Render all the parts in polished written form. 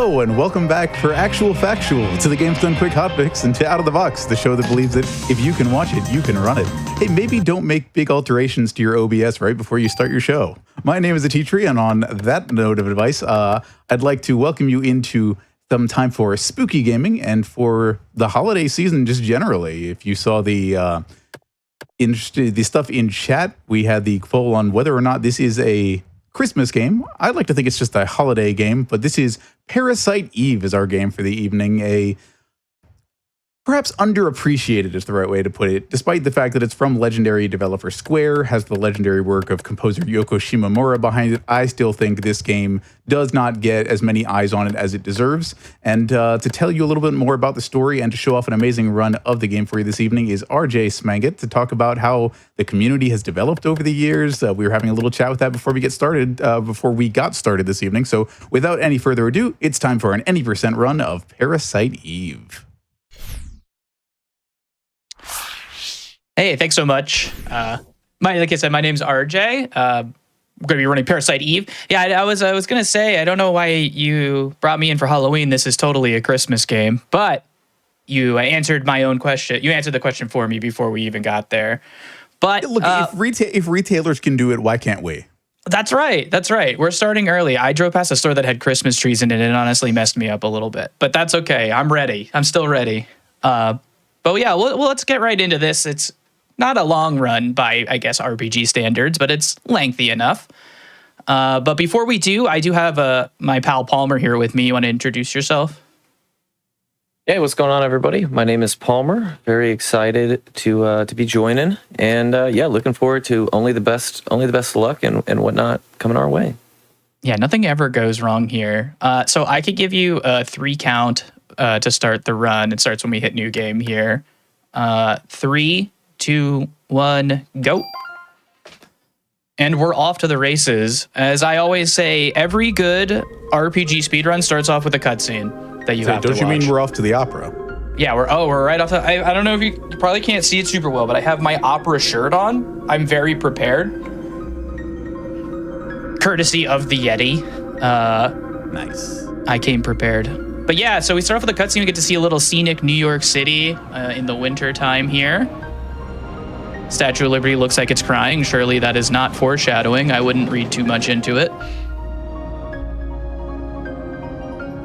Hello, and welcome back for Actual Factual to the Games Done Quick Hotfix and to Out of the Box, the show that believes that if you can watch it, you can run it. Hey, maybe don't make big alterations to your OBS right before you start your show. My name is Atitri, and on that note of advice, I'd like to welcome you into some time for spooky gaming and for the holiday season just generally. If you saw the stuff in chat, we had the poll on whether or not this is a Christmas game. I'd like to think it's just a holiday game, but this is Parasite Eve is our game for the evening. A perhaps underappreciated is the right way to put it, despite the fact that it's from legendary developer Square, has the legendary work of composer Yoko Shimomura behind it. I still think this game does not get as many eyes on it as it deserves. And to tell you a little bit more about the story and to show off an amazing run of the game for you this evening is RJ Smangit to talk about how the community has developed over the years. We were having a little chat with that before we got started this evening. So without any further ado, it's time for an any % run of Parasite Eve. Hey, thanks so much. Like I said, my name's RJ. I'm going to be running Parasite Eve. Yeah, I was going to say, I don't know why you brought me in for Halloween. This is totally a Christmas game, but you answered my own question. You answered the question for me before we even got there. But look, if retailers can do it, why can't we? That's right. That's right. We're starting early. I drove past a store that had Christmas trees in it, and it honestly messed me up a little bit. But that's okay. I'm ready. I'm still ready. But yeah, let's get right into this. It's not a long run by, I guess, RPG standards, but it's lengthy enough. But before we do, I do have my pal Palmer here with me. You want to introduce yourself? Hey, what's going on, everybody? My name is Palmer. Very excited to be joining, and looking forward to only the best luck and whatnot coming our way. Yeah, nothing ever goes wrong here. So I could give you a 3 count to start the run. It starts when we hit new game here. 3, 2, 1, go. And we're off to the races. As I always say, every good RPG speedrun starts off with a cutscene that you have to watch. Don't you mean we're off to the opera? Yeah, we're right off. I don't know if you probably can't see it super well, but I have my opera shirt on. I'm very prepared. Courtesy of the Yeti. Nice. I came prepared. But yeah, so we start off with a cutscene. We get to see a little scenic New York City in the winter time here. Statue of Liberty looks like it's crying. Surely that is not foreshadowing. I wouldn't read too much into it.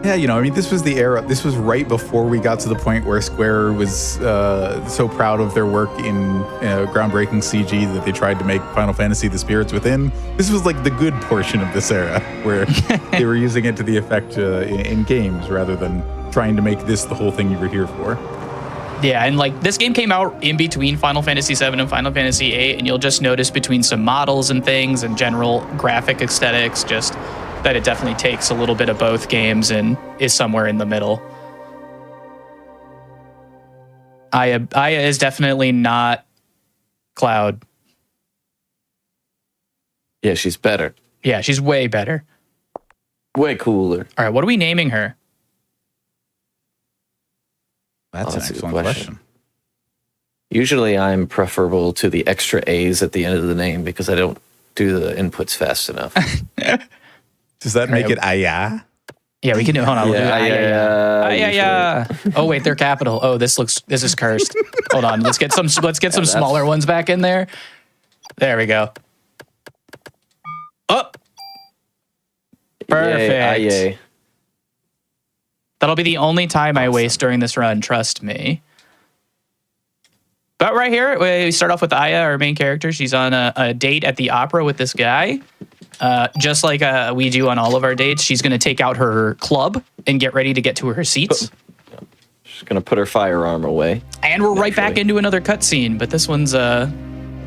Yeah, this was the era. This was right before we got to the point where Square was so proud of their work in groundbreaking CG that they tried to make Final Fantasy The Spirits Within. This was like the good portion of this era where they were using it to the effect in games rather than trying to make this the whole thing you were here for. Yeah, and this game came out in between Final Fantasy VII and Final Fantasy VIII, and you'll just notice between some models and things and general graphic aesthetics, just that it definitely takes a little bit of both games and is somewhere in the middle. Aya is definitely not Cloud. Yeah, she's better. Yeah, she's way better. Way cooler. All right, what are we naming her? That's an excellent question. Usually I'm preferable to the extra A's at the end of the name because I don't do the inputs fast enough. Does that make it Aya? Yeah, we can do. Hold on, we'll do Aya. Oh wait, they're capital. Oh, this is cursed. Hold on, let's get some smaller ones back in there. There we go. Oh, perfect. Yay. That'll be the only time I waste during this run, trust me. But right here, we start off with Aya, our main character. She's on a date at the opera with this guy. Just like we do on all of our dates, she's going to take out her club and get ready to get to her seats. She's going to put her firearm away. And we're right back into another cutscene, but this one's a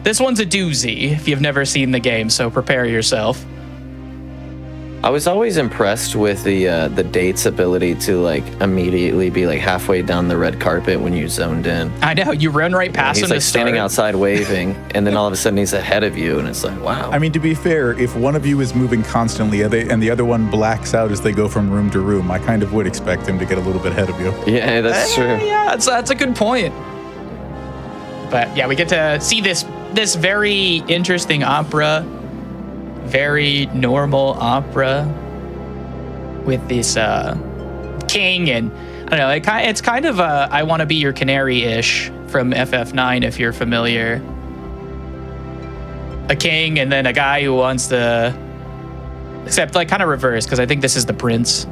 doozy if you've never seen the game, so prepare yourself. I was always impressed with the date's ability to immediately be halfway down the red carpet when you zoned in. I know, you run right past him. He's standing outside waving, and then all of a sudden he's ahead of you, and it's like, wow. I mean, to be fair, if one of you is moving constantly and the other one blacks out as they go from room to room, I kind of would expect him to get a little bit ahead of you. Yeah, that's true. Yeah, that's a good point. But yeah, we get to see this very interesting opera. Very normal opera with this king, and I don't know. It's kind of I Want to Be Your Canary-ish from FF9, if you're familiar. A king and then a guy who wants to, except like kind of reverse, because I think this is the prince,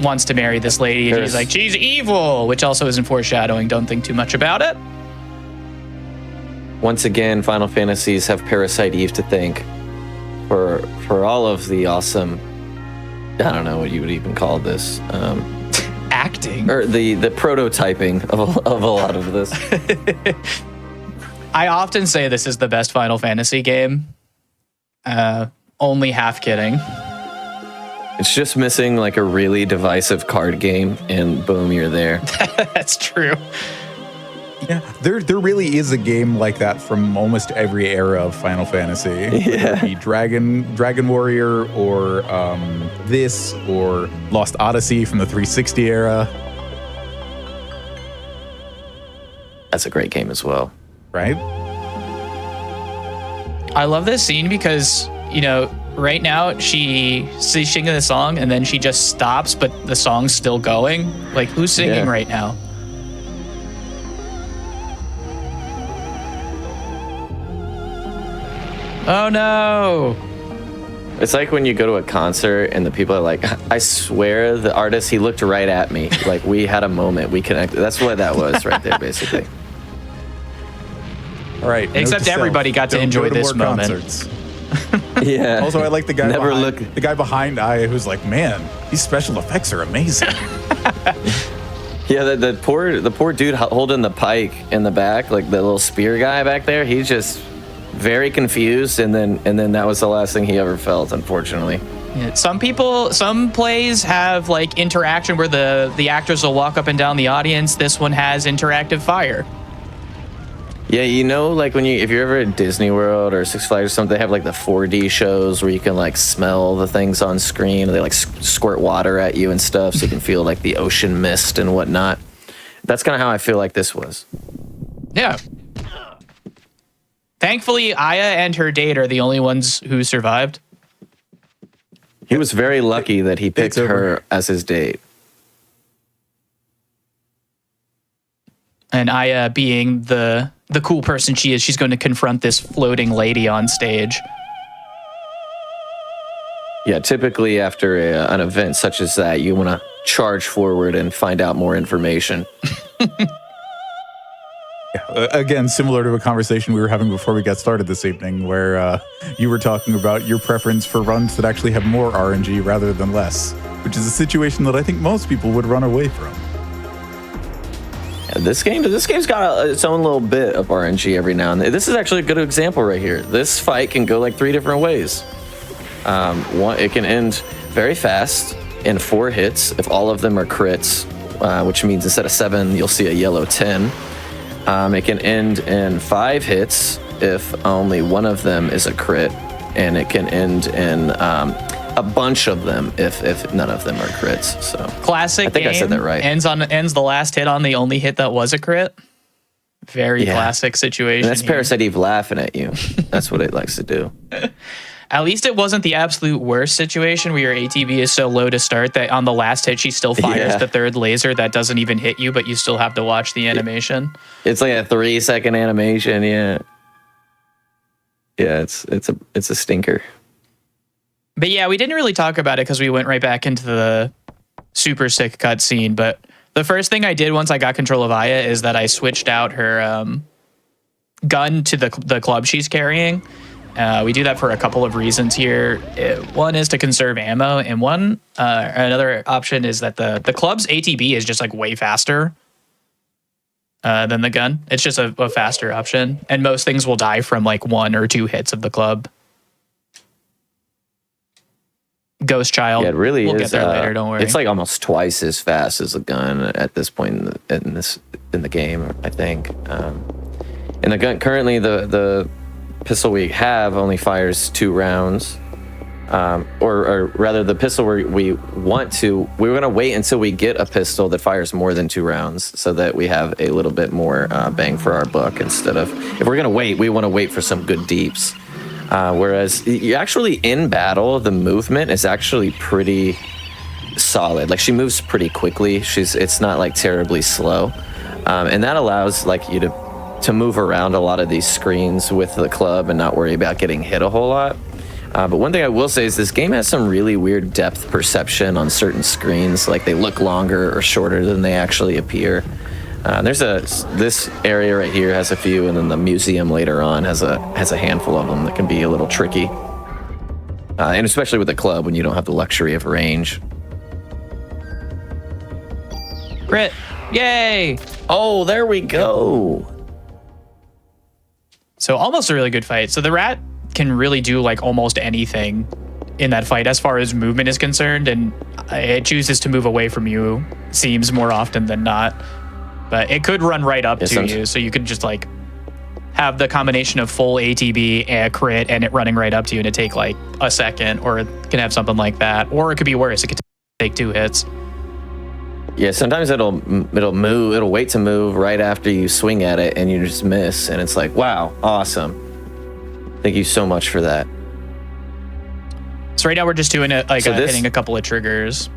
wants to marry this lady, and he's like, she's evil, which also isn't foreshadowing. Don't think too much about it. Once again, Final Fantasies have Parasite Eve to thank for all of the awesome, I don't know what you would even call this, acting, or the prototyping of a lot of this. I often say this is the best Final Fantasy game. Only half kidding. It's just missing like a really divisive card game, and boom, you're there. That's true. Yeah, there really is a game like that from almost every era of Final Fantasy. Yeah. Whether it be Dragon Warrior, or this, or Lost Odyssey from the 360 era. That's a great game as well. Right? I love this scene because, right now she's singing the song and then she just stops, but the song's still going. Like, who's singing right now? Oh no. It's like when you go to a concert and the people are like, I swear the artist, he looked right at me. Like, we had a moment, we connected. That's what that was right there, basically. All right. Except everybody got to enjoy this moment. Concerts. Yeah. Also, I like the guy Never behind, look. the guy behind Aya who's like, man, these special effects are amazing. Yeah, the poor dude holding the pike in the back, like the little spear guy back there. He's just very confused, and then that was the last thing he ever felt, unfortunately. Yeah, some plays have like interaction where the actors will walk up and down the audience. This one has interactive fire. Yeah, like if you're ever at Disney World or Six Flags or something, they have like the 4D shows where you can like smell the things on screen, and they like squirt water at you and stuff, so you can feel like the ocean mist and whatnot. That's kind of how I feel like this was. Yeah. Thankfully, Aya and her date are the only ones who survived. He was very lucky that he picked her as his date. And Aya, being the cool person she is, she's going to confront this floating lady on stage. Yeah, typically after an event such as that, you want to charge forward and find out more information. Again, similar to a conversation we were having before we got started this evening, where you were talking about your preference for runs that actually have more RNG rather than less, which is a situation that I think most people would run away from. This game's got its own little bit of RNG every now and then. This is actually a good example right here. This fight can go like 3 different ways. It can end very fast in 4 hits if all of them are crits, which means instead of 7, you'll see a yellow 10. It can end in 5 hits if only one of them is a crit, and it can end in a bunch of them if none of them are crits. So classic. I think I said that right. Ends the last hit on the only hit that was a crit. Very classic situation. And that's Parasite Eve laughing at you. That's what it likes to do. At least it wasn't the absolute worst situation where your ATB is so low to start that on the last hit she still fires the third laser that doesn't even hit you, but you still have to watch the animation. It's like a 3-second animation. Yeah, it's a stinker. But yeah, we didn't really talk about it because we went right back into the super sick cutscene. But the first thing I did once I got control of Aya is that I switched out her gun to the club she's carrying. We do that for a couple of reasons here. One is to conserve ammo, and another option is that the club's ATB is just like way faster than the gun. It's just a faster option, and most things will die from like 1 or 2 hits of the club. Ghost Child. Yeah, it really we'll is. Get there later. Don't worry. It's like almost twice as fast as a gun at this point in the game, I think. And the gun currently, the pistol we have only fires 2 rounds, or rather, the pistol we're going to wait until we get a pistol that fires more than 2 rounds, so that we have a little bit more bang for our buck. Instead of, if we're going to wait, we want to wait for some good deeps. Whereas you actually in battle, the movement is actually pretty solid. Like, she moves pretty quickly. It's not like terribly slow, and that allows like you to move around a lot of these screens with the club and not worry about getting hit a whole lot. But one thing I will say is this game has some really weird depth perception on certain screens. Like, they look longer or shorter than they actually appear. This area right here has a few, and then the museum later on has a handful of them that can be a little tricky. And especially with the club when you don't have the luxury of range. Crit. Yay! Oh, there we go. So almost a really good fight. So the rat can really do like almost anything in that fight as far as movement is concerned, and it chooses to move away from you, seems more often than not. But it could run right up to you, so you could just like have the combination of full ATB and a crit and it running right up to you, and it take like a second, or it can have something like that, or it could be worse. It could take 2 hits. Yeah, sometimes it'll wait to move right after you swing at it, and you just miss, and it's like, wow, awesome. Thank you so much for that. So right now we're just doing it like hitting a couple of triggers.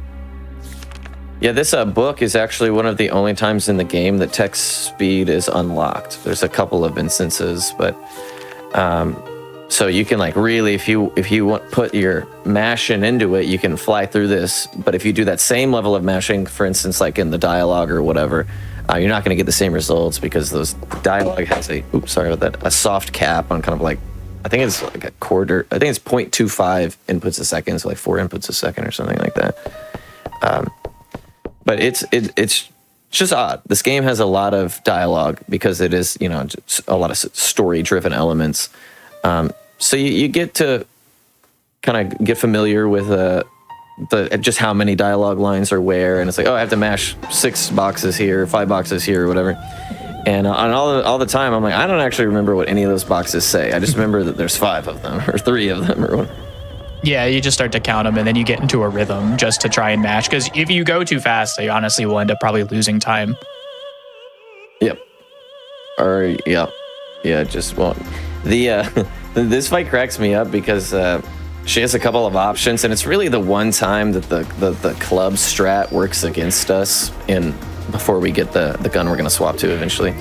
Yeah, this book is actually one of the only times in the game that text speed is unlocked. There's a couple of instances, but so you can like really, if you want put your mashing into it, you can fly through this. But if you do that same level of mashing, for instance, like in the dialogue or whatever, you're not going to get the same results because those dialogue has a soft cap on kind of like, I think it's like a quarter. I think it's 0.25 inputs a second, so like 4 inputs a second or something like that. But it's just odd. This game has a lot of dialogue because it is, just a lot of story-driven elements. So you get to kind of get familiar with just how many dialogue lines are where, and it's like, oh, I have to mash 6 boxes here, 5 boxes here, or whatever. And on all the time, I'm like, I don't actually remember what any of those boxes say. I just remember that there's 5 of them or 3 of them or whatever. Yeah, you just start to count them, and then you get into a rhythm just to try and mash. Because if you go too fast, you honestly will end up probably losing time. Yep. Or yeah, just won't. This fight cracks me up because she has a couple of options, and it's really the one time that the club strat works against us before we get the gun we're going to swap to eventually.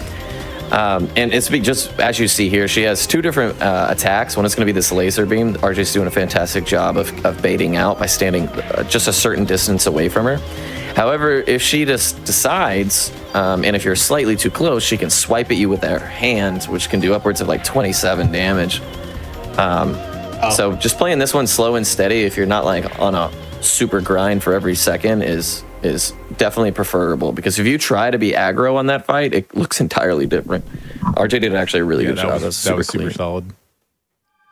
And it's just as you see here, she has 2 different attacks. One is going to be this laser beam. RJ's doing a fantastic job of baiting out by standing just a certain distance away from her. However, if she just decides, and if you're slightly too close, she can swipe at you with her hand, which can do upwards of like 27 damage. So just playing this one slow and steady, if you're not like on a super grind for every second, is definitely preferable, because if you try to be aggro on that fight, it looks entirely different. RJ did actually a really good job. That was super solid.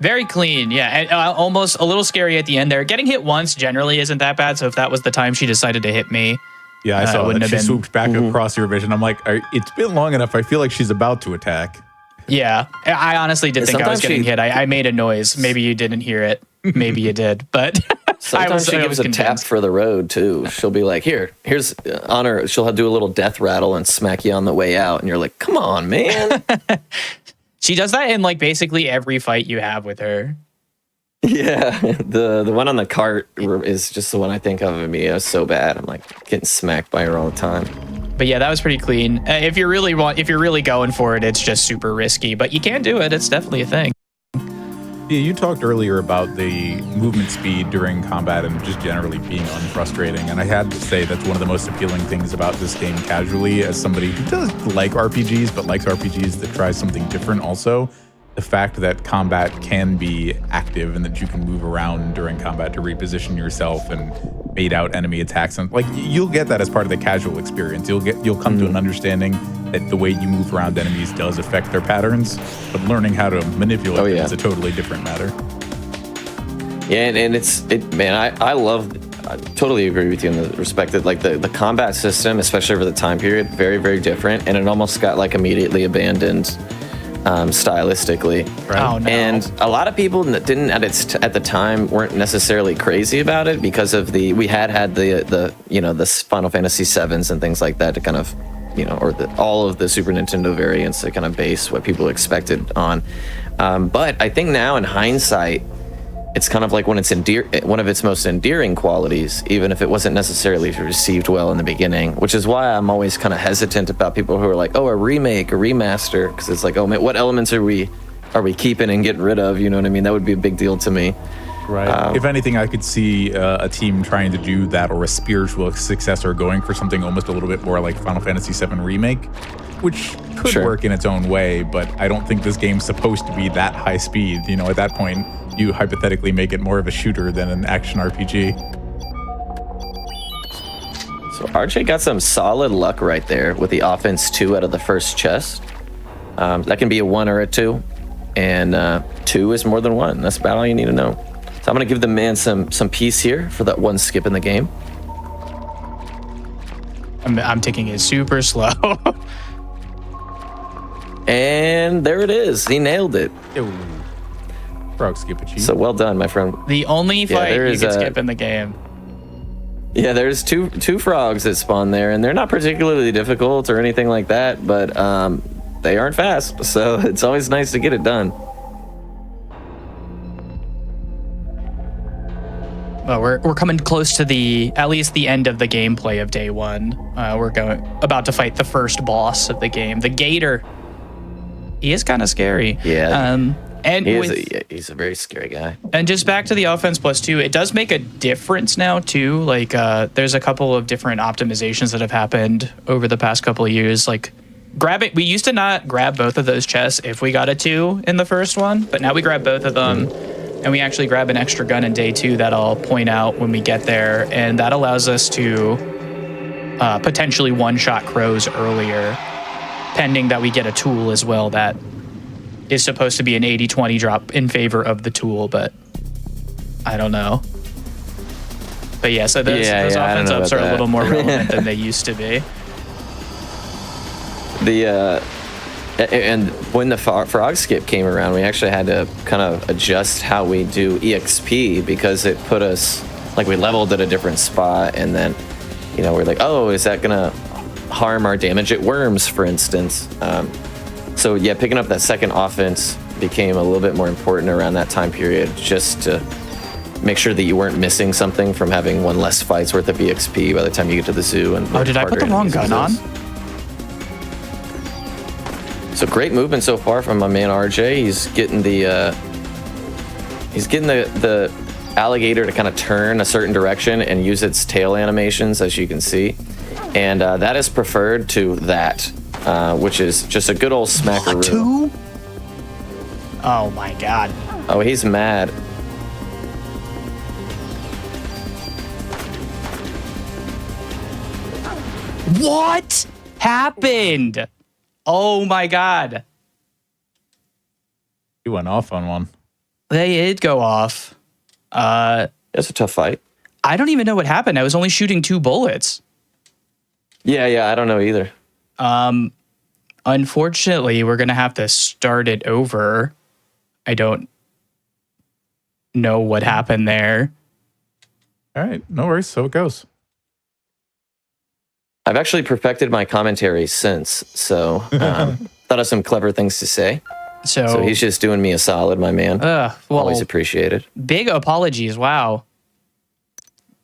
Very clean, yeah. And almost a little scary at the end there. Getting hit once generally isn't that bad, so if that was the time she decided to hit me, yeah, I saw that. She swooped back across your vision. I'm like, it's been long enough. I feel like she's about to attack. Yeah, I honestly did think I was getting hit. I made a noise. Maybe you didn't hear it. Maybe you did, but sometimes she gives a tap for the road too. She'll be like, here's on her. She'll do a little death rattle and smack you on the way out, and you're like, come on, man. She does that in like basically every fight you have with her. Yeah, the one on the cart is just the one I think of me as so bad. I'm like getting smacked by her all the time. But yeah, that was pretty clean. If you're really going for it, it's just super risky, but you can do it. It's definitely a thing. Yeah, you talked earlier about the movement speed during combat and just generally being unfrustrating, and I had to say that's one of the most appealing things about this game casually, as somebody who does like RPGs, but likes RPGs that try something different also. The fact that combat can be active and that you can move around during combat to reposition yourself and bait out enemy attacks, and like you'll get that as part of the casual experience. You'll come to an understanding that the way you move around enemies does affect their patterns, but learning how to manipulate them is a totally different matter. Yeah, and I totally agree with you in the respect that like the combat system, especially over the time period, very, very different, and it almost got like immediately abandoned stylistically. Right? Oh, no. And a lot of people that didn't at the time weren't necessarily crazy about it because of we had the Final Fantasy 7s and things like that to kind of all of the Super Nintendo variants to kind of base what people expected on. But I think now in hindsight, it's kind of like one of its most endearing qualities, even if it wasn't necessarily received well in the beginning, which is why I'm always kind of hesitant about people who are like, oh, a remake, a remaster, because it's like, oh man, what elements are we keeping and getting rid of? You know what I mean? That would be a big deal to me. Right. If anything, I could see a team trying to do that, or a spiritual successor going for something almost a little bit more like Final Fantasy VII Remake, which could work in its own way, but I don't think this game's supposed to be that high speed. You know, at that point, you hypothetically make it more of a shooter than an action RPG. So RJ got some solid luck right there with the offense 2 out of the first chest. That can be a 1 or a 2, and 2 is more than 1. That's about all you need to know. So I'm gonna give the man some peace here for that 1 skip in the game. I'm taking it super slow. And there it is. He nailed it. Ew. Frog skip achieved. So well done, my friend. The only fight you can skip in the game. Yeah, there's two frogs that spawn there, and they're not particularly difficult or anything like that, but they aren't fast, so it's always nice to get it done. Well, we're coming close to at least the end of the gameplay of day 1. We're about to fight the first boss of the game, the Gator. He is kind of scary. Yeah. And he's a very scary guy. And just back to the offense plus 2, it does make a difference now too. Like there's a couple of different optimizations that have happened over the past couple of years. Like we used to not grab both of those chests if we got a 2 in the first one, but now we grab both of them. And we actually grab an extra gun in day 2 that I'll point out when we get there. And that allows us to potentially one-shot crows earlier, pending that we get a tool as well that is supposed to be an 80-20 drop in favor of the tool, but I don't know. But yeah, so those offense ups are a little more relevant than they used to be. And when the frog skip came around, we actually had to kind of adjust how we do EXP, because it put us, like, we leveled at a different spot, and then, you know, we're like, oh, is that gonna harm our damage at worms, for instance? So yeah, picking up that second offense became a little bit more important around that time period, just to make sure that you weren't missing something from having 1 less fight's worth of EXP by the time you get to the zoo. And did I put the wrong gun on? So great movement so far from my man RJ. He's getting the alligator to kind of turn a certain direction and use its tail animations, as you can see, and that is preferred to that, which is just a good old smackaroo. Oh my god. Oh, he's mad. What happened? Oh my god. He went off on one. They did go off. That's a tough fight. I don't even know what happened. I was only shooting 2 bullets. Yeah, I don't know either. Unfortunately, we're going to have to start it over. I don't know what happened there. All right, no worries. So it goes. I've actually perfected my commentary since, so thought of some clever things to say. So he's just doing me a solid, my man. Always appreciated. Big apologies. Wow.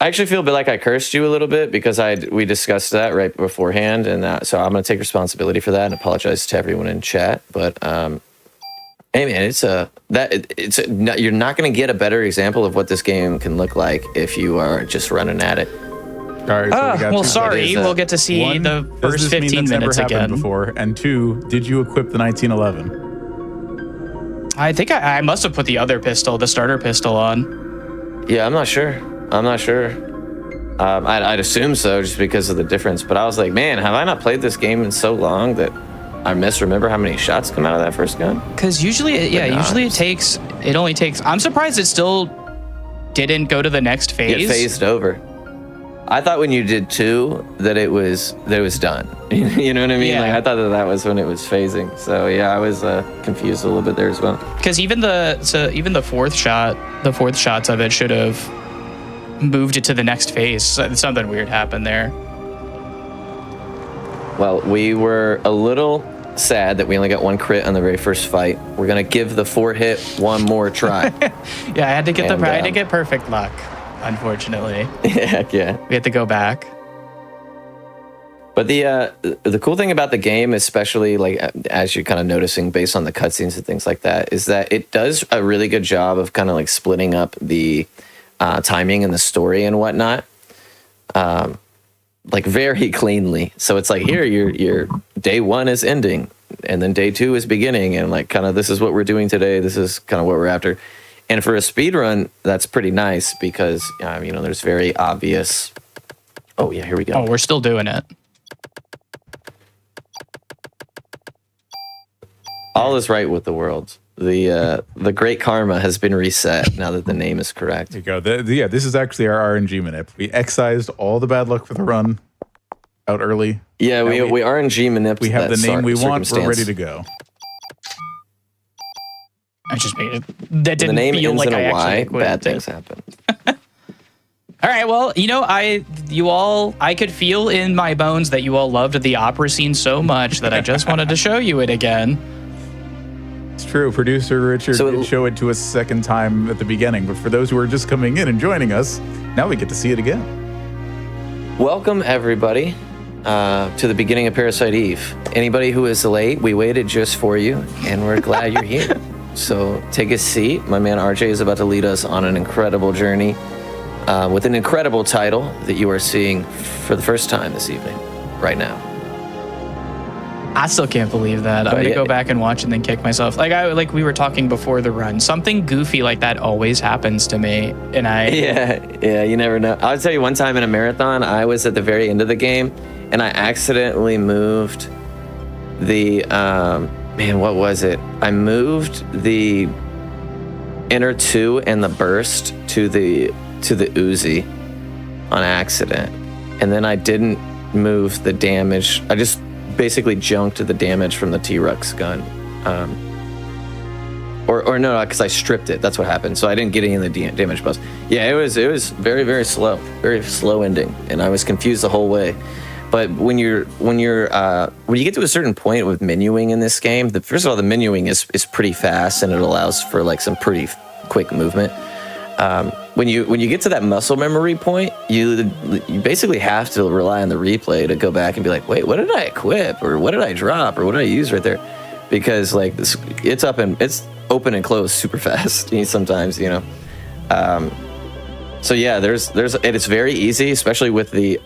I actually feel a bit like I cursed you a little bit, because we discussed that right beforehand, and so I'm going to take responsibility for that and apologize to everyone in chat. But hey man, you're not going to get a better example of what this game can look like if you are just running at it. All right, so well, sorry. We'll get to see the first 15 minutes again. Before, and 2, did you equip the 1911? I think I must have put the other pistol, the starter pistol, on. Yeah, I'm not sure. I'd assume so, just because of the difference. But I was like, man, have I not played this game in so long that I misremember how many shots come out of that first gun? Because usually it only takes. I'm surprised it still didn't go to the next phase. It phased over. I thought when you did 2 that it was done. You know what I mean? Yeah. Like, I thought that was when it was phasing. So yeah, I was confused a little bit there as well. Because even the fourth shots of it should have moved it to the next phase. Something weird happened there. Well, we were a little sad that we only got 1 crit on the very first fight. We're gonna give the 4-hit one more try. Yeah, I had to get perfect luck, unfortunately. Yeah. We had to go back. But the cool thing about the game, especially like as you're kind of noticing based on the cutscenes and things like that, is that it does a really good job of kind of like splitting up the timing and the story and whatnot, like very cleanly. So it's like here, your day 1 is ending, and then day 2 is beginning, and like kind of this is what we're doing today. This is kind of what we're after. And for a speed run, that's pretty nice because there's very obvious. Oh yeah, here we go. Oh, we're still doing it. All is right with the world. The great karma has been reset now that the name is correct. There you go. Yeah, this is actually our RNG manip. We excised all the bad luck for the run out early. Yeah, we RNG manip. We have the name we want. We're ready to go. I just made it. That didn't the name feel ends like in I a actually Y. quit. Bad things happen. All right, well, I could feel in my bones that you all loved the opera scene so much that I just wanted to show you it again. It's true. Producer Richard did show it to us a second time at the beginning, but for those who are just coming in and joining us, now we get to see it again. Welcome, everybody, to the beginning of Parasite Eve. Anybody who is late, we waited just for you, and we're glad you're here. So take a seat. My man RJ is about to lead us on an incredible journey with an incredible title that you are seeing for the first time this evening, right now. I still can't believe that. I'm gonna go back and watch and then kick myself. Like we were talking before the run. Something goofy like that always happens to me, and Yeah, you never know. I'll tell you, one time in a marathon, I was at the very end of the game, and I accidentally moved the what was it? I moved the inner 2 and the burst to the Uzi on accident, and then I didn't move the damage. I just basically junked the damage from the T-Rex gun. Or no, because I stripped it. That's what happened. So I didn't get any of the damage buffs. Yeah, it was very, very slow ending, and I was confused the whole way. But when you get to a certain point with menuing in this game, first of all, the menuing is pretty fast, and it allows for like some pretty quick movement. When you get to that muscle memory point, you basically have to rely on the replay to go back and be like, wait, what did I equip, or what did I drop, or what did I use right there? Because like it's open and closed super fast sometimes, So yeah, it's very easy, especially with the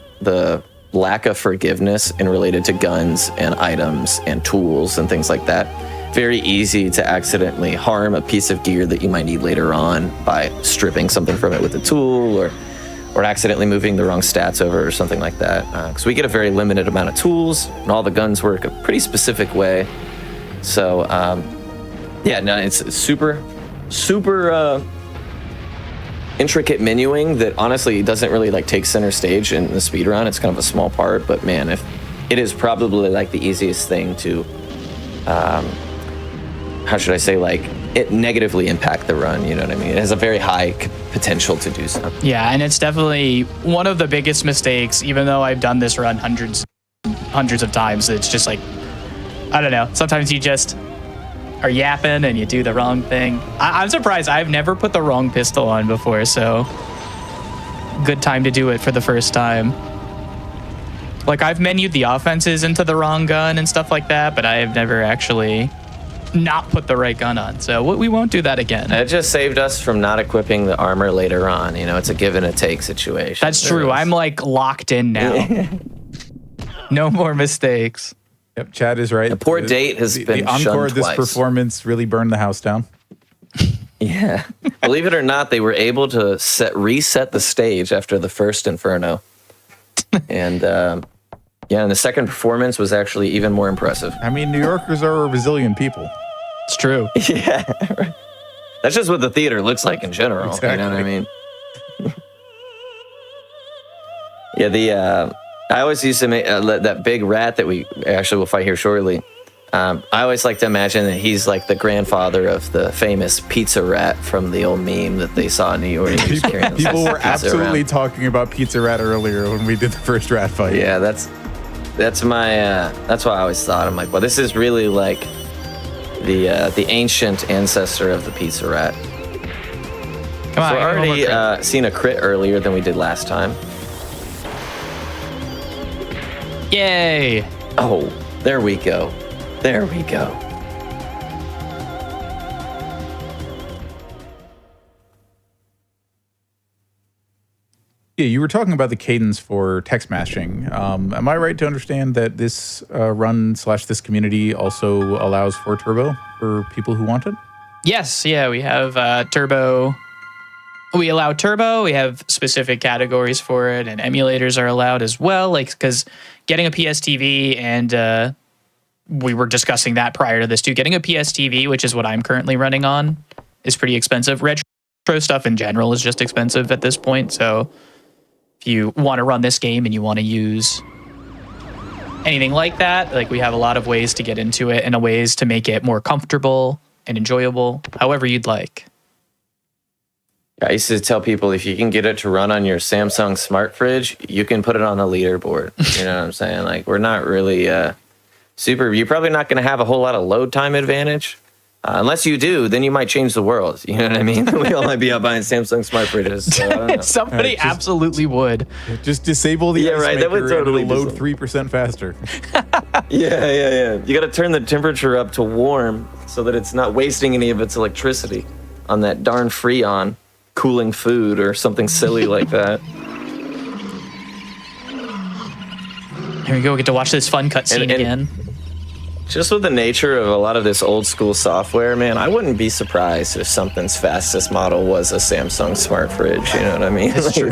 lack of forgiveness and related to guns and items and tools and things like that. Very easy to accidentally harm a piece of gear that you might need later on by stripping something from it with a tool or accidentally moving the wrong stats over or something like that. Because we get a very limited amount of tools, and all the guns work a pretty specific way. So, it's super intricate menuing that honestly doesn't really like take center stage in the speedrun. It's kind of a small part, but man, if it is probably like the easiest thing to how should I say, like, it negatively impact the run, you know what I mean? It has a very high potential to do so. Yeah, and it's definitely one of the biggest mistakes, even though I've done this run hundreds of times. It's just like, I don't know, sometimes you just are yapping and you do the wrong thing. I'm surprised. I've never put the wrong pistol on before, so good time to do it for the first time. Like, I've menued the offenses into the wrong gun and stuff like that, but I have never actually not put the right gun on. So we won't do that again. It just saved us from not equipping the armor later on. It's a give and a take situation. That's true. I'm like locked in now. No more mistakes. Yep, Chad is right. The poor date has been the encore of this twice. Performance really burned the house down. Yeah. Believe it or not, they were able to reset the stage after the first Inferno. And and the second performance was actually even more impressive. I mean, New Yorkers are a resilient people. It's true. Yeah. That's just what the theater looks like in general. Exactly. You know what I mean? Yeah, I always used to make that big rat that we actually will fight here shortly. I always like to imagine that he's like the grandfather of the famous pizza rat from the old meme that they saw in New York. People were absolutely talking about Pizza Rat earlier when we did the first rat fight. Yeah, That's my. That's why I always thought. I'm like, well, this is really like the ancient ancestor of the pizza rat. Come on, So we're I got one more crit. already seen a crit earlier than we did last time. Yay! Oh, there we go. There we go. Yeah, you were talking about the cadence for text matching. Am I right to understand that this run/this community also allows for turbo for people who want it? Yes, yeah, we have turbo. We allow turbo. We have specific categories for it, and emulators are allowed as well. Like, because getting a PS TV, and we were discussing that prior to this too. Getting a PS TV, which is what I'm currently running on, is pretty expensive. Retro stuff in general is just expensive at this point. So, if you want to run this game and you want to use anything like that, like we have a lot of ways to get into it and ways to make it more comfortable and enjoyable, however you'd like. I used to tell people if you can get it to run on your Samsung smart fridge, you can put it on the leaderboard. You know what I'm saying? Like, we're not really super. You're probably not going to have a whole lot of load time advantage. Unless you do, then you might change the world. You know what I mean? We all might be out buying Samsung smart fridges. So I don't know. Somebody absolutely would. Just disable the ice right, that would maker and totally it'll be load 3% faster. Yeah. You got to turn the temperature up to warm so that it's not wasting any of its electricity on that darn Freon cooling food or something silly like that. Here we go. We get to watch this fun cutscene And- again. Just with the nature of a lot of this old school software, man, I wouldn't be surprised if something's fastest model was a Samsung smart fridge. You know what I mean? It's true.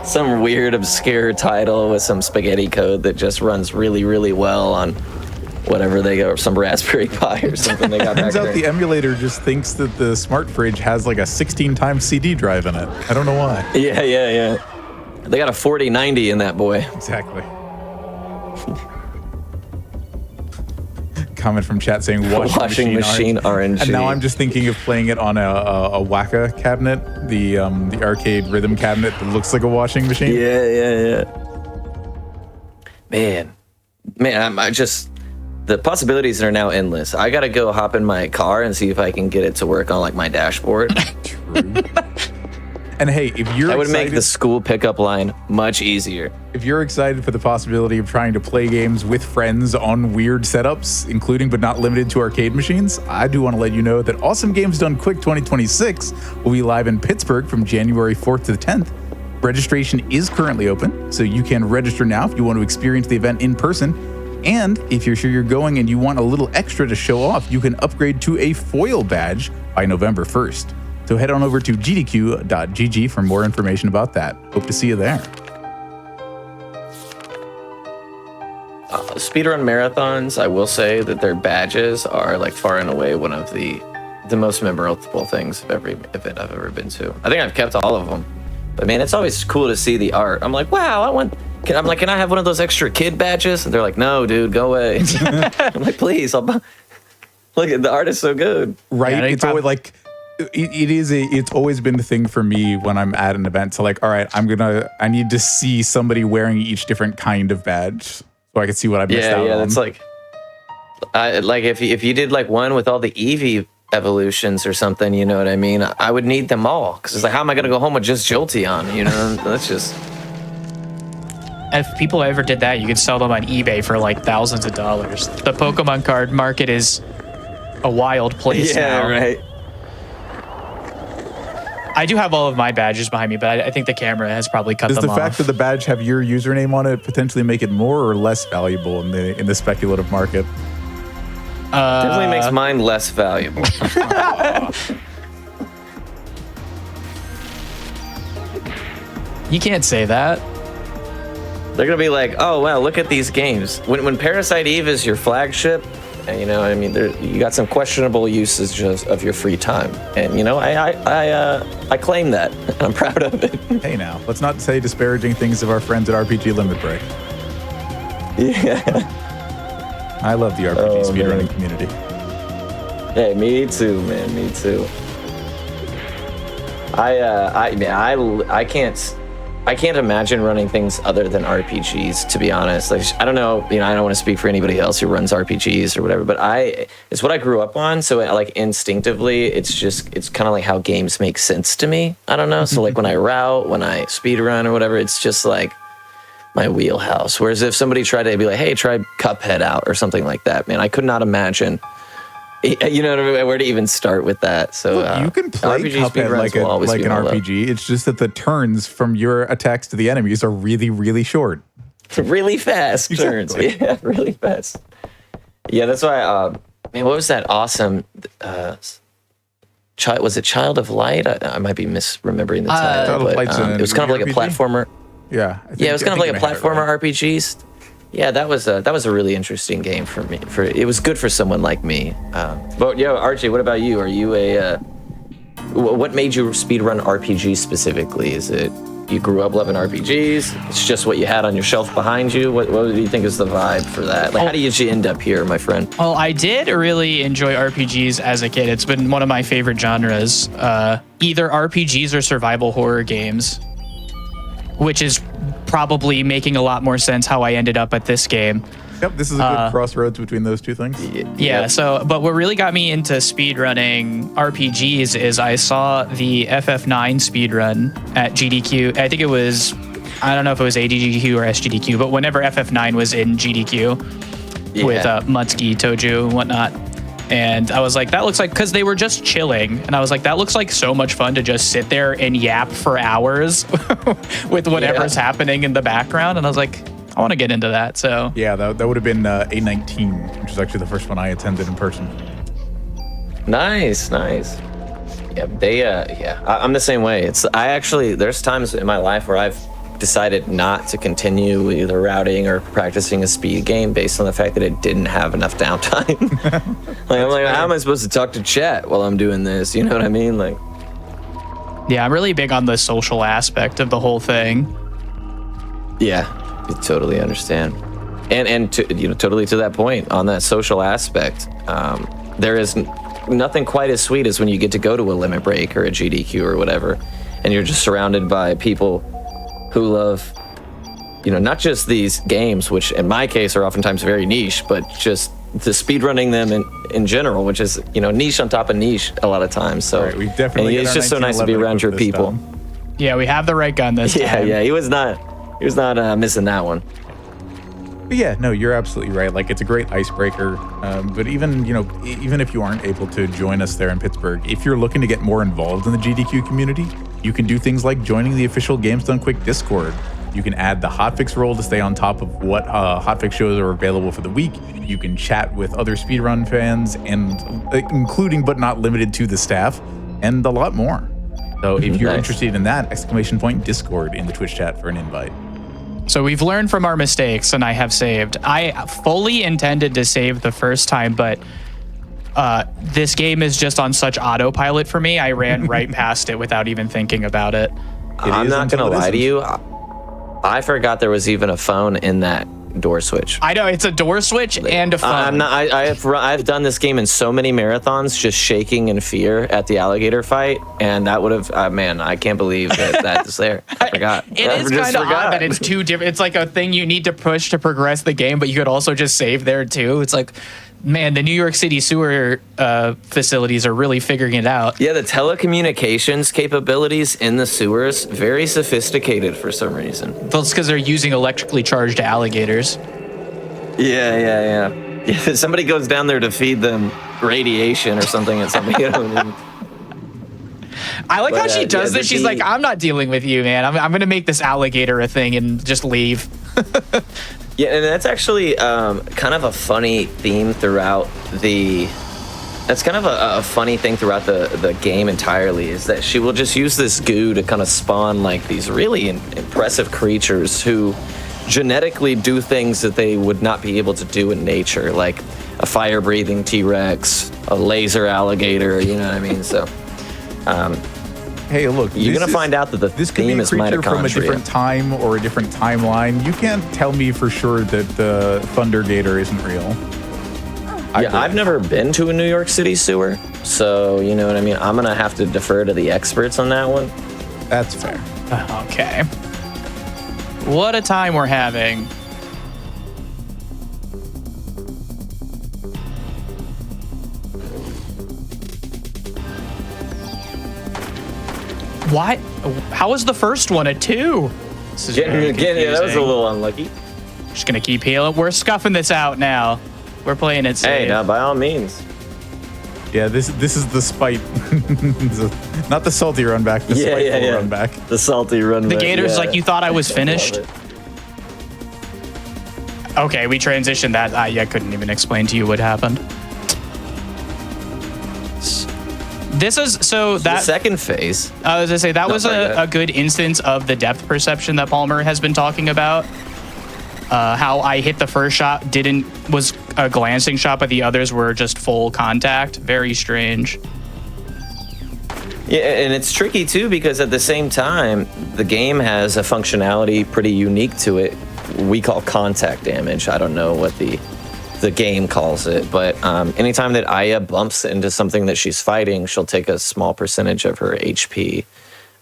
Some weird, obscure title with some spaghetti code that just runs really, really well on whatever they go, or some Raspberry Pi or something they got back Turns out there. the emulator just thinks that the smart fridge has like a 16 times CD drive in it. I don't know why. Yeah. They got a 4090 in that boy. Exactly. Comment from chat saying Washing machine RNG. And now I'm just thinking of playing it on a Waka cabinet, the arcade rhythm cabinet that looks like a washing machine. Yeah. Man, I just, the possibilities are now endless. I gotta go hop in my car and see if I can get it to work on like my dashboard. True. And hey, if you're That would make excited- the school pickup line much easier. If you're excited for the possibility of trying to play games with friends on weird setups, including but not limited to arcade machines, I do want to let you know that Awesome Games Done Quick 2026 will be live in Pittsburgh from January 4th to the 10th. Registration is currently open, so you can register now if you want to experience the event in person. And if you're sure you're going and you want a little extra to show off, you can upgrade to a foil badge by November 1st. So head on over to gdq.gg for more information about that. Hope to see you there. Speedrun marathons, I will say that their badges are like far and away one of the most memorable things of every event I've ever been to. I think I've kept all of them. But man, it's always cool to see the art. I'm like, wow, can I have one of those extra kid badges? And they're like, no, dude, go away. I'm like, please, Look, the art is so good. Right? Yeah, It's always like, it's always been the thing for me when I'm at an event. So like, all right, I need to see somebody wearing each different kind of badge so I can see what I missed out on. Yeah, that's like if you did like one with all the Eevee evolutions or something, you know what I mean? I would need them all because it's like, how am I gonna go home with just Jolteon? You know, that's just. If people ever did that, you could sell them on eBay for like thousands of dollars. The Pokemon card market is a wild place now. Right. I do have all of my badges behind me, but I think the camera has probably cut Does them the off. fact that the badge have your username on it potentially make it more or less valuable in the speculative market? Definitely makes mine less valuable. You can't say that. They're gonna be like, oh wow, look at these games. When Parasite Eve is your flagship, and you know, I mean, you got some questionable uses of your free time, and you know, I claim that, and I'm proud of it. Hey now, let's not say disparaging things of our friends at RPG Limit Break. Yeah. I love the RPG speedrunning community. Hey, me too, man. Me too. I can't. I can't imagine running things other than RPGs, to be honest. Like, I don't know, I don't want to speak for anybody else who runs RPGs or whatever, but it's what I grew up on. So like instinctively, it's kind of like how games make sense to me. I don't know. So like when I route, when I speed run or whatever, it's just like my wheelhouse. Whereas if somebody tried to be like, hey, try Cuphead out or something like that, man, I could not imagine. You know what I mean? Where to even start with that? So Look, you can play Cuphead like an RPG. It's just that the turns from your attacks to the enemies are really, really short. Really fast turns. Yeah, really fast. Yeah, that's why. Man, what was that awesome? Was it Child of Light? I might be misremembering the title. But, it was kind of like a platformer. Yeah. It was kind of like a platformer RPG. Yeah, that was a really interesting game for me. It was good for someone like me. But RJ, what about you? Are you what made you speedrun RPG specifically? Is it you grew up loving RPGs? It's just what you had on your shelf behind you? What do you think is the vibe for that? Like, how did you end up here, my friend? Well, I did really enjoy RPGs as a kid. It's been one of my favorite genres. Either RPGs or survival horror games, which is probably making a lot more sense how I ended up at this game. Yep, this is a good crossroads between those two things. Yeah, but what really got me into speedrunning RPGs is I saw the FF9 speedrun at GDQ. I think it was, I don't know if it was ADGQ or SGDQ, but whenever FF9 was in GDQ with Mutsuki, Toju, and whatnot. And I was like, that looks like, because they were just chilling. And I was like, that looks like so much fun to just sit there and yap for hours with whatever's happening in the background. And I was like, I want to get into that. So yeah, that would have been A19, which was actually the first one I attended in person. Nice. Yeah, I'm the same way. There's times in my life where I've decided not to continue either routing or practicing a speed game based on the fact that it didn't have enough downtime. I'm like, how am I supposed to talk to chat while I'm doing this? You know what I mean? Like, yeah, I'm really big on the social aspect of the whole thing. Yeah, I totally understand. And totally to that point on that social aspect, there is nothing quite as sweet as when you get to go to a Limit Break or a GDQ or whatever, and you're just surrounded by people who love, not just these games, which in my case are oftentimes very niche, but just the speedrunning them in general, which is, niche on top of niche a lot of times. So right, we definitely it's just so nice to be around your people. Yeah, we have the right gun this time. Yeah, he was not missing that one. But yeah, no, you're absolutely right. Like, it's a great icebreaker. But even if you aren't able to join us there in Pittsburgh, if you're looking to get more involved in the GDQ community, you can do things like joining the official Games Done Quick Discord. You can add the Hotfix role to stay on top of what Hotfix shows are available for the week. You can chat with other speedrun fans, and including but not limited to the staff, and a lot more. So if you're interested in that, !Discord in the Twitch chat for an invite. So we've learned from our mistakes, and I have saved. I fully intended to save the first time, but this game is just on such autopilot for me. I ran right past it without even thinking about it. I'm not going to lie to you. I forgot there was even a phone in that door switch. I know, it's a door switch and a phone. I've done this game in so many marathons, just shaking in fear at the alligator fight, and that would have, man, I can't believe that's there. I forgot. It is kind of odd that it's two different. It's like a thing you need to push to progress the game, but you could also just save there too. It's like, man, the New York City sewer facilities are really figuring it out. Yeah, the telecommunications capabilities in the sewers, very sophisticated for some reason. That's because they're using electrically charged alligators. Yeah. If somebody goes down there to feed them radiation or something at something. I like how she does this. She's like, I'm not dealing with you, man. I'm going to make this alligator a thing and just leave. Yeah, and that's actually kind of a funny theme throughout the... That's kind of a funny thing throughout the game entirely, is that she will just use this goo to kind of spawn like these really impressive creatures who genetically do things that they would not be able to do in nature, like a fire-breathing T-Rex, a laser alligator, you know what I mean? So... hey, look, you're going to find out that this theme is mitochondria. From a different time or a different timeline. You can't tell me for sure that the Thunder Gator isn't real. I've never been to a New York City sewer, so you know what I mean? I'm going to have to defer to the experts on that one. That's fair. Okay. What a time we're having. What? How was the first one a 2? This is very Yeah, that was a confusing. little unlucky. Just gonna keep healing. We're scuffing this out now. We're playing it safe. Hey, now by all means. Yeah, this is the spite. Not the salty run back, the spiteful run back. The salty run The back. Gator's like, you thought I was finished? Love it. Okay, we transitioned that. I couldn't even explain to you what happened. This is so The that second phase. I was gonna say that was sorry, go a ahead. good instance of the depth perception that Palmer has been talking about. How I hit the first shot was a glancing shot, but the others were just full contact. Very strange. Yeah, and it's tricky too because at the same time, the game has a functionality pretty unique to it. We call contact damage. I don't know what the game calls it, but anytime that Aya bumps into something that she's fighting, she'll take a small percentage of her HP.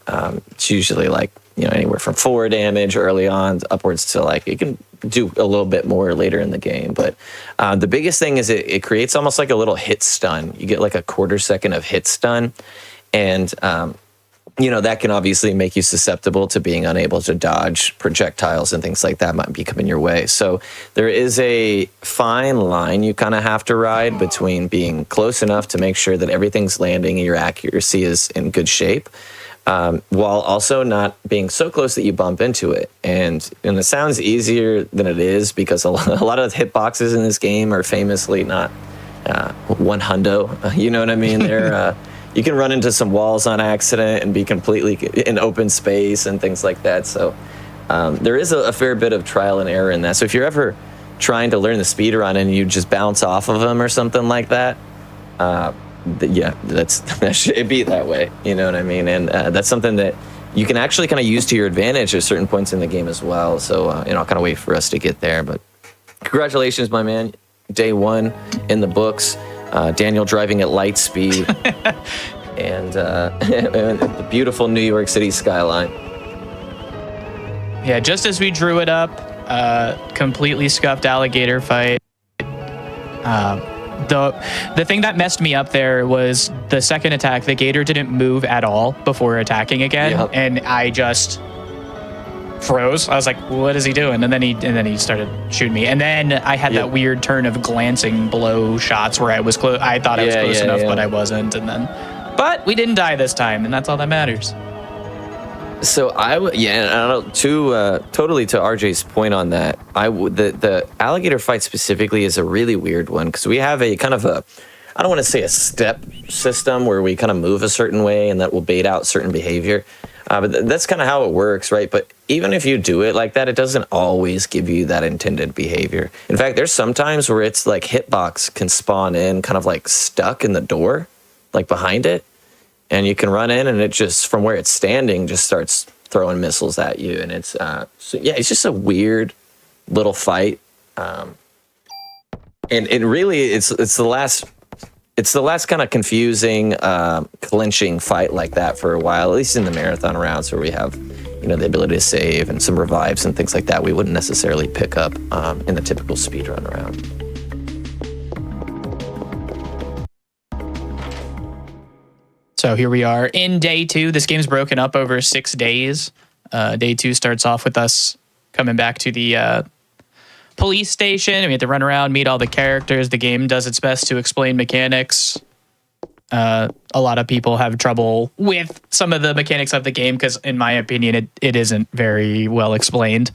It's usually like anywhere from 4 damage early on upwards to like you can do a little bit more later in the game. But the biggest thing is it creates almost like a little hit stun. You get like a quarter second of hit stun, and that can obviously make you susceptible to being unable to dodge projectiles and things like that might be coming your way. So there is a fine line you kind of have to ride between being close enough to make sure that everything's landing and your accuracy is in good shape, while also not being so close that you bump into it. And it sounds easier than it is because a lot of hitboxes in this game are famously not one hundo. You know what I mean? They're you can run into some walls on accident and be completely in open space and things like that. So there is a fair bit of trial and error in that. So if you're ever trying to learn the speed run and you just bounce off of them or something like that, that should be that way. You know what I mean? And that's something that you can actually kind of use to your advantage at certain points in the game as well. So I'll kind of wait for us to get there. But congratulations, my man. Day 1 in the books. Daniel driving at light speed. and the beautiful New York City skyline. Yeah, just as we drew it up, completely scuffed alligator fight. The thing that messed me up there was the second attack. The gator didn't move at all before attacking again, Yep. and I just froze. I was like, "What is he doing?" And then he started shooting me. And then I had that weird turn of glancing blow shots where I was close. I thought I was close enough, but I wasn't. But we didn't die this time, and that's all that matters. So I don't know. Totally to RJ's point on that, the alligator fight specifically is a really weird one because we have a kind of I don't want to say a step system where we kind of move a certain way and that will bait out certain behavior. But that's kind of how it works, right? But even if you do it like that, it doesn't always give you that intended behavior. In fact, there's sometimes where it's like hitbox can spawn in kind of like stuck in the door, like behind it. And you can run in and it just, from where it's standing, just starts throwing missiles at you. And it's, it's just a weird little fight. And it really, it's the last kind of confusing, clinching fight like that for a while, at least in the marathon rounds where we have, the ability to save and some revives and things like that we wouldn't necessarily pick up in the typical speedrun round. So here we are in day 2. This game's broken up over 6 days. Day 2 starts off with us coming back to the police station. We have to run around, meet all the characters. The game does its best to explain mechanics. A lot of people have trouble with some of the mechanics of the game because, in my opinion, it isn't very well explained.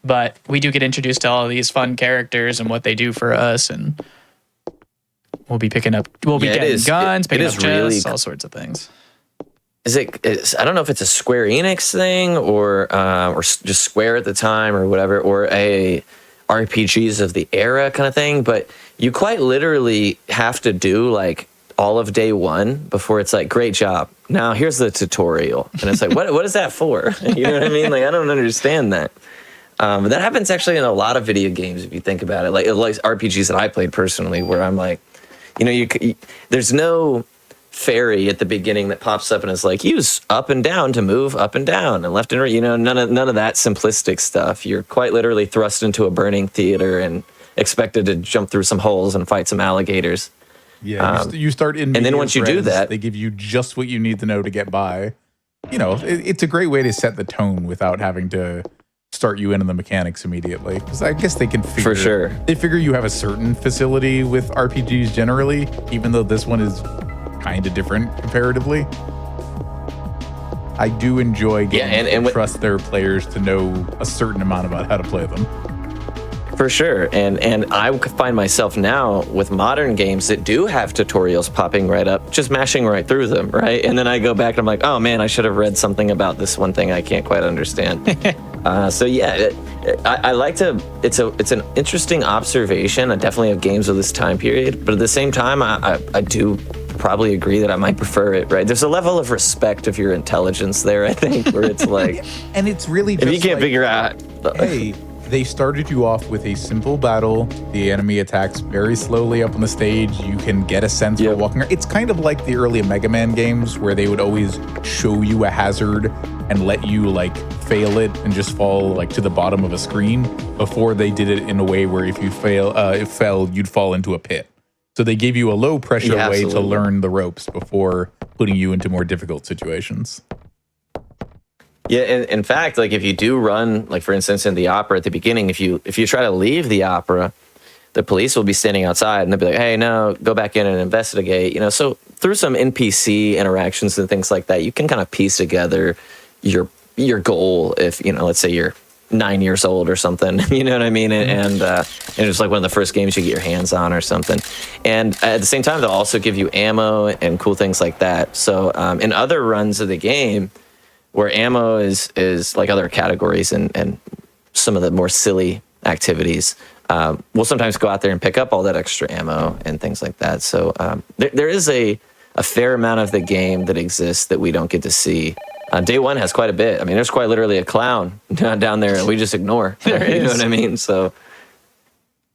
But we do get introduced to all of these fun characters and what they do for us, and we'll be getting guns, picking up chests, all sorts of things. I don't know if it's a Square Enix thing or just Square at the time or whatever, or a RPGs of the era kind of thing, but you quite literally have to do like all of day 1 before it's like, great job. Now here's the tutorial. And it's like, what is that for? You know what I mean? Like, I don't understand that. But that happens actually in a lot of video games if you think about it, like RPGs that I played personally, where I'm like, there's no fairy at the beginning that pops up and is like, use up and down to move up and down and left and right. You know, none of that simplistic stuff. You're quite literally thrust into a burning theater and expected to jump through some holes and fight some alligators. Yeah, you start in, and then once you do that, they give you just what you need to know to get by. You know, it's a great way to set the tone without having to start you into the mechanics immediately. Because I guess they can figure, for sure, they figure you have a certain facility with RPGs generally, even though this one is kind of different comparatively. I do enjoy games and trust their players to know a certain amount about how to play them. For sure. And I find myself now with modern games that do have tutorials popping right up, just mashing right through them, right? And then I go back and I'm like, oh man, I should have read something about this one thing I can't quite understand. So yeah, I like to, it's an interesting observation. I definitely have games of this time period, but at the same time, I do probably agree that I might prefer it, right? There's a level of respect of your intelligence there, I think, where it's like, and it's really just if you can't figure out, hey, they started you off with a simple battle. The enemy attacks very slowly up on the stage. You can get a sense for walking around. It's kind of like the early Mega Man games where they would always show you a hazard and let you like fail it and just fall like to the bottom of a screen before they did it in a way where if you fell, you'd fall into a pit. So they gave you a low pressure way to learn the ropes before putting you into more difficult situations. Yeah, in fact, like if you do run, like for instance, in the opera at the beginning, if you try to leave the opera, the police will be standing outside and they'll be like, hey, no, go back in and investigate. You know, so through some NPC interactions and things like that, you can kind of piece together your goal if, you know, let's say you're 9 years old or something, you know what I mean? And it's like one of the first games you get your hands on or something. And at the same time, they'll also give you ammo and cool things like that. So in other runs of the game, where ammo is like other categories and some of the more silly activities, we'll sometimes go out there and pick up all that extra ammo and things like that. So there is a fair amount of the game that exists that we don't get to see. Day one has quite a bit. I mean, there's quite literally a clown down there, and we just ignore. You know what I mean? So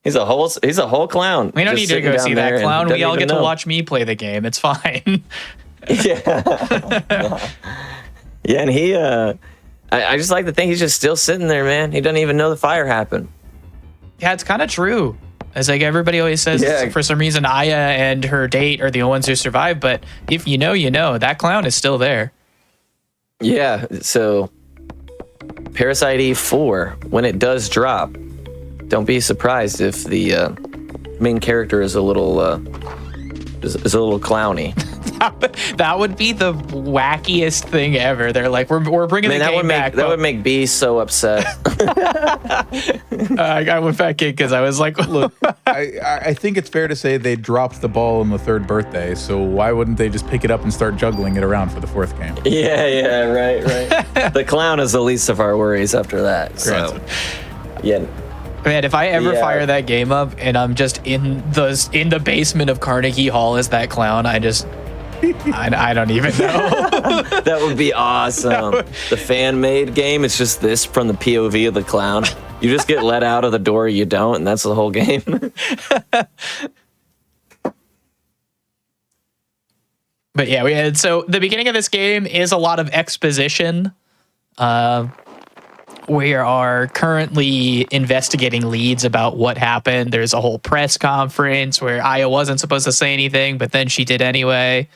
he's a whole clown. We don't need to go see that clown. We all get to watch me play the game. It's fine. Yeah. Yeah, and he, I just like to think he's just still sitting there, man. He doesn't even know the fire happened. Yeah, it's kind of true. It's like everybody always says, for some reason, Aya and her date are the only ones who survive. But if you know, you know. That clown is still there. Yeah, so Parasite Eve 4, when it does drop, don't be surprised if the main character is a little clowny. That would be the wackiest thing ever. They're like, we're bringing the game back. That would make B so upset. I went back in because I was like, look, I think it's fair to say they dropped the ball on the third birthday, so why wouldn't they just pick it up and start juggling it around for the fourth game? Yeah, right. The clown is the least of our worries after that. So, yeah. Man, if I ever fire that game up and I'm just in the basement of Carnegie Hall as that clown, I don't even know. That would be awesome. The fan-made game, it's just this from the POV of the clown. You just get let out of the door, you don't, and that's the whole game. But yeah, so the beginning of this game is a lot of exposition. We are currently investigating leads about what happened. There's a whole press conference where Aya wasn't supposed to say anything, but then she did anyway.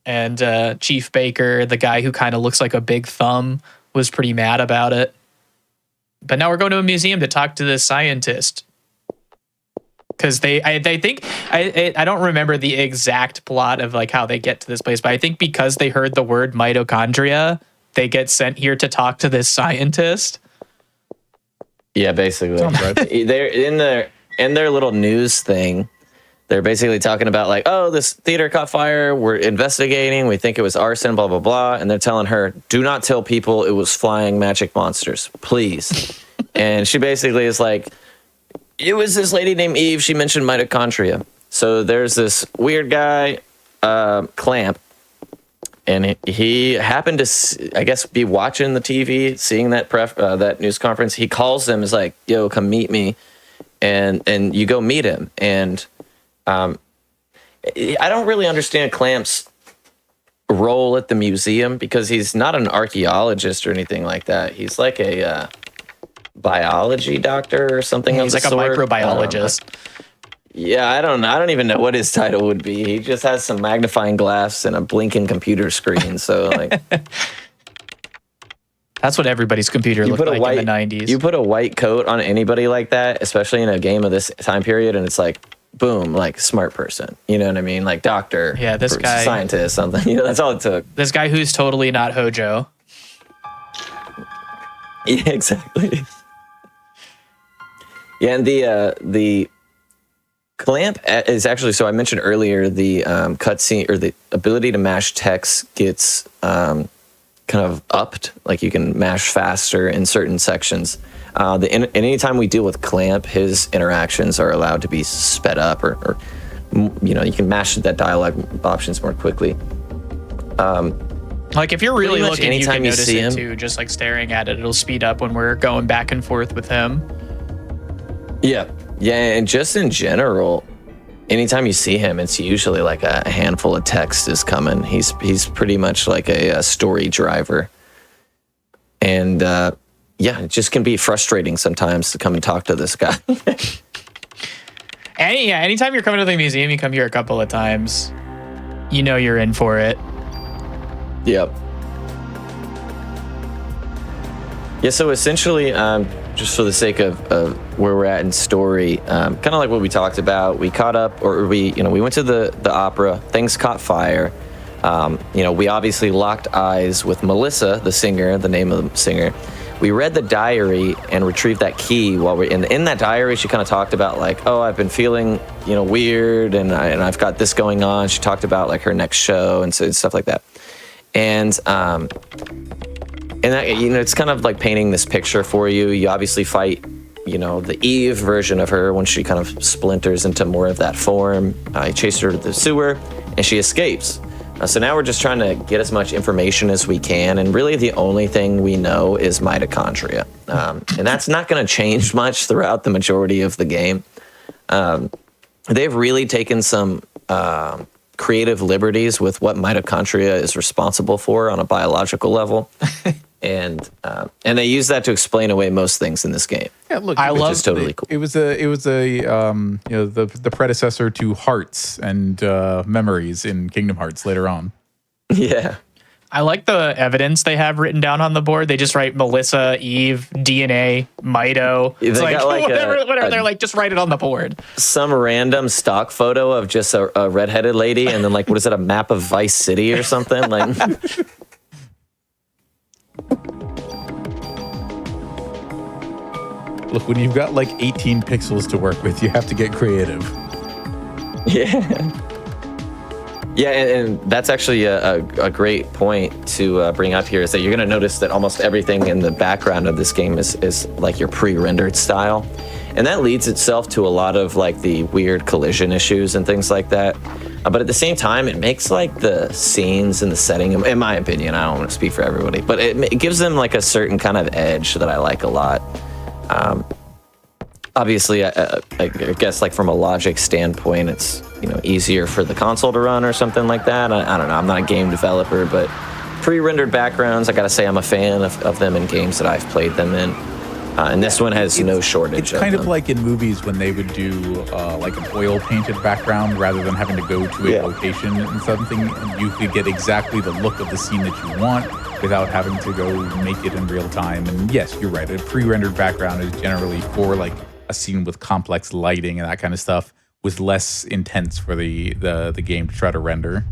And Chief Baker, the guy who kind of looks like a big thumb, was pretty mad about it. But now we're going to a museum to talk to this scientist. Because I think, I don't remember the exact plot of like how they get to this place, but I think because they heard the word mitochondria, they get sent here to talk to this scientist. Yeah, basically. Right. They're in their little news thing. They're basically talking about like, oh, this theater caught fire. We're investigating. We think it was arson, blah, blah, blah. And they're telling her, do not tell people it was flying magic monsters, please. And she basically is like, it was this lady named Eve. She mentioned mitochondria. So there's this weird guy, Clamp. And he happened to, I guess, be watching the TV, seeing that news conference. He calls them, is like, "Yo, come meet me," and you go meet him. And I don't really understand Clamp's role at the museum because he's not an archaeologist or anything like that. He's like a biology doctor or something. He's like a microbiologist. Yeah, I don't know. I don't even know what his title would be. He just has some magnifying glass and a blinking computer screen. So like, that's what everybody's computer looked like in the 90s. You put a white coat on anybody like that, especially in a game of this time period, and it's like, boom, like smart person. You know what I mean? Like doctor. Yeah, this guy, scientist, something. You know, that's all it took. This guy who's totally not Hojo. Yeah, exactly. Yeah, and the clamp is actually, so I mentioned earlier the cutscene or the ability to mash text gets kind of upped, like you can mash faster in certain sections. Anytime we deal with clamp, his interactions are allowed to be sped up or you know, you can mash that dialogue options more quickly. Like if you're really looking, you can notice it too, just like staring at it, it'll speed up when we're going back and forth with him. Yeah. Yeah, and just in general, anytime you see him, it's usually like a handful of text is coming. He's pretty much like a story driver. And yeah, it just can be frustrating sometimes to come and talk to this guy. Anytime you're coming to the museum, you come here a couple of times, you know you're in for it. Yep. Yeah, so essentially, just for the sake of where we're at in story, kind of like what we talked about, we caught up, or we went to the opera, things caught fire. We obviously locked eyes with Melissa, the singer, the name of the singer. We read the diary and retrieved that key while we're in that diary. She kind of talked about like, oh, I've been feeling, weird and I've got this going on. She talked about like her next show and stuff like that. And that, it's kind of like painting this picture for you. You obviously fight, the Eve version of her when she kind of splinters into more of that form. I chase her to the sewer and she escapes. So now we're just trying to get as much information as we can. And really the only thing we know is mitochondria. And that's not going to change much throughout the majority of the game. They've really taken some creative liberties with what mitochondria is responsible for on a biological level. And they use that to explain away most things in this game. Yeah, look, which is totally cool. It was the predecessor to Hearts and Memories in Kingdom Hearts later on. Yeah. I like the evidence they have written down on the board. They just write Melissa, Eve, DNA, Mito. It's like whatever. They're like, just write it on the board. Some random stock photo of just a redheaded lady, and then like, what is it, a map of Vice City or something? Like. Look, when you've got like 18 pixels to work with, you have to get creative. Yeah. Yeah, and that's actually a great point to bring up here, is that you're going to notice that almost everything in the background of this game is like your pre-rendered style. And that leads itself to a lot of like the weird collision issues and things like that. But at the same time, it makes like the scenes and the setting, in my opinion, I don't want to speak for everybody, but it gives them like a certain kind of edge that I like a lot. Obviously, I guess like from a logic standpoint, it's easier for the console to run or something like that. I don't know. I'm not a game developer, but pre-rendered backgrounds, I gotta say I'm a fan of them in games that I've played them in. And this one has no shortage. It's kind of like in movies when they would do like an oil painted background rather than having to go to a location and something. And you could get exactly the look of the scene that you want without having to go make it in real time. And yes, you're right. A pre-rendered background is generally for like a scene with complex lighting and that kind of stuff, was less intense for the game to try to render.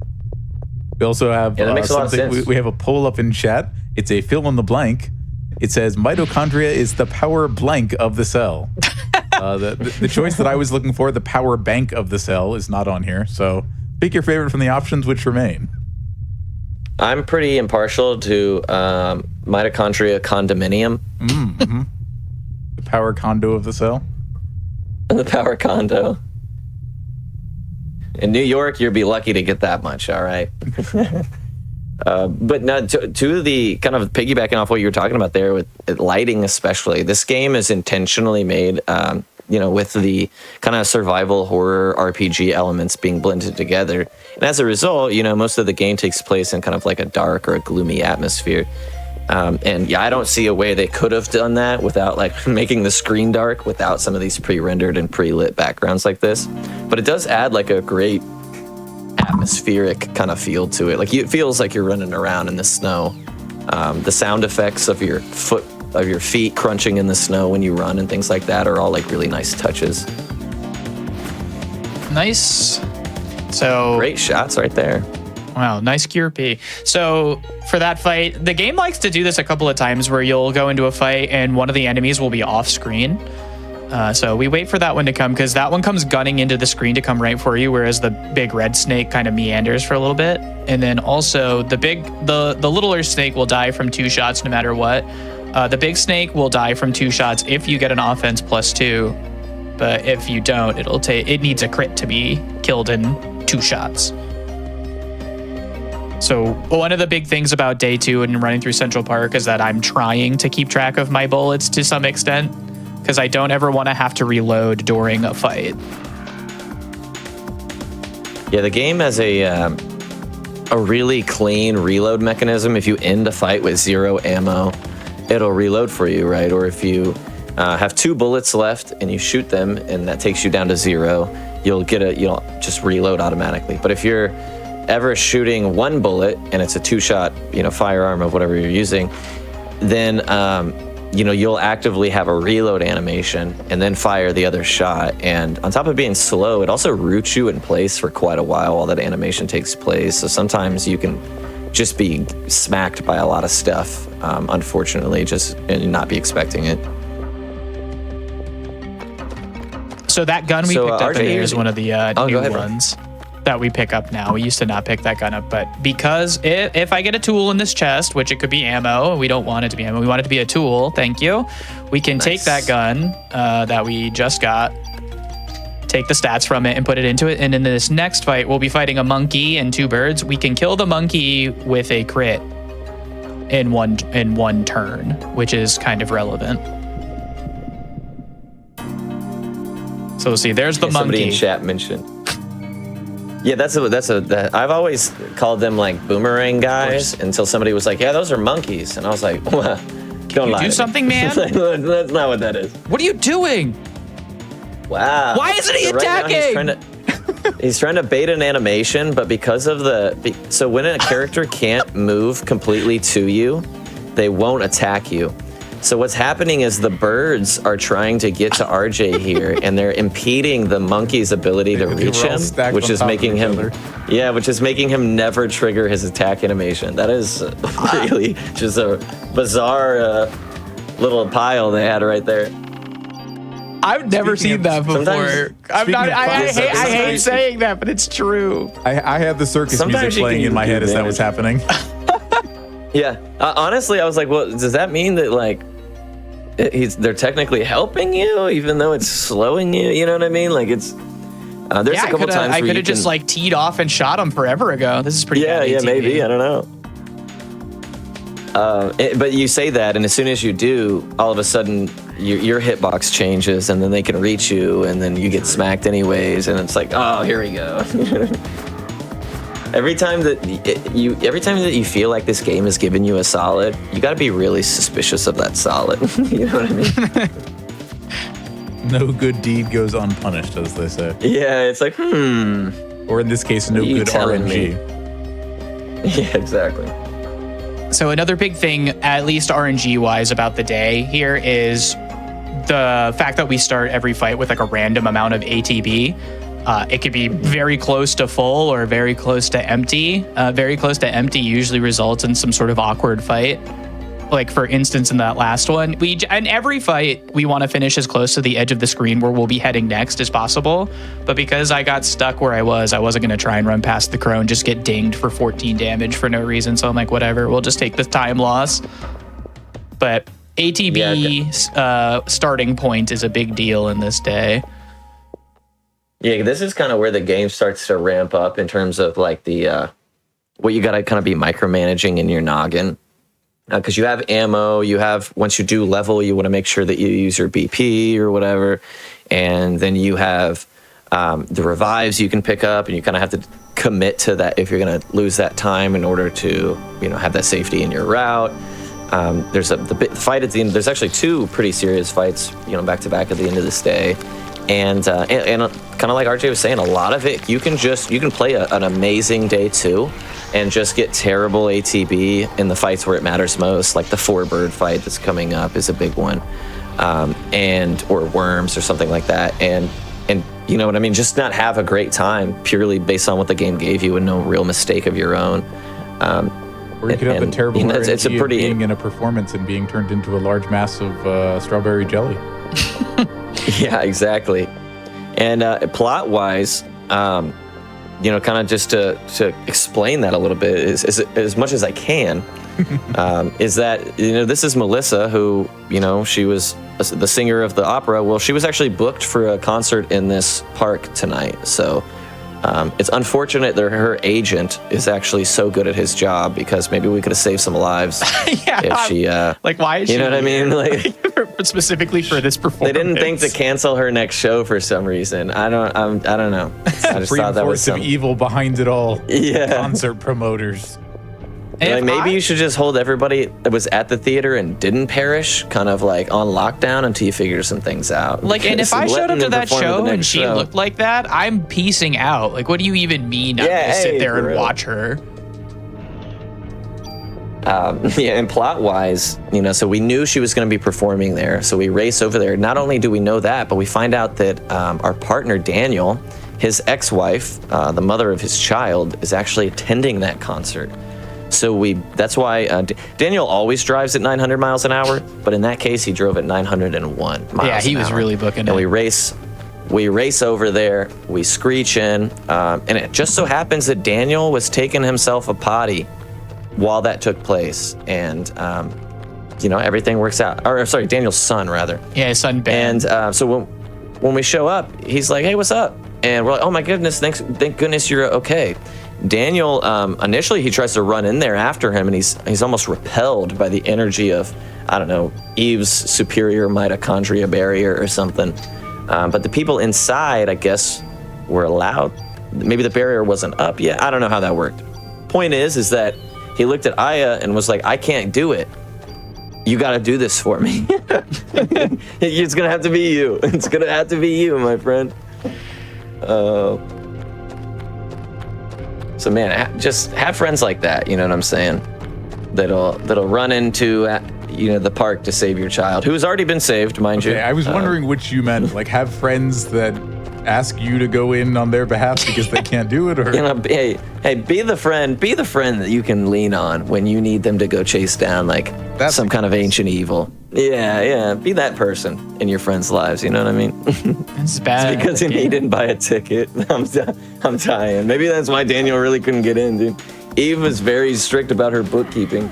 We also have that makes a lot of sense. We have a poll up in chat. It's a fill in the blank. It says mitochondria is the power blank of the cell. The choice that I was looking for, the power bank of the cell, is not on here. So pick your favorite from the options which remain. I'm pretty impartial to mitochondria condominium. Mm-hmm. The power condo of the cell. The power condo. In New York, you'd be lucky to get that much, all right? But now, to the kind of piggybacking off what you were talking about there with lighting especially, this game is intentionally made with the kind of survival horror RPG elements being blended together. And as a result, most of the game takes place in kind of like a dark or a gloomy atmosphere. And yeah, I don't see a way they could have done that without like making the screen dark without some of these pre-rendered and pre-lit backgrounds like this. But it does add like a great atmospheric kind of feel to it. Like it feels like you're running around in the snow. The sound effects of your feet crunching in the snow when you run and things like that are all like really nice touches. Nice. So great shots right there. Wow, nice QRP. So for that fight, the game likes to do this a couple of times where you'll go into a fight and one of the enemies will be off screen. So we wait for that one to come because that one comes gunning into the screen to come right for you, whereas the big red snake kind of meanders for a little bit. And then also the littler snake will die from 2 shots no matter what. The big snake will die from 2 shots if you get an offense +2. But if you don't, it needs a crit to be killed in 2 shots. So one of the big things about day 2 and running through Central Park is that I'm trying to keep track of my bullets to some extent because I don't ever want to have to reload during a fight. Yeah, the game has a really clean reload mechanism. If you end a fight with 0 ammo, it'll reload for you, right? Or if you have 2 bullets left and you shoot them and that takes you down to 0, you'll just reload automatically. But if you're ever shooting 1 bullet and it's a 2-shot, firearm of whatever you're using, then you'll actively have a reload animation and then fire the other shot. And on top of being slow, it also roots you in place for quite a while that animation takes place. So sometimes you can just be smacked by a lot of stuff, unfortunately, and not be expecting it. So that gun we picked up in here is one of the new ones that we pick up now. We used to not pick that gun up, but because if I get a tool in this chest, which it could be ammo, we don't want it to be ammo, we want it to be a tool, thank you. We can take that gun that we just got, take the stats from it and put it into it, and in this next fight, we'll be fighting a monkey and 2 birds. We can kill the monkey with a crit in one turn, which is kind of relevant. So see, there's the monkey. Somebody in chat mentioned. Yeah, I've always called them like boomerang guys until somebody was like, yeah, those are monkeys. And I was like, well, don't lie. Do something, man. That's not what that is. What are you doing? Wow. Why isn't he attacking? He's trying to bait an animation, but because of so when a character can't move completely to you, they won't attack you. So what's happening is the birds are trying to get to RJ here, and they're impeding the monkey's ability to reach him, which is making him never trigger his attack animation. That is really just a bizarre little pile they had right there. I've never seen that before. I hate saying that, but it's true. I had the circus music playing in my head as that was happening. Yeah, honestly, I was like, well, does that mean that like they're technically helping you, even though it's slowing you? You know what I mean? Like it's there's a couple times I could have just like teed off and shot him forever ago. This is pretty. Yeah, maybe. I don't know. But you say that, and as soon as you do, all of a sudden your hitbox changes, and then they can reach you, and then you get smacked anyways, and it's like, oh, here we go. Every time that you feel like this game is giving you a solid, you got to be really suspicious of that solid. You know what I mean? No good deed goes unpunished, as they say. Yeah, it's like, Or in this case, no good RNG. Yeah, exactly. So another big thing, at least RNG-wise, about the day here is the fact that we start every fight with like a random amount of ATB. It could be very close to full or very close to empty. Very close to empty usually results in some sort of awkward fight. Like for instance, in that last one, in every fight, we want to finish as close to the edge of the screen where we'll be heading next as possible. But because I got stuck where I wasn't going to try and run past the crow and just get dinged for 14 damage for no reason. So I'm like, whatever, we'll just take the time loss. But ATB starting point is a big deal in this day. Yeah, this is kind of where the game starts to ramp up in terms of like the what you got to kind of be micromanaging in your noggin. because you have ammo. You have, once you do level, you want to make sure that you use your BP or whatever, and then you have the revives you can pick up, and you kind of have to commit to that if you're going to lose that time in order to, you know, have that safety in your route. There's the fight at the end. There's actually 2 pretty serious fights, you know, back to back at the end of this day, and kind of like RJ was saying, a lot of it you can play an amazing day 2, and just get terrible ATB in the fights where it matters most, like the 4-bird fight that's coming up is a big one, or worms or something like that, and you know what I mean, just not have a great time purely based on what the game gave you and no real mistake of your own. Or you could have a terrible it's a pretty being in a performance and being turned into a large mass of strawberry jelly. Yeah, exactly. And plot-wise, you know, kind of just to explain that a little bit, is as much as I can, is that, you know, this is Melissa, who, you know, she was the singer of the opera. Well, she was actually booked for a concert in this park tonight. So it's unfortunate that her agent is actually so good at his job, because maybe we could have saved some lives if she... like, why is she... You know what I mean? Like, specifically for this performance. They didn't think to cancel her next show for some reason. I don't know. I just thought that was some evil behind it all. Yeah. Concert promoters. Like, maybe you should just hold everybody that was at the theater and didn't perish kind of like on lockdown until you figure some things out. Like, and if I showed up to that show and she looked like that, I'm peacing out. Like, what do you even mean I'm going to sit there and watch her? Yeah, and plot-wise, you know, so we knew she was going to be performing there, so we race over there. Not only do we know that, but we find out that our partner, Daniel, his ex-wife, the mother of his child, is actually attending that concert. So that's why Daniel always drives at 900 miles an hour, but in that case, he drove at 901 miles an hour. Yeah, he was really booking it. And we race over there, we screech in, and it just so happens that Daniel was taking himself a potty while that took place, and you know, everything works out. Or sorry, Daniel's son, rather. Yeah, his son Ben. And so when we show up, he's like, "Hey, what's up?" And we're like, "Oh my goodness, thank goodness you're okay." Daniel, initially he tries to run in there after him, and he's almost repelled by the energy of, I don't know, Eve's superior mitochondria barrier or something. But the people inside, I guess, were allowed. Maybe the barrier wasn't up yet. I don't know how that worked. Point is that he looked at Aya and was like, "I can't do it. You got to do this for me." It's gonna have to be you. It's gonna have to be you, my friend. So man, just have friends like that. You know what I'm saying? That'll run into the park to save your child, who has already been saved, mind you. I was wondering which you meant. Like, have friends that ask you to go in on their behalf because they can't do it, or hey, be the friend that you can lean on when you need them to go chase down some kind of ancient evil. Yeah, be that person in your friends' lives. You know what I mean? It's bad. It's because he didn't buy a ticket. I'm dying. Maybe that's why Daniel really couldn't get in, dude. Eve was very strict about her bookkeeping.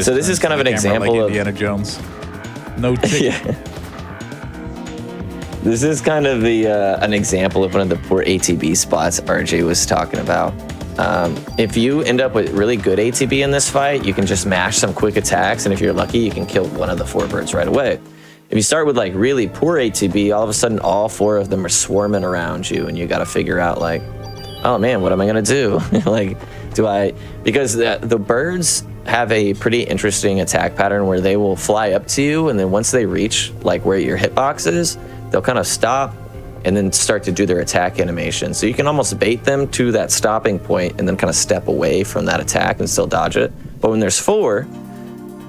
So this is kind of an example like of Indiana Jones. No ticket. Yeah. This is kind of an example of one of the poor ATB spots RJ was talking about. If you end up with really good ATB in this fight, you can just mash some quick attacks, and if you're lucky, you can kill one of the 4 birds right away. If you start with really poor ATB, all of a sudden all 4 of them are swarming around you, and you got to figure out oh man, what am I gonna do? Because the birds have a pretty interesting attack pattern where they will fly up to you, and then once they reach where your hitbox is, they'll kind of stop and then start to do their attack animation. So you can almost bait them to that stopping point and then kind of step away from that attack and still dodge it. But when there's 4,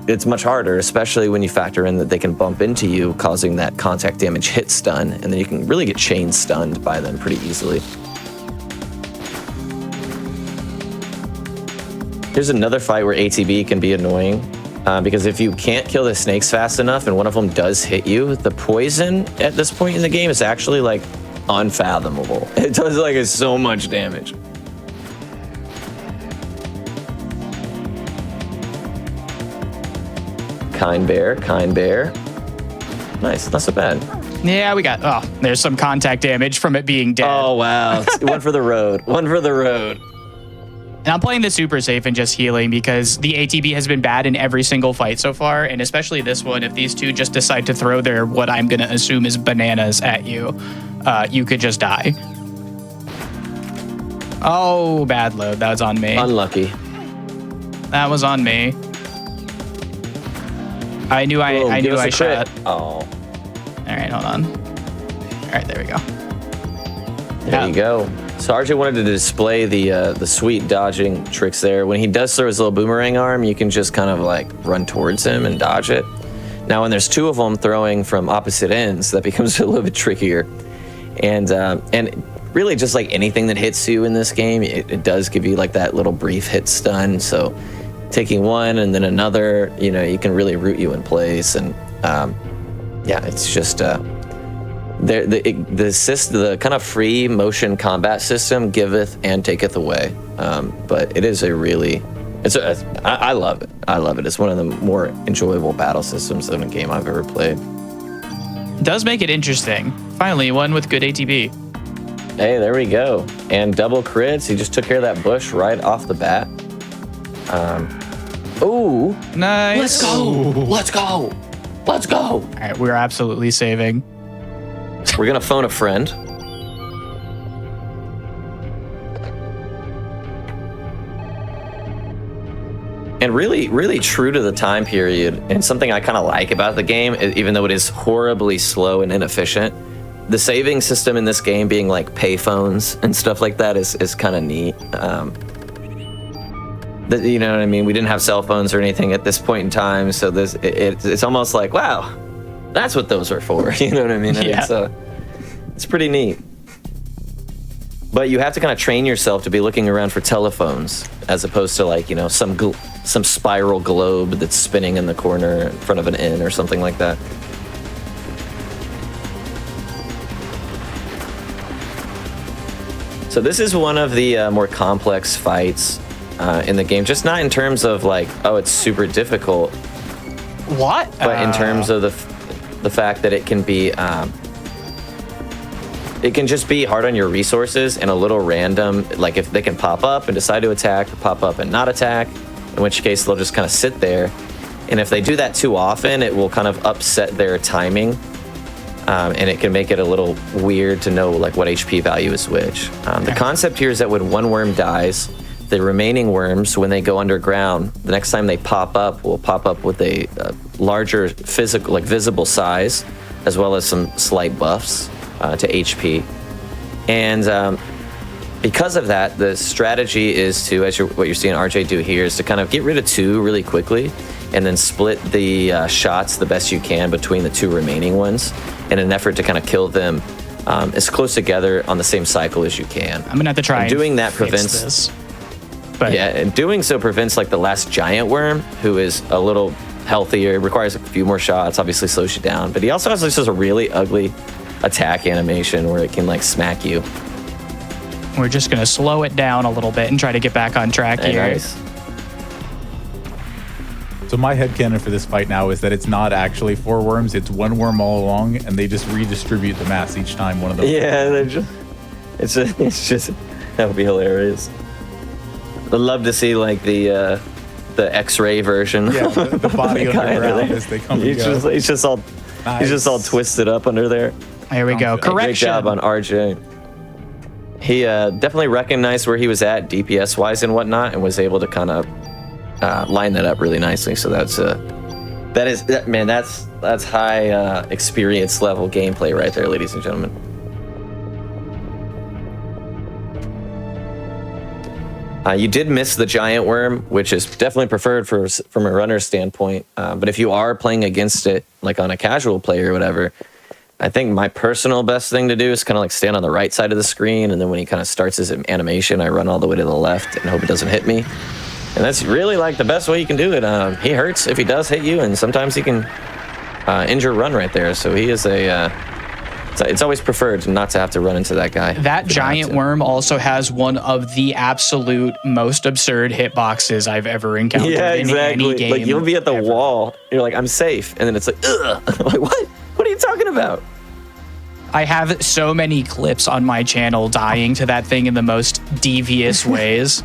it's much harder, especially when you factor in that they can bump into you, causing that contact damage hit stun, and then you can really get chain stunned by them pretty easily. Here's another fight where ATB can be annoying, because if you can't kill the snakes fast enough and one of them does hit you, the poison at this point in the game is actually unfathomable. It does so much damage. Kind bear. Nice, not so bad. Yeah, we got, there's some contact damage from it being dead. Oh, wow. One for the road. And I'm playing the super safe and just healing because the ATB has been bad in every single fight so far, and especially this one. If these two just decide to throw their what I'm gonna assume is bananas at you, you could just die. Oh, bad load. That was on me. Unlucky. That was on me. I knew I shot. Oh. All right, hold on. All right, there we go. There you go. So RJ wanted to display the sweet dodging tricks there. When he does throw his little boomerang arm, you can just kind of like run towards him and dodge it. Now, when there's two of them throwing from opposite ends, that becomes a little bit trickier. And really, just like anything that hits you in this game, it does give you like that little brief hit stun. So taking one and then another, you can really root you in place. And yeah, it's just the kind of free motion combat system giveth and taketh away. But it is I love it. I love it. It's one of the more enjoyable battle systems in a game I've ever played. It does make it interesting. Finally, one with good ATB. Hey, there we go. And double crits. He just took care of that bush right off the bat. Ooh. Nice. Let's go. Let's go. Let's go. All right, we're absolutely saving. We're going to phone a friend. And really, really true to the time period, and something I kind of like about the game, even though it is horribly slow and inefficient, the saving system in this game being like payphones and stuff like that is kind of neat. You know what I mean? We didn't have cell phones or anything at this point in time, so it's almost like, wow, that's what those are for. You know what I mean? And yeah. It's pretty neat. But you have to kind of train yourself to be looking around for telephones, as opposed to like, some spiral globe that's spinning in the corner in front of an inn or something like that. So this is one of the more complex fights in the game, just not in terms of like, oh, it's super difficult. What? But in terms of the fact that it can be, it can just be hard on your resources and a little random. Like if they can pop up and decide to attack, or pop up and not attack, in which case they'll just kind of sit there. And if they do that too often, it will kind of upset their timing. And it can make it a little weird to know like what HP value is which. The concept here is that when one worm dies, the remaining worms, when they go underground, the next time they pop up, will pop up with a larger physical, like visible size, as well as some slight buffs to HP. And because of that, the strategy is to, what you're seeing RJ do here, is to kind of get rid of two really quickly, and then split the shots the best you can between the two remaining ones, in an effort to kind of kill them as close together on the same cycle as you can. I'm gonna have to try. And doing that fix prevents this. But yeah, and doing so prevents like the last giant worm, who is a little healthier, requires a few more shots, obviously slows you down. But he also has just a really ugly attack animation where it can like smack you. We're just gonna slow it down a little bit and try to get back on track here. Nice. So my headcanon for this fight now is that it's not actually 4 worms, it's 1 worm all along, and they just redistribute the mass each time one of them. Yeah, it's just that would be hilarious. I'd love to see like the X-ray version. Yeah, the body of the ground as they come and go. He's just all twisted up under there. Here we go. Correction. Great job on RJ. He definitely recognized where he was at DPS wise and whatnot, and was able to kind of line that up really nicely. So that's high experience level gameplay right there, ladies and gentlemen. You did miss the giant worm, which is definitely preferred from a runner's standpoint. But if you are playing against it, like on a casual play or whatever, I think my personal best thing to do is kind of like stand on the right side of the screen, and then when he kind of starts his animation, I run all the way to the left and hope it doesn't hit me. And that's really like the best way you can do it. He hurts if he does hit you, and sometimes he can injure run right there. So he is it's always preferred not to have to run into that guy. That giant worm also has one of the absolute most absurd hitboxes I've ever encountered in any game. Like you'll be at the wall, you're like, I'm safe, and then it's like, ugh. I'm like, what? What are you talking about? I have so many clips on my channel dying to that thing in the most devious ways.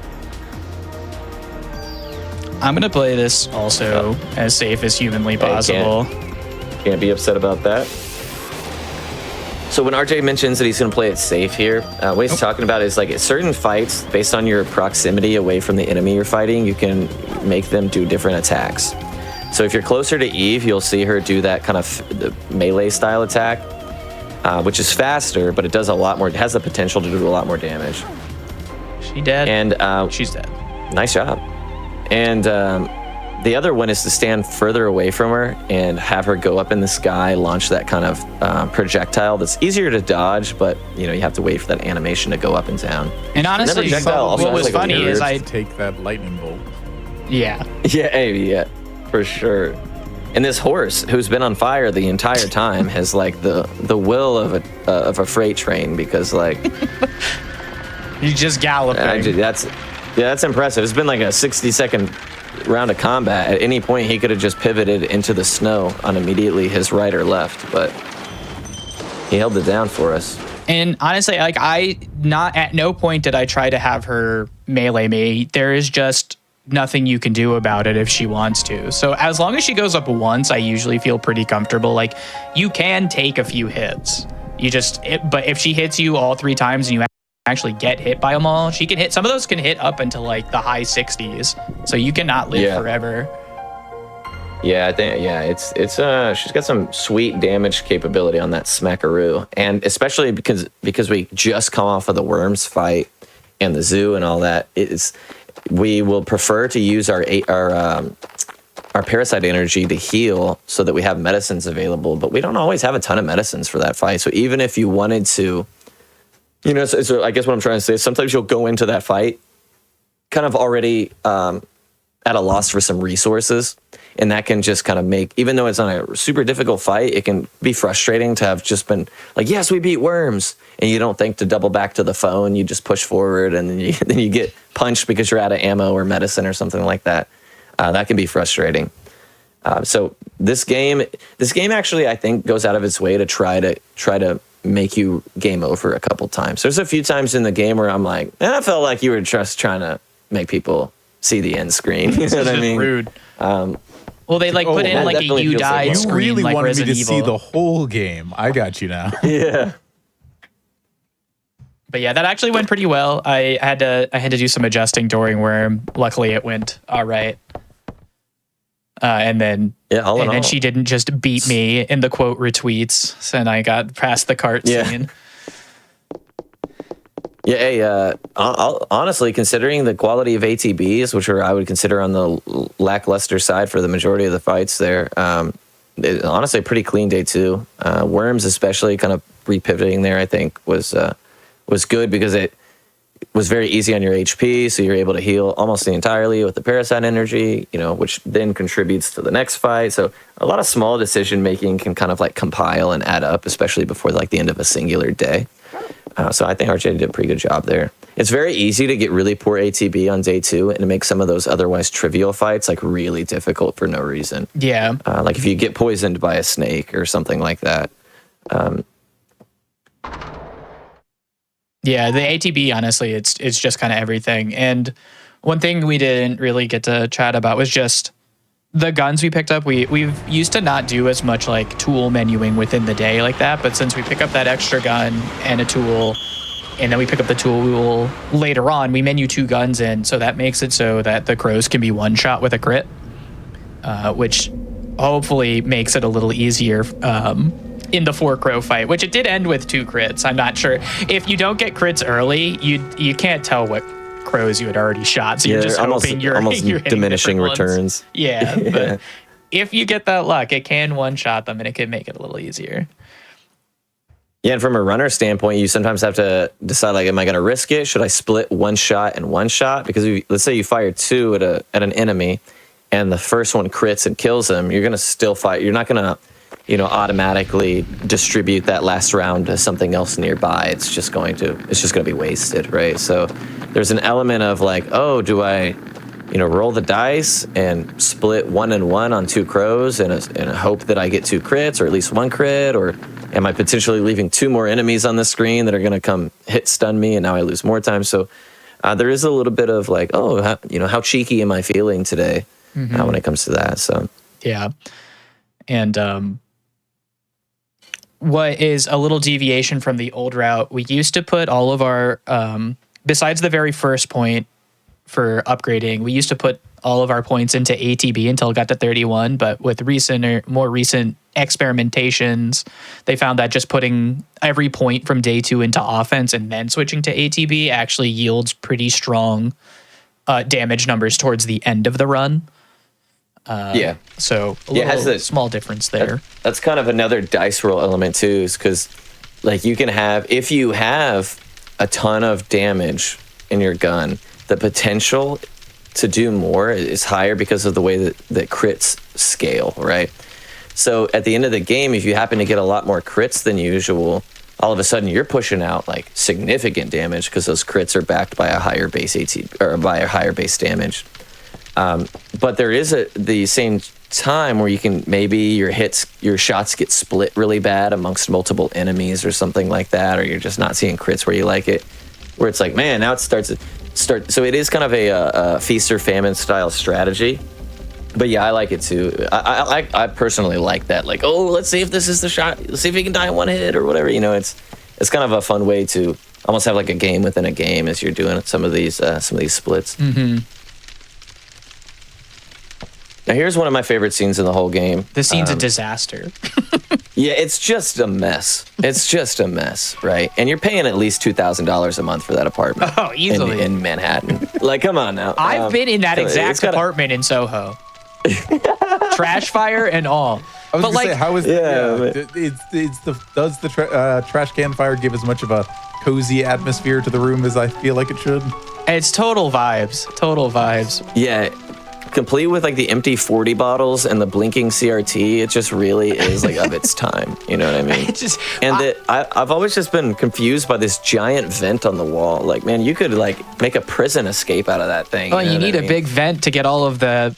I'm going to play this also as safe as humanly possible. Can't be upset about that. So when RJ mentions that he's going to play it safe here, what he's talking about is like certain fights, based on your proximity away from the enemy you're fighting, you can make them do different attacks. So if you're closer to Eve, you'll see her do that kind of melee style attack, which is faster, but it does a lot more. It has the potential to do a lot more damage. She dead? And she's dead. Nice job. And the other one is to stand further away from her and have her go up in the sky, launch that kind of projectile that's easier to dodge, but you have to wait for that animation to go up and down. And honestly, what was funny is I take that lightning bolt. Yeah. Yeah, for sure. And this horse, who's been on fire the entire time, has like the will of a freight train, because like you just galloping. That's impressive. It's been like a 60-second round of combat. At any point, he could have just pivoted into the snow on immediately his right or left, but he held it down for us. And honestly, like at no point did I try to have her melee me. There is just nothing you can do about it if she wants to. So as long as she goes up once, I usually feel pretty comfortable. Like, you can take a few hits. But if she hits you all 3 times and you actually get hit by them all, she can hit. Some of those can hit up into like the high 60s. So you cannot live forever. Yeah, I think it's she's got some sweet damage capability on that smackaroo, and especially because we just come off of the worms fight and the zoo and all that. We will prefer to use our parasite energy to heal so that we have medicines available, but we don't always have a ton of medicines for that fight. So even if you wanted to, so I guess what I'm trying to say is sometimes you'll go into that fight kind of already at a loss for some resources, and that can just kind of make, even though it's not a super difficult fight, it can be frustrating to have just been like, yes, we beat worms, and you don't think to double back to the phone. You just push forward, and then you get punched because you're out of ammo or medicine or something like that. That can be frustrating. So this game actually, I think, goes out of its way to try to make you game over a couple times. There's a few times in the game where I'm like, I felt like you were just trying to make people see the end screen. You know what I mean? Rude. Well, they put in like a you died you screen. Really like wanted Resident me to Evil. see the whole game. I got you now. Yeah. But yeah, that actually went pretty well. I had to do some adjusting during Worm. Luckily, it went all right. And then she didn't just beat me in the quote retweets, and I got past the cart scene. Yeah, hey, honestly, considering the quality of ATBs, which I would consider on the lackluster side for the majority of the fights there, honestly, a pretty clean day too. Worms, especially, kind of repivoting there, I think was good because it was very easy on your HP, so you're able to heal almost entirely with the parasite energy, which then contributes to the next fight. So a lot of small decision making can kind of like compile and add up, especially before like the end of a singular day. So I think RJ did a pretty good job there. It's very easy to get really poor ATB on day 2 and to make some of those otherwise trivial fights like really difficult for no reason. Yeah. Like if you get poisoned by a snake or something like that. Yeah, the ATB, honestly, it's just kind of everything. And one thing we didn't really get to chat about was just the guns we picked up. We've used to not do as much like tool menuing within the day like that, but since we pick up that extra gun and a tool, and then we pick up the tool later on, we menu 2 guns in, so that makes it so that the crows can be one shot with a crit, which hopefully makes it a little easier in the 4 crow fight, which it did end with 2 crits. I'm not sure if you don't get crits early, you can't tell what crows you had already shot, so you're just hoping you're diminishing returns. Yeah, but if you get that luck, it can one shot them and it can make it a little easier. Yeah, and from a runner standpoint, you sometimes have to decide, like, am I going to risk it? Should I split one shot and one shot? Because let's say you fire 2 at an enemy, and the first one crits and kills them, you're going to still fight. You're not going to automatically distribute that last round to something else nearby. It's just going to be wasted, right? So there's an element of like, oh, do I, roll the dice and split 1 and 1 on 2 crows and hope that I get 2 crits or at least 1 crit, or am I potentially leaving 2 more enemies on the screen that are going to come hit stun me and now I lose more time? So there is a little bit of like, oh, how cheeky am I feeling today when it comes to that? So yeah. And what is a little deviation from the old route, we used to put all of our, besides the very first point for upgrading, we used to put all of our points into ATB until it got to 31. But with more recent experimentations, they found that just putting every point from day 2 into offense and then switching to ATB actually yields pretty strong damage numbers towards the end of the run. So has a small difference there. That's kind of another dice roll element too, is because like if you have a ton of damage in your gun, the potential to do more is higher because of the way that crits scale, right? So at the end of the game, if you happen to get a lot more crits than usual, all of a sudden you're pushing out like significant damage because those crits are backed by a higher base by a higher base damage. But there is the same time where you can maybe your shots get split really bad amongst multiple enemies or something like that, or you're just not seeing crits where you like it. Where it's like, man, now it starts. So it is kind of a feast or famine style strategy. But yeah, I like it too. I personally like that. Like, oh, let's see if this is the shot. Let's see if he can die in one hit or whatever. It's kind of a fun way to almost have like a game within a game as you're doing some of these splits. Mm-hmm. Now here's one of my favorite scenes in the whole game. This scene's a disaster. Yeah, it's just a mess. It's just a mess, right? And you're paying at least $2,000 a month for that apartment. Oh, easily. In Manhattan. Like, come on now. I've been in that exact apartment in Soho. Trash fire and all. I was but gonna say, how is does the trash can fire give as much of a cozy atmosphere to the room as I feel like it should? It's total vibes. Total vibes. Yeah. Complete with like the empty 40 bottles and the blinking CRT, it just really is like of its time. You know what I mean? I've always just been confused by this giant vent on the wall. Like, man, you could like make a prison escape out of that thing. Oh, you need a big vent to get all of the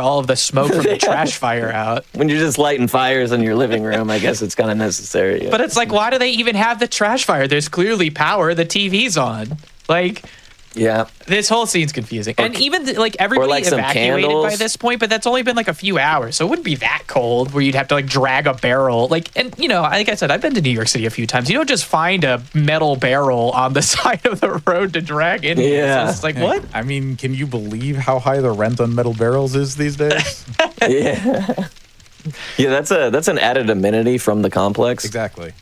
all of the smoke from the trash fire out. When you're just lighting fires in your living room, I guess it's kind of necessary. Yeah. But it's like, why do they even have the trash fire? There's clearly power. The TV's on. Like. Yeah. This whole scene's confusing. And even like everybody like evacuated by this point, but that's only been like a few hours. So it wouldn't be that cold where you'd have to like drag a barrel. Like, and like I said, I've been to New York City a few times. You don't just find a metal barrel on the side of the road to drag in. Yeah. So it's like, what? I mean, can you believe how high the rent on metal barrels is these days? Yeah. Yeah, that's an added amenity from the complex. Exactly.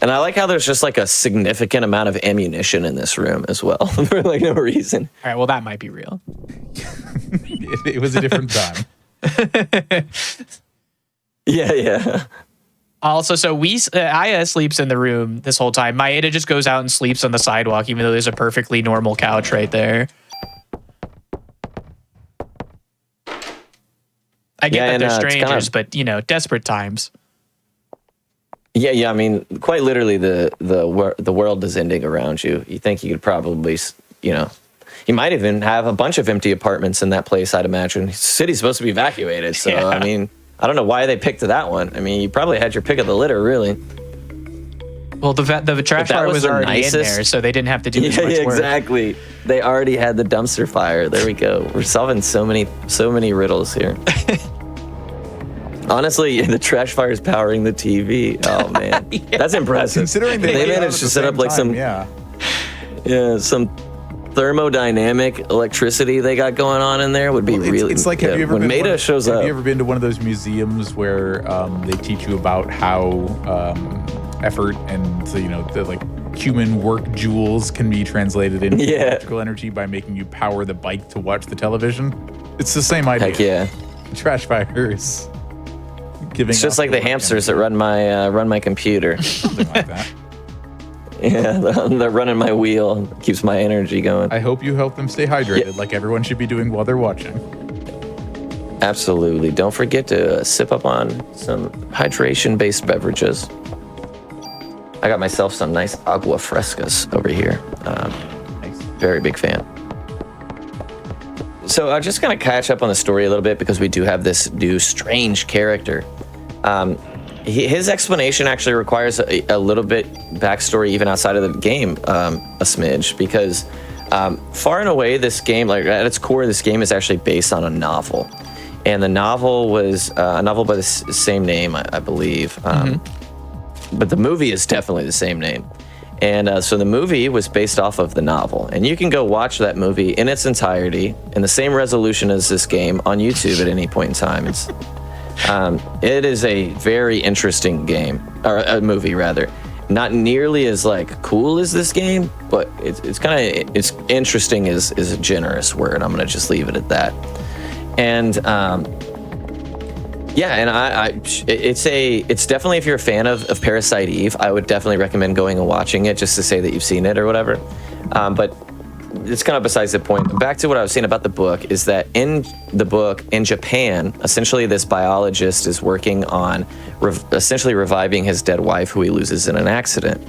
And I like how there's just like a significant amount of ammunition in this room as well for like no reason. All right, well, that might be real. it was a different time. Yeah. Also, so Aya sleeps in the room this whole time. Maeda just goes out and sleeps on the sidewalk, even though there's a perfectly normal couch right there. I get that they're strangers, but desperate times. Yeah. I mean, quite literally, the world is ending around you. You think you could probably, you might even have a bunch of empty apartments in that place. I'd imagine the city's supposed to be evacuated. So yeah. I mean, I don't know why they picked that one. I mean, you probably had your pick of the litter, really. Well, the trash fire was already in there, so they didn't have to do as much work. Exactly. They already had the dumpster fire. There we go. We're solving so many riddles here. Honestly, the trash fire is powering the TV. Oh man, yeah. That's impressive. Considering they managed to set up like some thermodynamic electricity they got going on in there would be really. It's like, have you ever when been Maeda shows up? Have you ever been to one of those museums where they teach you about how effort and the like human work joules can be translated into electrical energy by making you power the bike to watch the television? It's the same idea. Heck yeah. Trash fires. It's just like the hamsters that run my computer. Something like that. Yeah, they're running my wheel. Keeps my energy going. I hope you help them stay hydrated, like everyone should be doing while they're watching. Absolutely. Don't forget to sip up on some hydration-based beverages. I got myself some nice agua frescas over here. Nice. Very big fan. So I'm just going to catch up on the story a little bit because we do have this new strange character. his explanation actually requires a little bit backstory even outside of the game, a smidge, because far and away this game, like at its core, this game is actually based on a novel. And the novel was a novel by the same name, I believe. But the movie is definitely the same name. And so the movie was based off of the novel. And you can go watch that movie in its entirety in the same resolution as this game on YouTube at any point in time. It is a very interesting game, or a movie rather. Not nearly as like cool as this game, but it's interesting is a generous word. I'm gonna just leave it at that. And it's definitely, if you're a fan of Parasite Eve, I would definitely recommend going and watching it just to say that you've seen it or whatever. But it's kind of besides the point. Back to what I was saying about the book is that in the book in Japan, essentially this biologist is working on essentially reviving his dead wife who he loses in an accident.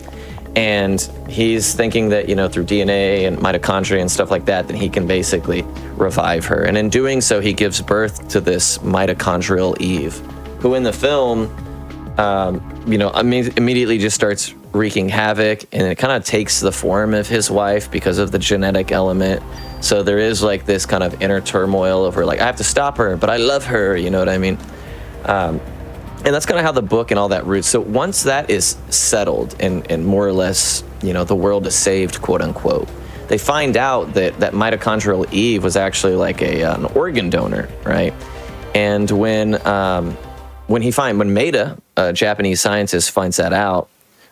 And he's thinking that, through DNA and mitochondria and stuff like that, he can basically revive her. And in doing so, he gives birth to this mitochondrial Eve, who in the film, immediately just starts wreaking havoc, and it kind of takes the form of his wife because of the genetic element. So there is like this kind of inner turmoil over like, I have to stop her, but I love her, you know what I mean? And that's kind of how the book and all that roots. So once that is settled and more or less, the world is saved, quote unquote, they find out that mitochondrial Eve was actually like an organ donor, right? And when Maeda, a Japanese scientist, finds that out,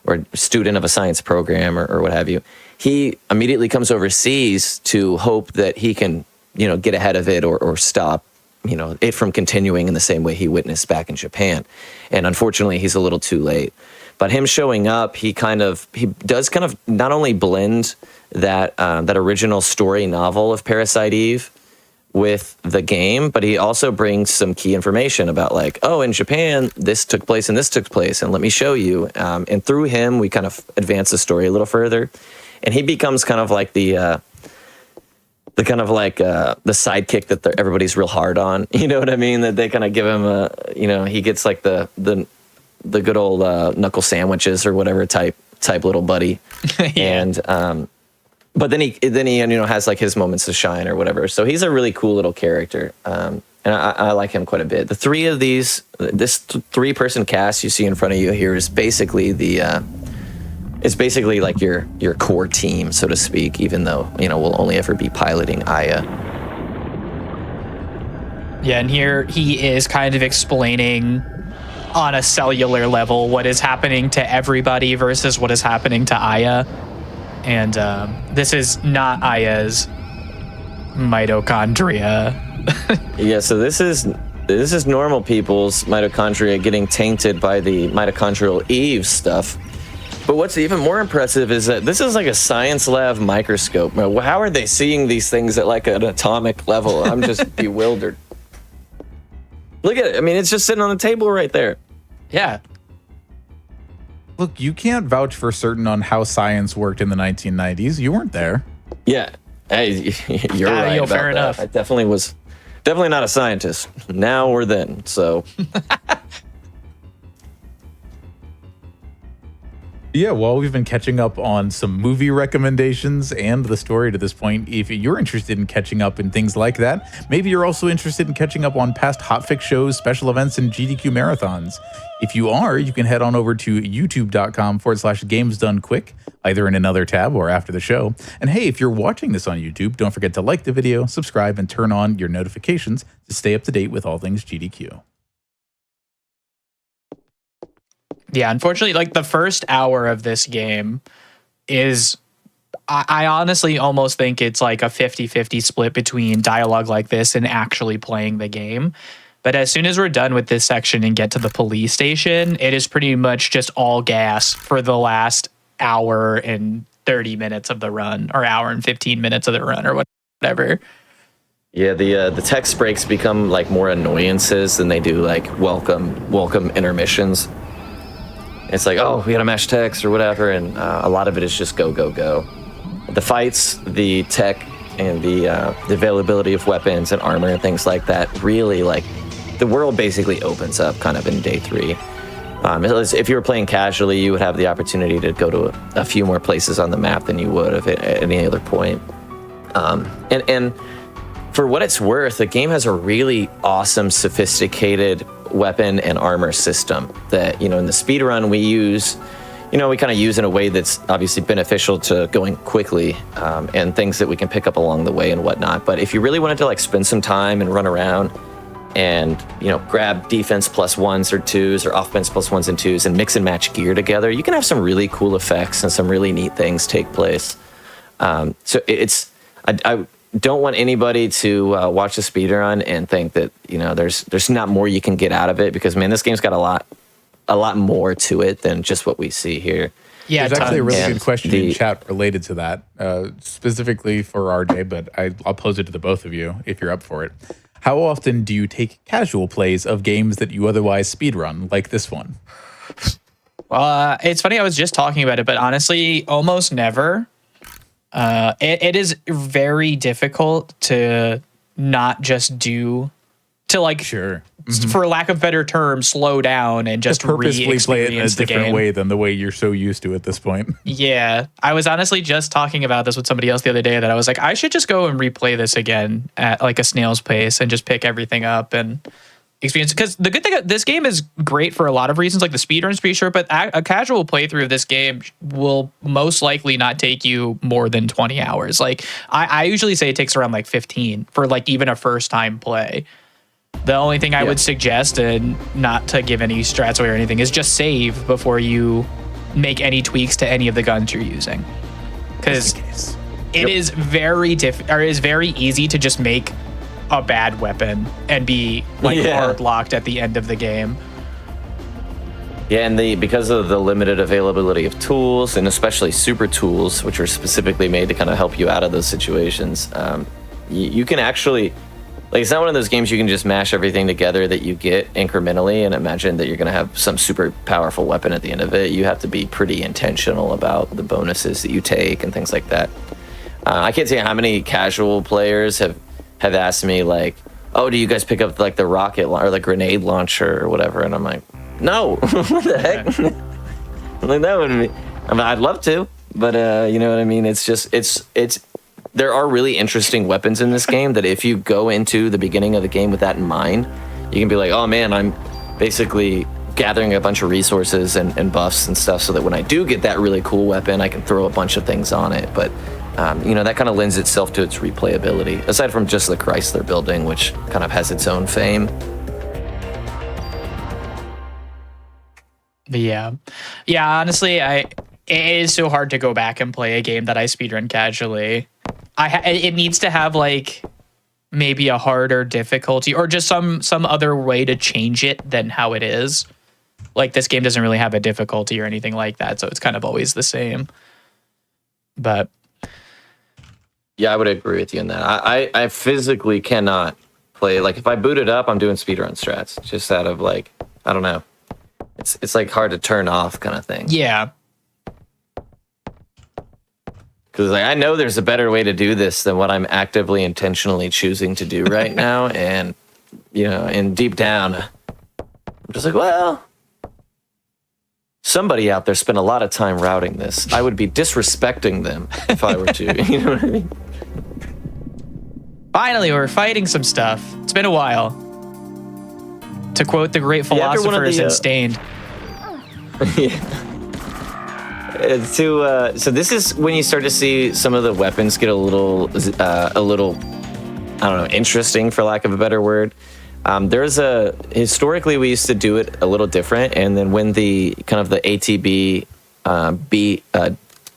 or student of a science program or what have you, he immediately comes overseas to hope that he can, get ahead of it or stop it from continuing in the same way he witnessed back in Japan. And unfortunately, he's a little too late. But him showing up, he does kind of not only blend that original story novel of Parasite Eve with the game, but he also brings some key information about like, oh, in Japan, this took place and this took place, and let me show you. And through him, we kind of advance the story a little further. And he becomes kind of like the sidekick that everybody's real hard on. You know what I mean? That they kind of give him he gets like the good old knuckle sandwiches or whatever type little buddy. Yeah. And but then he has like his moments to shine or whatever. So he's a really cool little character. And I like him quite a bit. The three of this 3-person cast you see in front of you here is basically it's basically like your core team, so to speak, even though, we'll only ever be piloting Aya. Yeah, and here he is kind of explaining on a cellular level what is happening to everybody versus what is happening to Aya. And this is not Aya's mitochondria. Yeah, so this is normal people's mitochondria getting tainted by the mitochondrial Eve stuff. But what's even more impressive is that this is like a science lab microscope. How are they seeing these things at like an atomic level? I'm just bewildered. Look at it. I mean, it's just sitting on the table right there. Yeah. Look, you can't vouch for certain on how science worked in the 1990s. You weren't there. Yeah. Hey, you're right about fair that. enough. I definitely was not a scientist now or then, so... Yeah, well, we've been catching up on some movie recommendations and the story to this point. If you're interested in catching up in things like that, maybe you're also interested in catching up on past Hotfix shows, special events, and GDQ marathons. If you are, you can head on over to youtube.com/gamesdonequick, either in another tab or after the show. And hey, if you're watching this on YouTube, don't forget to like the video, subscribe, and turn on your notifications to stay up to date with all things GDQ. Yeah, unfortunately, like the first hour of this game is, I honestly almost think it's like a 50-50 split between dialogue like this and actually playing the game. But as soon as we're done with this section and get to the police station, it is pretty much just all gas for the last hour and 30 minutes of the run, or hour and 15 minutes of the run, or whatever. Yeah, the text breaks become like more annoyances than they do like welcome intermissions. It's like, oh, we gotta mash text or whatever, and a lot of it is just go, go, go. The fights, the tech, and the availability of weapons and armor and things like that really, like, the world basically opens up kind of in day 3. If you were playing casually, you would have the opportunity to go to a few more places on the map than you would at any other point. And for what it's worth, the game has a really awesome, sophisticated weapon and armor system that, in the speedrun we use, we kind of use in a way that's obviously beneficial to going quickly, and things that we can pick up along the way and whatnot. But if you really wanted to like spend some time and run around and, grab defense plus ones or twos or offense plus ones and twos and mix and match gear together, you can have some really cool effects and some really neat things take place. So I don't want anybody to watch the speedrun and think that, there's not more you can get out of it, because, man, this game's got a lot more to it than just what we see here. Yeah, there's actually a really And good question in chat related to that, specifically for RJ, but I'll pose it to the both of you if you're up for it. How often do you take casual plays of games that you otherwise speedrun, like this one? It's funny, I was just talking about it, but honestly, almost never. It is very difficult to not just Sure. for lack of better term, slow down and just Purposefully play it in a re-experience the different game. way than the way you're so used to at this point. Yeah, I was honestly just talking about this with somebody else the other day, that I was like, I should just go and replay this again at like a snail's pace and just pick everything up and experience. Because the good thing, this game is great for a lot of reasons, like the speedrun's pretty short, but a casual playthrough of this game will most likely not take you more than 20 hours. Like I usually say it takes around like 15 for like even a first time play. The only thing I would suggest, and not to give any strats away or anything, is just save before you make any tweaks to any of the guns you're using. Because it is very easy to just make a bad weapon and be like hard locked at the end of the game. Yeah, and because of the limited availability of tools, and especially super tools, which are specifically made to kind of help you out of those situations, you can actually, like, it's not one of those games you can just mash everything together that you get incrementally and imagine that you're going to have some super powerful weapon at the end of it. You have to be pretty intentional about the bonuses that you take and things like that. I can't tell you how many casual players have asked me, like, oh, do you guys pick up like the rocket or the grenade launcher or whatever? And I'm like, no. What the heck? I'm like, that wouldn't be, I mean, I'd love to, but you know what I mean? It's just, there are really interesting weapons in this game that if you go into the beginning of the game with that in mind, you can be like, oh man, I'm basically gathering a bunch of resources and buffs and stuff so that when I do get that really cool weapon, I can throw a bunch of things on it. But, that kind of lends itself to its replayability, aside from just the Chrysler building, which kind of has its own fame. Yeah. Honestly, it is so hard to go back and play a game that I speedrun casually. It needs to have like maybe a harder difficulty or just some other way to change it than how it is. Like this game doesn't really have a difficulty or anything like that, so it's kind of always the same. But yeah, I would agree with you on that. I physically cannot play, like if I boot it up, I'm doing speedrun strats just out of like, I don't know. It's like hard to turn off kind of thing. Yeah. Because like, I know there's a better way to do this than what I'm actively intentionally choosing to do right now. And, and deep down, I'm just like, well, somebody out there spent a lot of time routing this. I would be disrespecting them if I were to. You know what I mean? Finally, we're fighting some stuff. It's been a while. To quote the great philosophers in Stained. So this is when you start to see some of the weapons get a little, I don't know, interesting, for lack of a better word. Historically we used to do it a little different, and then when the kind of the ATB, the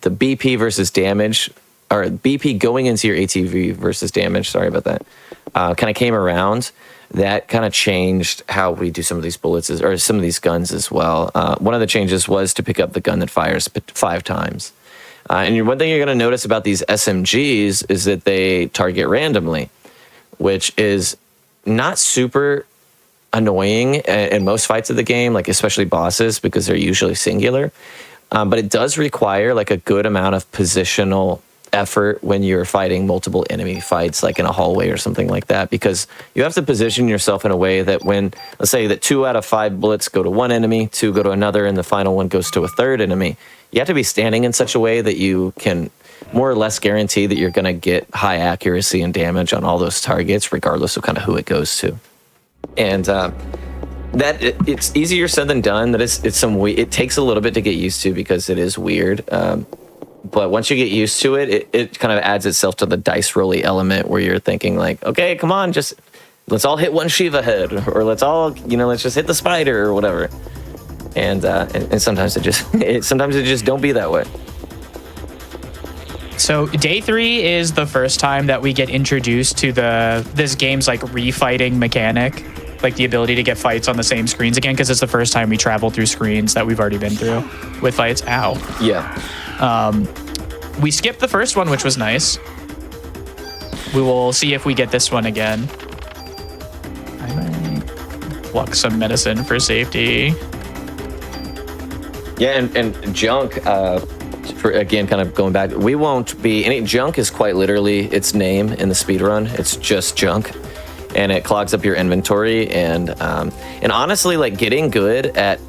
BP versus damage, or BP going into your ATV versus damage, sorry about that, kind of came around, that kind of changed how we do some of these bullets or some of these guns as well. One of the changes was to pick up the gun that fires 5 times. And one thing you're going to notice about these SMGs is that they target randomly, which is not super annoying in most fights of the game, like especially bosses, because they're usually singular. But it does require like a good amount of positional effort when you're fighting multiple enemy fights, like in a hallway or something like that, because you have to position yourself in a way that when, let's say that 2 out of 5 bullets go to one enemy, 2 go to another, and the final one goes to a third enemy, you have to be standing in such a way that you can more or less guarantee that you're going to get high accuracy and damage on all those targets, regardless of kind of who it goes to. And it's easier said than done. That it takes a little bit to get used to because it is weird. But once you get used to it, it kind of adds itself to the dice rolly element where you're thinking like, okay, come on, just let's all hit one Shiva head, or let's just hit the spider or whatever. And sometimes it just don't be that way. So day 3 is the first time that we get introduced to this game's like refighting mechanic, like the ability to get fights on the same screens again, because it's the first time we travel through screens that we've already been through with fights. Ow. Yeah. We skipped the first one, which was nice. We will see if we get this one again. I might pluck some medicine for safety. Yeah, and junk, again, kind of going back, we won't be, any junk is quite literally its name in the speedrun. It's just junk, and it clogs up your inventory. And honestly, like getting good at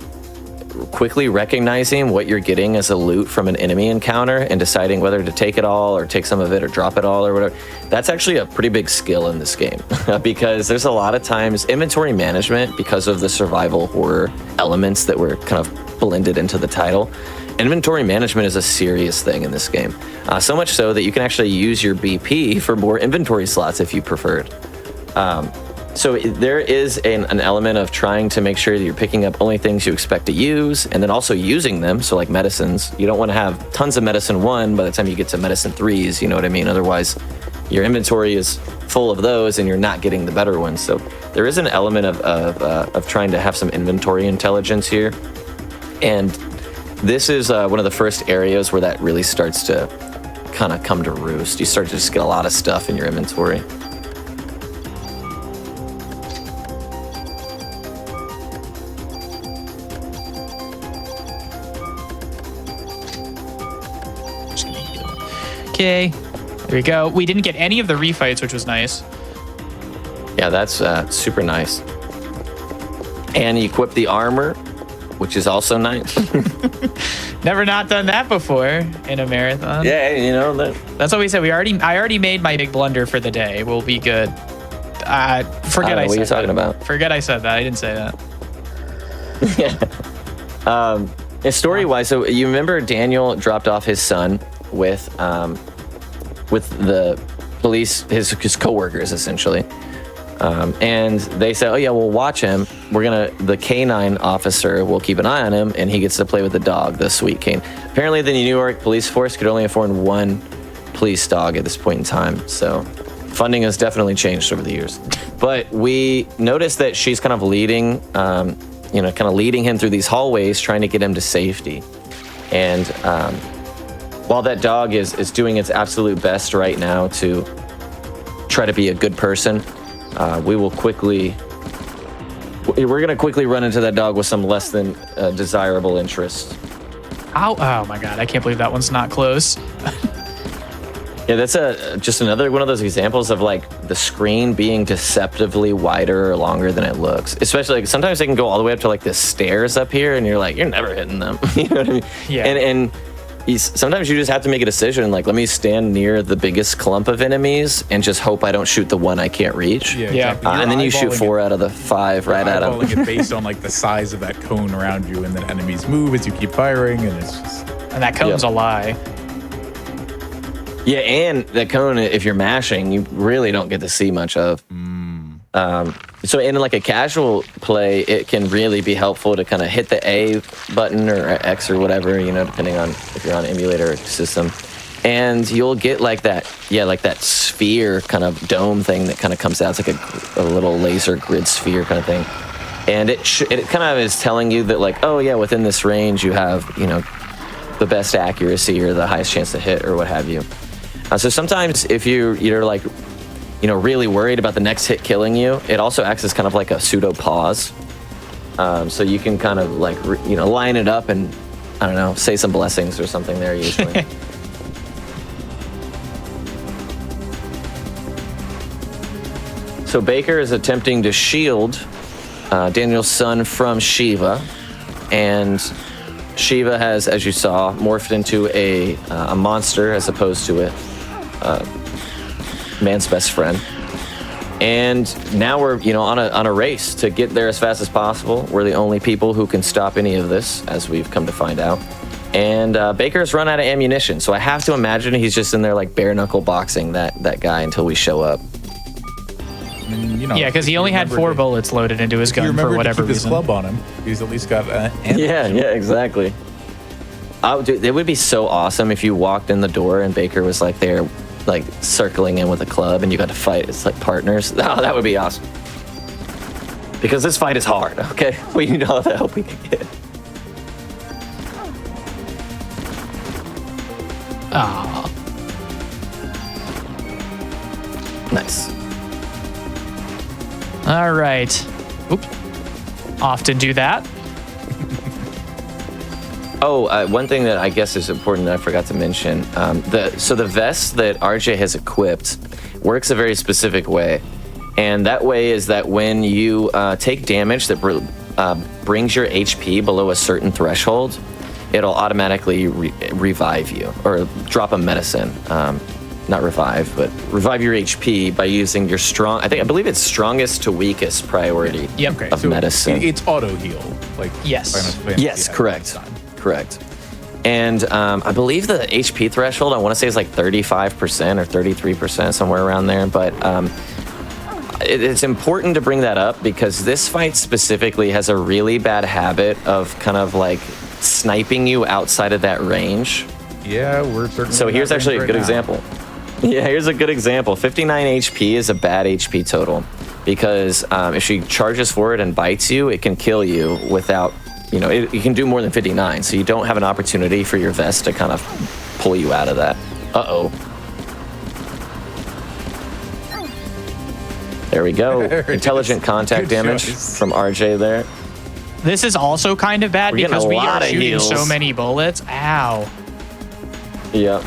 quickly recognizing what you're getting as a loot from an enemy encounter and deciding whether to take it all or take some of it or drop it all or whatever, that's actually a pretty big skill in this game because there's a lot of times inventory management, because of the survival horror elements that were kind of blended into the title. Inventory management is a serious thing in this game, so much so that you can actually use your BP for more inventory slots if you preferred. So there is an element of trying to make sure that you're picking up only things you expect to use, and then also using them. So like medicines, you don't want to have tons of medicine 1 by the time you get to medicine 3s, you know what I mean? Otherwise, your inventory is full of those and you're not getting the better ones. So there is an element of trying to have some inventory intelligence here. And this is one of the first areas where that really starts to kind of come to roost. You start to just get a lot of stuff in your inventory. Okay, there we go. We didn't get any of the refights, which was nice. Yeah, that's super nice. And you equip the armor, which is also nice. Never not done that before in a marathon. Yeah, you know that's what we said. I already made my big blunder for the day. We'll be good. Forget I said that. What are you talking about? Forget I said that. I didn't say that. Yeah. Story-wise, so you remember Daniel dropped off his son with the police, his coworkers essentially, and they said, "Oh yeah, we'll watch him. The canine officer will keep an eye on him, and he gets to play with the dog, the sweet cane." Apparently, the New York police force could only afford 1 police dog at this point in time, so funding has definitely changed over the years. But we noticed that she's kind of leading him through these hallways, trying to get him to safety, and while that dog is doing its absolute best right now to try to be a good person, we're going to quickly run into that dog with some less than desirable interests. Ow. Oh my God, I can't believe that one's not close. Yeah, that's just another one of those examples of like the screen being deceptively wider or longer than it looks. Especially like sometimes they can go all the way up to like the stairs up here and you're like, you're never hitting them. You know what I mean? Yeah. And sometimes you just have to make a decision, like, let me stand near the biggest clump of enemies and just hope I don't shoot the one I can't reach. Yeah, exactly. And then you shoot 4 out of the 5 right at them. Eyeballing it based on like the size of that cone around you, and then enemies move as you keep firing, and it's just... And that cone's a lie. Yeah, and that cone, if you're mashing, you really don't get to see much of. So in like a casual play, it can really be helpful to kind of hit the A button or X or whatever, you know, depending on if you're on an emulator system. And you'll get like that sphere kind of dome thing that kind of comes out. It's like a little laser grid sphere kind of thing. And it kind of is telling you that like, oh yeah, within this range you have, you know, the best accuracy or the highest chance to hit or what have you. So sometimes if you're like, you know, really worried about the next hit killing you, it also acts as kind of like a pseudo pause. So you can kind of like, you know, line it up and, I don't know, say some blessings or something there usually. So Baker is attempting to shield Daniel's son from Shiva, and Shiva has, as you saw, morphed into a monster as opposed to a man's best friend. And now we're, on a race to get there as fast as possible. We're the only people who can stop any of this, as we've come to find out. And Baker's run out of ammunition, so I have to imagine he's just in there like bare knuckle boxing that guy until we show up. Yeah, because he only had 4 bullets loaded into his gun for whatever to keep reason. his club on him. He's at least got Yeah, exactly. Dude, it would be so awesome if you walked in the door and Baker was like there, like circling in with a club, and you got to fight. It's like partners. Oh, that would be awesome. Because this fight is hard. Okay, we need all the help we can get. Ah, Nice. all right. Oops. Often do that. Oh, one thing that I guess is important that I forgot to mention. The vest that RJ has equipped works a very specific way. And that way is that when you take damage that brings your HP below a certain threshold, it'll automatically revive you or drop a medicine. Not revive, but revive your HP by using your I believe it's strongest to weakest priority of medicine. It's auto heal. Like Yes. Final Fantasy Yes, has correct. done. Correct. And I believe the HP threshold, I want to say is like 35% or 33%, somewhere around there. But it's important to bring that up because this fight specifically has a really bad habit of kind of like sniping you outside of that range. Yeah, we're certainly. So in here's that actually a range good right now. example. Yeah, here's a good example. 59 HP is a bad HP total because if she charges forward and bites you, it can kill you without, it can do more than 59. So you don't have an opportunity for your vest to kind of pull you out of that. Uh-oh. There we go. Intelligent contact Good damage choice. from RJ there. This is also kind of bad We're getting because a we lot are of shooting so heals. many bullets. Ow. Yep.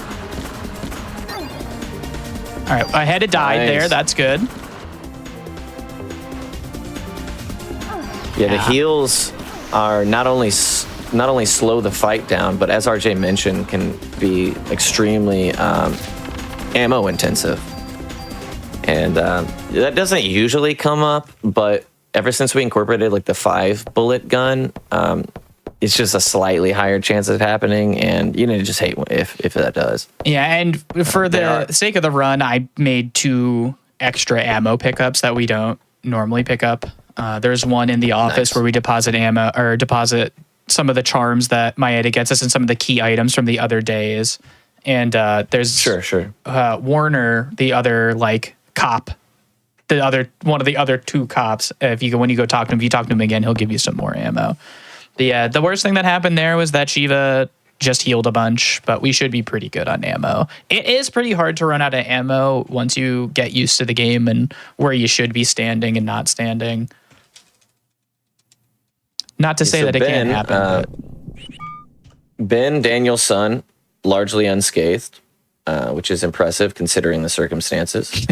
All right, I had to die Nice. there. That's good. Yeah, the heals are not only slow the fight down, but as RJ mentioned, can be extremely ammo intensive. And that doesn't usually come up, but ever since we incorporated like the 5-bullet gun, it's just a slightly higher chance of happening, and just hate if that does. Yeah, and for the sake of the run, I made 2 extra ammo pickups that we don't normally pick up. There's one in the office where we deposit ammo or deposit some of the charms that Maeda gets us and some of the key items from the other days. And there's Sure. Warner, the other cop, one of the other 2 cops. When you go talk to him, if you talk to him again, he'll give you some more ammo. But yeah, the worst thing that happened there was that Shiva just healed a bunch, but we should be pretty good on ammo. It is pretty hard to run out of ammo once you get used to the game and where you should be standing and not standing. Not to say that it can't happen. Ben, Daniel's son, largely unscathed, which is impressive considering the circumstances.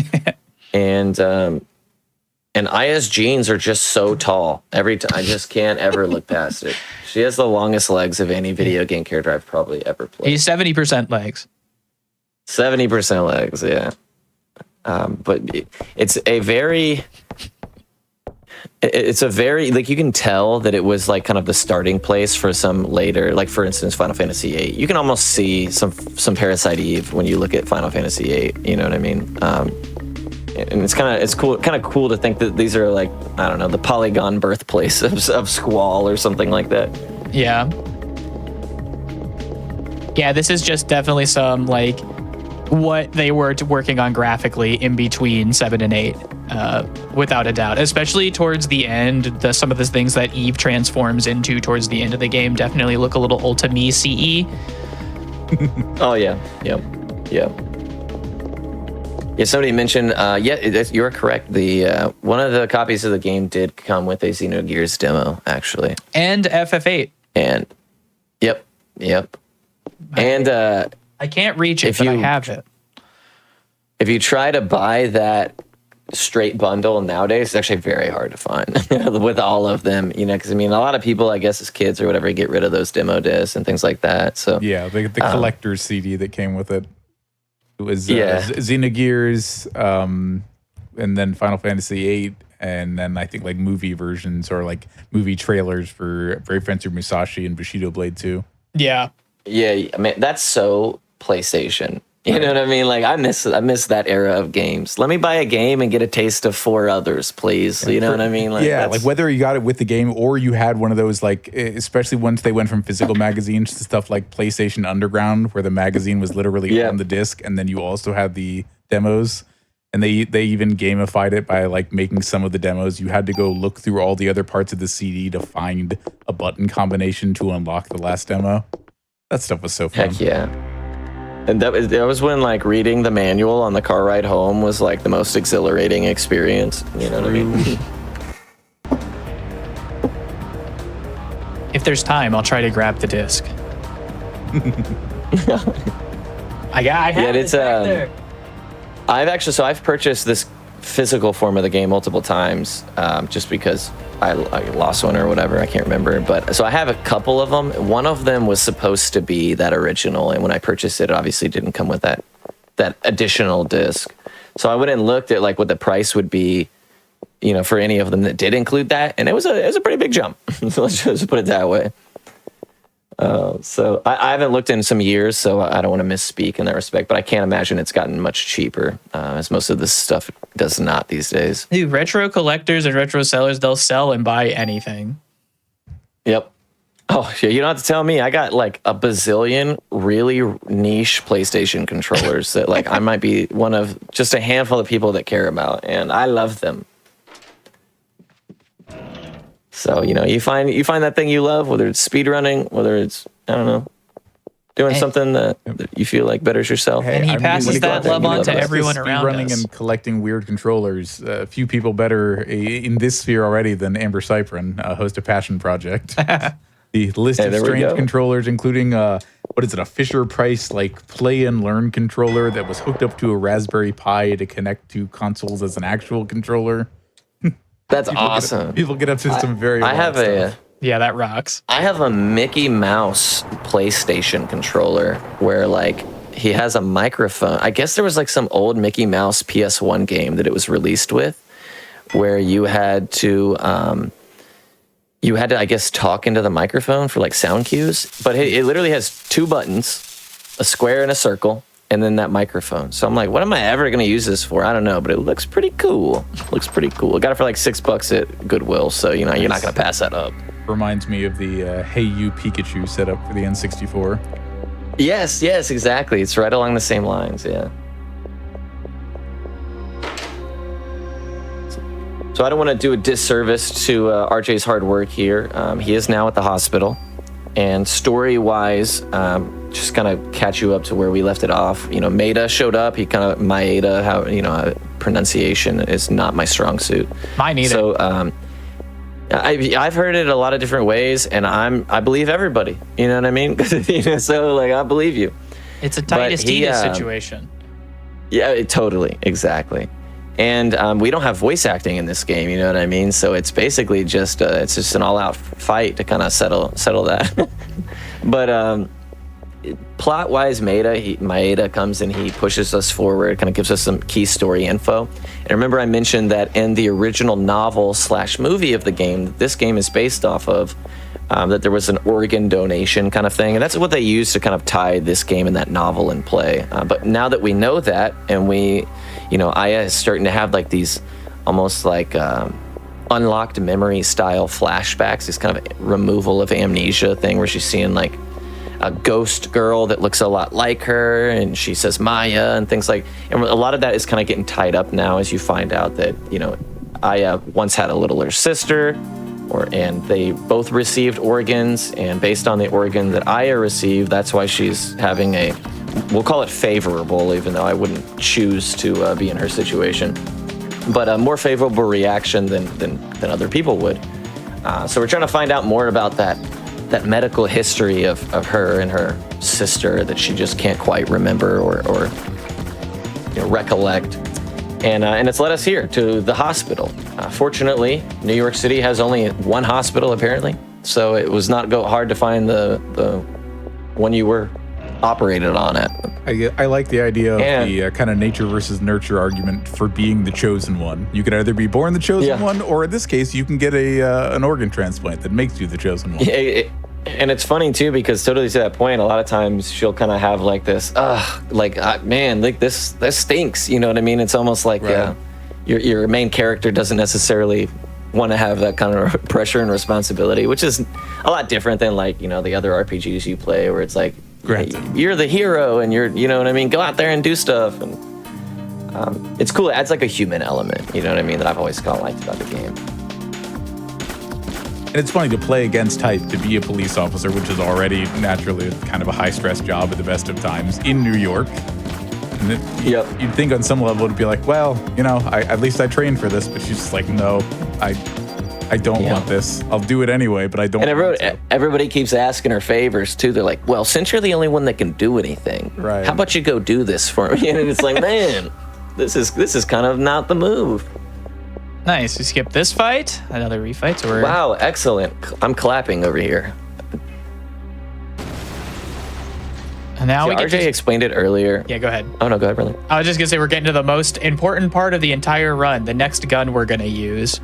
And Aya's jeans are just so tall. Every time I just can't ever look past it. She has the longest legs of any video game character I've probably ever played. He's 70% legs. 70% legs, yeah. But it's a very you can tell that it was like kind of the starting place for some later, like for instance, Final Fantasy VIII. You can almost see some Parasite Eve when you look at Final Fantasy VIII. You know what I mean? And it's kind of cool to think that these are like, I don't know, the polygon birthplace of Squall or something like that. Yeah. Yeah, this is just definitely some what they were working on graphically in between 7 and 8, without a doubt. Especially towards the end, some of the things that Eve transforms into towards the end of the game definitely look a little Ultima CE. Oh yeah, yep. Yeah, somebody mentioned. You're correct. The one of the copies of the game did come with a Xenogears demo, actually, And FF8. and yep. And I can't reach it, but I have it. if you try to buy that straight bundle nowadays, it's actually very hard to find with all of them, because I mean, a lot of people, I guess, as kids or whatever, get rid of those demo discs and things like that. So yeah, the collector's CD that came with it. It was Xenogears, and then Final Fantasy VIII, and then I think like movie versions or like movie trailers for Brave Fencer Musashi and Bushido Blade 2. Yeah. Yeah, I mean, that's so PlayStation. You know what I mean? Like, I miss that era of games. Let me buy a game and get a taste of 4 others, please. You know what I mean? Like, yeah, like whether you got it with the game or you had one of those, like, especially once they went from physical magazines to stuff like PlayStation Underground, where the magazine was literally on the disc, and then you also had the demos. And they even gamified it by like making some of the demos. You had to go look through all the other parts of the CD to find a button combination to unlock the last demo. That stuff was so fun. Heck yeah. And that was when like reading the manual on the car ride home was like the most exhilarating experience. You know what I mean? If there's time, I'll try to grab the disc. I have it back there. I've purchased this physical form of the game multiple times, just because I lost one or whatever, I can't remember. But so I have a couple of them. One of them was supposed to be that original, and when I purchased it, it obviously didn't come with that additional disc. So I went and looked at like what the price would be, for any of them that did include that, and it was a pretty big jump. So let's just put it that way. So I haven't looked in some years, so I don't want to misspeak in that respect, but I can't imagine it's gotten much cheaper, as most of this stuff does not these days. Dude, retro collectors and retro sellers, they'll sell and buy anything. Yep. Oh, yeah, you don't have to tell me. I got like a bazillion really niche PlayStation controllers that like I might be one of just a handful of people that care about, and I love them. So, you find that thing you love, whether it's speedrunning, whether it's, I don't know, doing something that you feel like betters yourself. And he passes that love on to everyone around us. Speedrunning and collecting weird controllers. A few people better in this sphere already than Amber Cyprin, host of Passion Project. The list of strange controllers, including, a Fisher-Price, like, play and learn controller that was hooked up to a Raspberry Pi to connect to consoles as an actual controller. That's awesome. People get up to some very wild stuff. Yeah, that rocks. I have a Mickey Mouse PlayStation controller where like he has a microphone. I guess there was like some old Mickey Mouse PS1 game that it was released with, where you had to I guess talk into the microphone for like sound cues. But it literally has 2 buttons, a square and a circle, and then that microphone. So I'm like, what am I ever going to use this for? I don't know, but it looks pretty cool. I got it for like $6 at Goodwill, so you're not going to pass that up. Reminds me of the Hey You Pikachu setup for the N64. Yes, exactly. It's right along the same lines, yeah. So I don't want to do a disservice to RJ's hard work here. He is now at the hospital. And story-wise, just kind of catch you up to where we left it off. Maeda showed up. He kind of Maeda, pronunciation is not my strong suit. Mine either. So I've heard it a lot of different ways, and I believe everybody. You know what I mean? So like I believe you. It's a Titus Titus situation. Yeah, totally, exactly. And we don't have voice acting in this game, you know what I mean? So it's basically just an all-out fight to kind of settle that. But plot-wise, Maeda comes and he pushes us forward, kind of gives us some key story info. And remember, I mentioned that in the original novel/movie of the game, this game is based off of, that there was an organ donation kind of thing, and that's what they used to kind of tie this game and that novel in play. But now that we know that, and Aya is starting to have like these almost like unlocked memory style flashbacks, this kind of removal of amnesia thing where she's seeing like a ghost girl that looks a lot like her, and she says Maya and things like, and a lot of that is kind of getting tied up now as you find out that, Aya once had a littler sister, and they both received organs, and based on the organ that Aya received, that's why she's having we'll call it favorable, even though I wouldn't choose to be in her situation, but a more favorable reaction than other people would. So we're trying to find out more about that medical history of her and her sister that she just can't quite remember or recollect. And it's led us here to the hospital. Fortunately, New York City has only one hospital apparently, so it was not hard to find the one you were operated on at. I like the idea of the kind of nature versus nurture argument for being the chosen one. You can either be born the chosen one, or in this case, you can get an organ transplant that makes you the chosen one. And it's funny too, because totally to that point, a lot of times she'll kind of have like this, man, like this stinks. You know what I mean? It's almost like your main character doesn't necessarily want to have that kind of pressure and responsibility, which is a lot different than like, you know, the other RPGs you play where it's like, you're the hero and you know what I mean? Go out there and do stuff. And it's cool. It adds like a human element, you know what I mean? That I've always kind of liked about the game. And it's funny to play against type, to be a police officer, which is already naturally kind of a high-stress job at the best of times in New York. And you'd think on some level it'd be like, well, you know, at least I trained for this. But she's just like, no, I don't want this. I'll do it anyway, but I don't want to. Everybody keeps asking her favors, too. They're like, well, since you're the only one that can do anything, how about you go do this for me? And it's like, man, this is kind of not the move. Nice. We skip this fight. Another refight. So wow, excellent. I'm clapping over here. And now we get RJ explained it earlier. Yeah, go ahead. Oh, no, go ahead, brother. I was just going to say we're getting to the most important part of the entire run, the next gun we're going to use.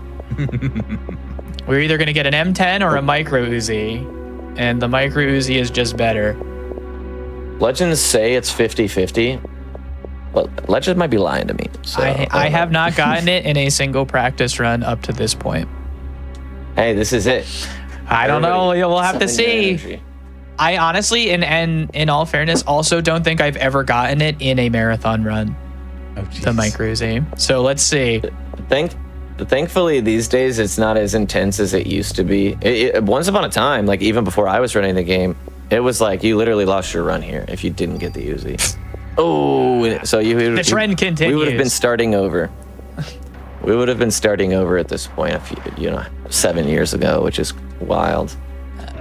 We're either going to get an M10 or a micro Uzi, and the micro Uzi is just better. Legends say it's 50-50. Well, Legend might be lying to me. So, I have not gotten it in a single practice run up to this point. Hey, this is it. I don't know. We'll have to see. I honestly, in all fairness, also don't think I've ever gotten it in a marathon run. The micro Uzi. So let's see. Thankfully, these days, it's not as intense as it used to be. Once upon a time, like even before I was running the game, it was like you literally lost your run here if you didn't get the Uzi. Oh, so the trend continues. We would have been starting over. We would have been starting over at this point, 7 years ago, which is wild.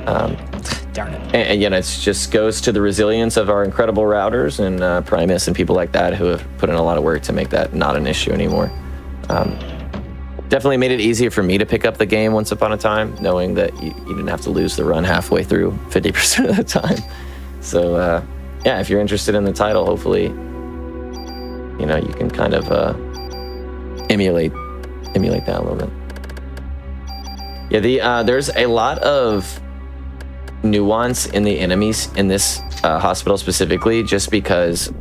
Darn it. And it just goes to the resilience of our incredible routers and Primus and people like that who have put in a lot of work to make that not an issue anymore. Definitely made it easier for me to pick up the game once upon a time, knowing that you didn't have to lose the run halfway through 50% of the time. So, if you're interested in the title, hopefully, you can kind of emulate that a little bit. Yeah, there's a lot of nuance in the enemies in this hospital specifically, just because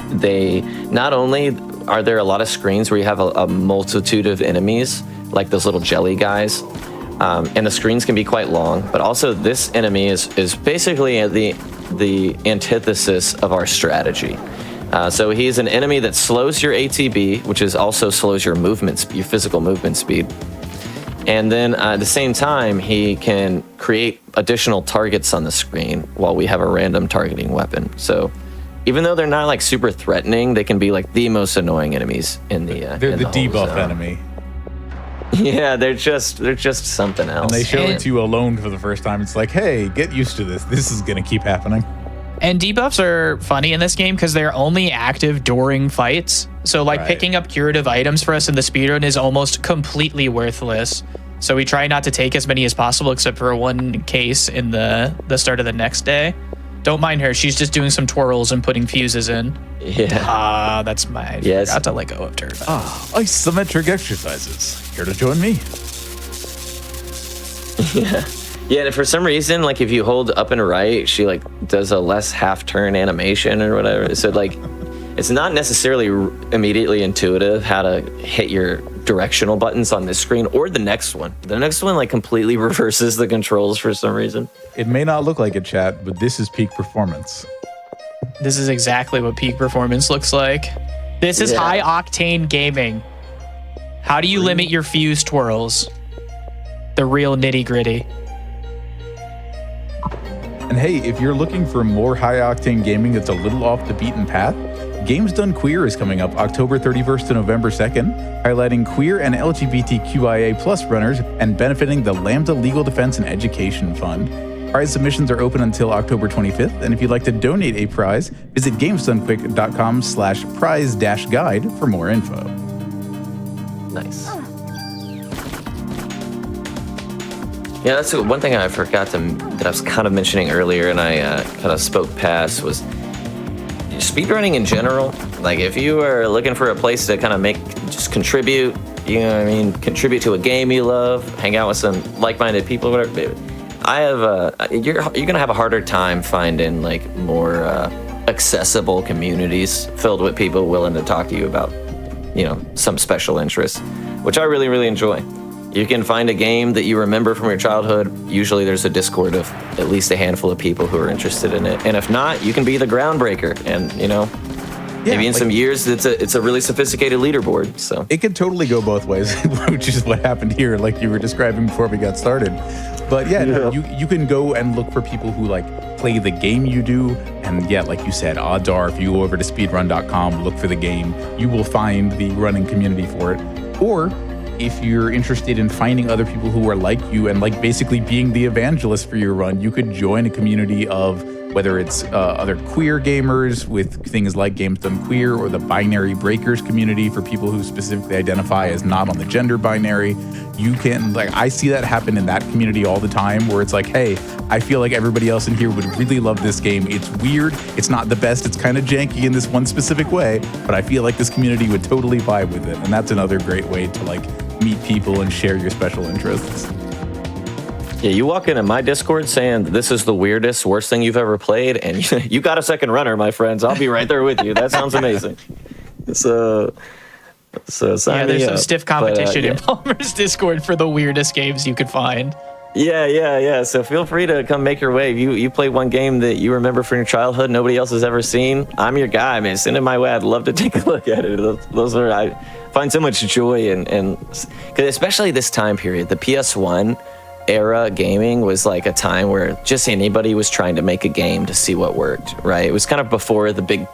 they not only are there a lot of screens where you have a multitude of enemies, like those little jelly guys, and the screens can be quite long, but also this enemy is basically the antithesis of our strategy. So he's an enemy that slows your ATB, which is also slows your your physical movement speed. And then at the same time, he can create additional targets on the screen while we have a random targeting weapon. So even though they're not like super threatening, they can be like the most annoying enemies in the they're the debuff enemy. Yeah, they're just something else. And they show it to you alone for the first time. It's like, hey, get used to this. This is gonna keep happening. And debuffs are funny in this game because they're only active during fights. So picking up curative items for us in the speedrun is almost completely worthless. So we try not to take as many as possible, except for one case in the start of the next day. Don't mind her. She's just doing some twirls and putting fuses in. Yeah. That's my... Yes. Forgot to let go of her. Isometric exercises. Here to join me. Yeah, and for some reason, like if you hold up and right, she like does a less half-turn animation or whatever. So like, it's not necessarily immediately intuitive how to hit your directional buttons on this screen or the next one. The next one like completely reverses the controls for some reason. It may not look like it, chat, but this is peak performance. This is exactly what peak performance looks like. This is high octane gaming. How do you limit your fuse twirls? The real nitty gritty. And hey, if you're looking for more high-octane gaming that's a little off the beaten path, Games Done Queer is coming up October 31st to November 2nd, highlighting queer and LGBTQIA+ runners and benefiting the Lambda Legal Defense and Education Fund. Prize submissions are open until October 25th, and if you'd like to donate a prize, visit gamesdonequick.com/prize-guide for more info. Nice. Yeah, that's one thing I forgot that I was kind of mentioning earlier, and I kind of spoke past, was speedrunning in general. Like, if you are looking for a place to kind of just contribute, you know what I mean, contribute to a game you love, hang out with some like-minded people, whatever. You're gonna have a harder time finding like more accessible communities filled with people willing to talk to you about, you know, some special interests, which I really, really enjoy. You can find a game that you remember from your childhood. Usually there's a Discord of at least a handful of people who are interested in it. And if not, you can be the groundbreaker. And, you know, maybe in some years it's a really sophisticated leaderboard. So it could totally go both ways, which is what happened here, like you were describing before we got started. But no, you can go and look for people who like play the game you do. And yeah, like you said, odds are if you go over to speedrun.com, look for the game, you will find the running community for it. Or if you're interested in finding other people who are like you and like basically being the evangelist for your run, you could join a community of whether it's other queer gamers with things like Games Done Queer, or the binary breakers community for people who specifically identify as not on the gender binary. You can, like, I see that happen in that community all the time, where it's like, hey, I feel like everybody else in here would really love this game. It's weird, it's not the best, it's kind of janky in this one specific way, but I feel like this community would totally vibe with it. And that's another great way to like meet people and share your special interests. Yeah, you walk into my Discord saying this is the weirdest, worst thing you've ever played, and you got a second runner, my friends. I'll be right there with you. That sounds amazing. So sign there's me some up. stiff competition in Palmer's Discord for the weirdest games you could find. Yeah. So feel free to come make your way. You play one game that you remember from your childhood nobody else has ever seen, I'm your guy, man. Send it my way. I'd love to take a look at it. I find so much joy and because especially this time period, the PS1 era gaming was like a time where just anybody was trying to make a game to see what worked, right? It was kind of before the big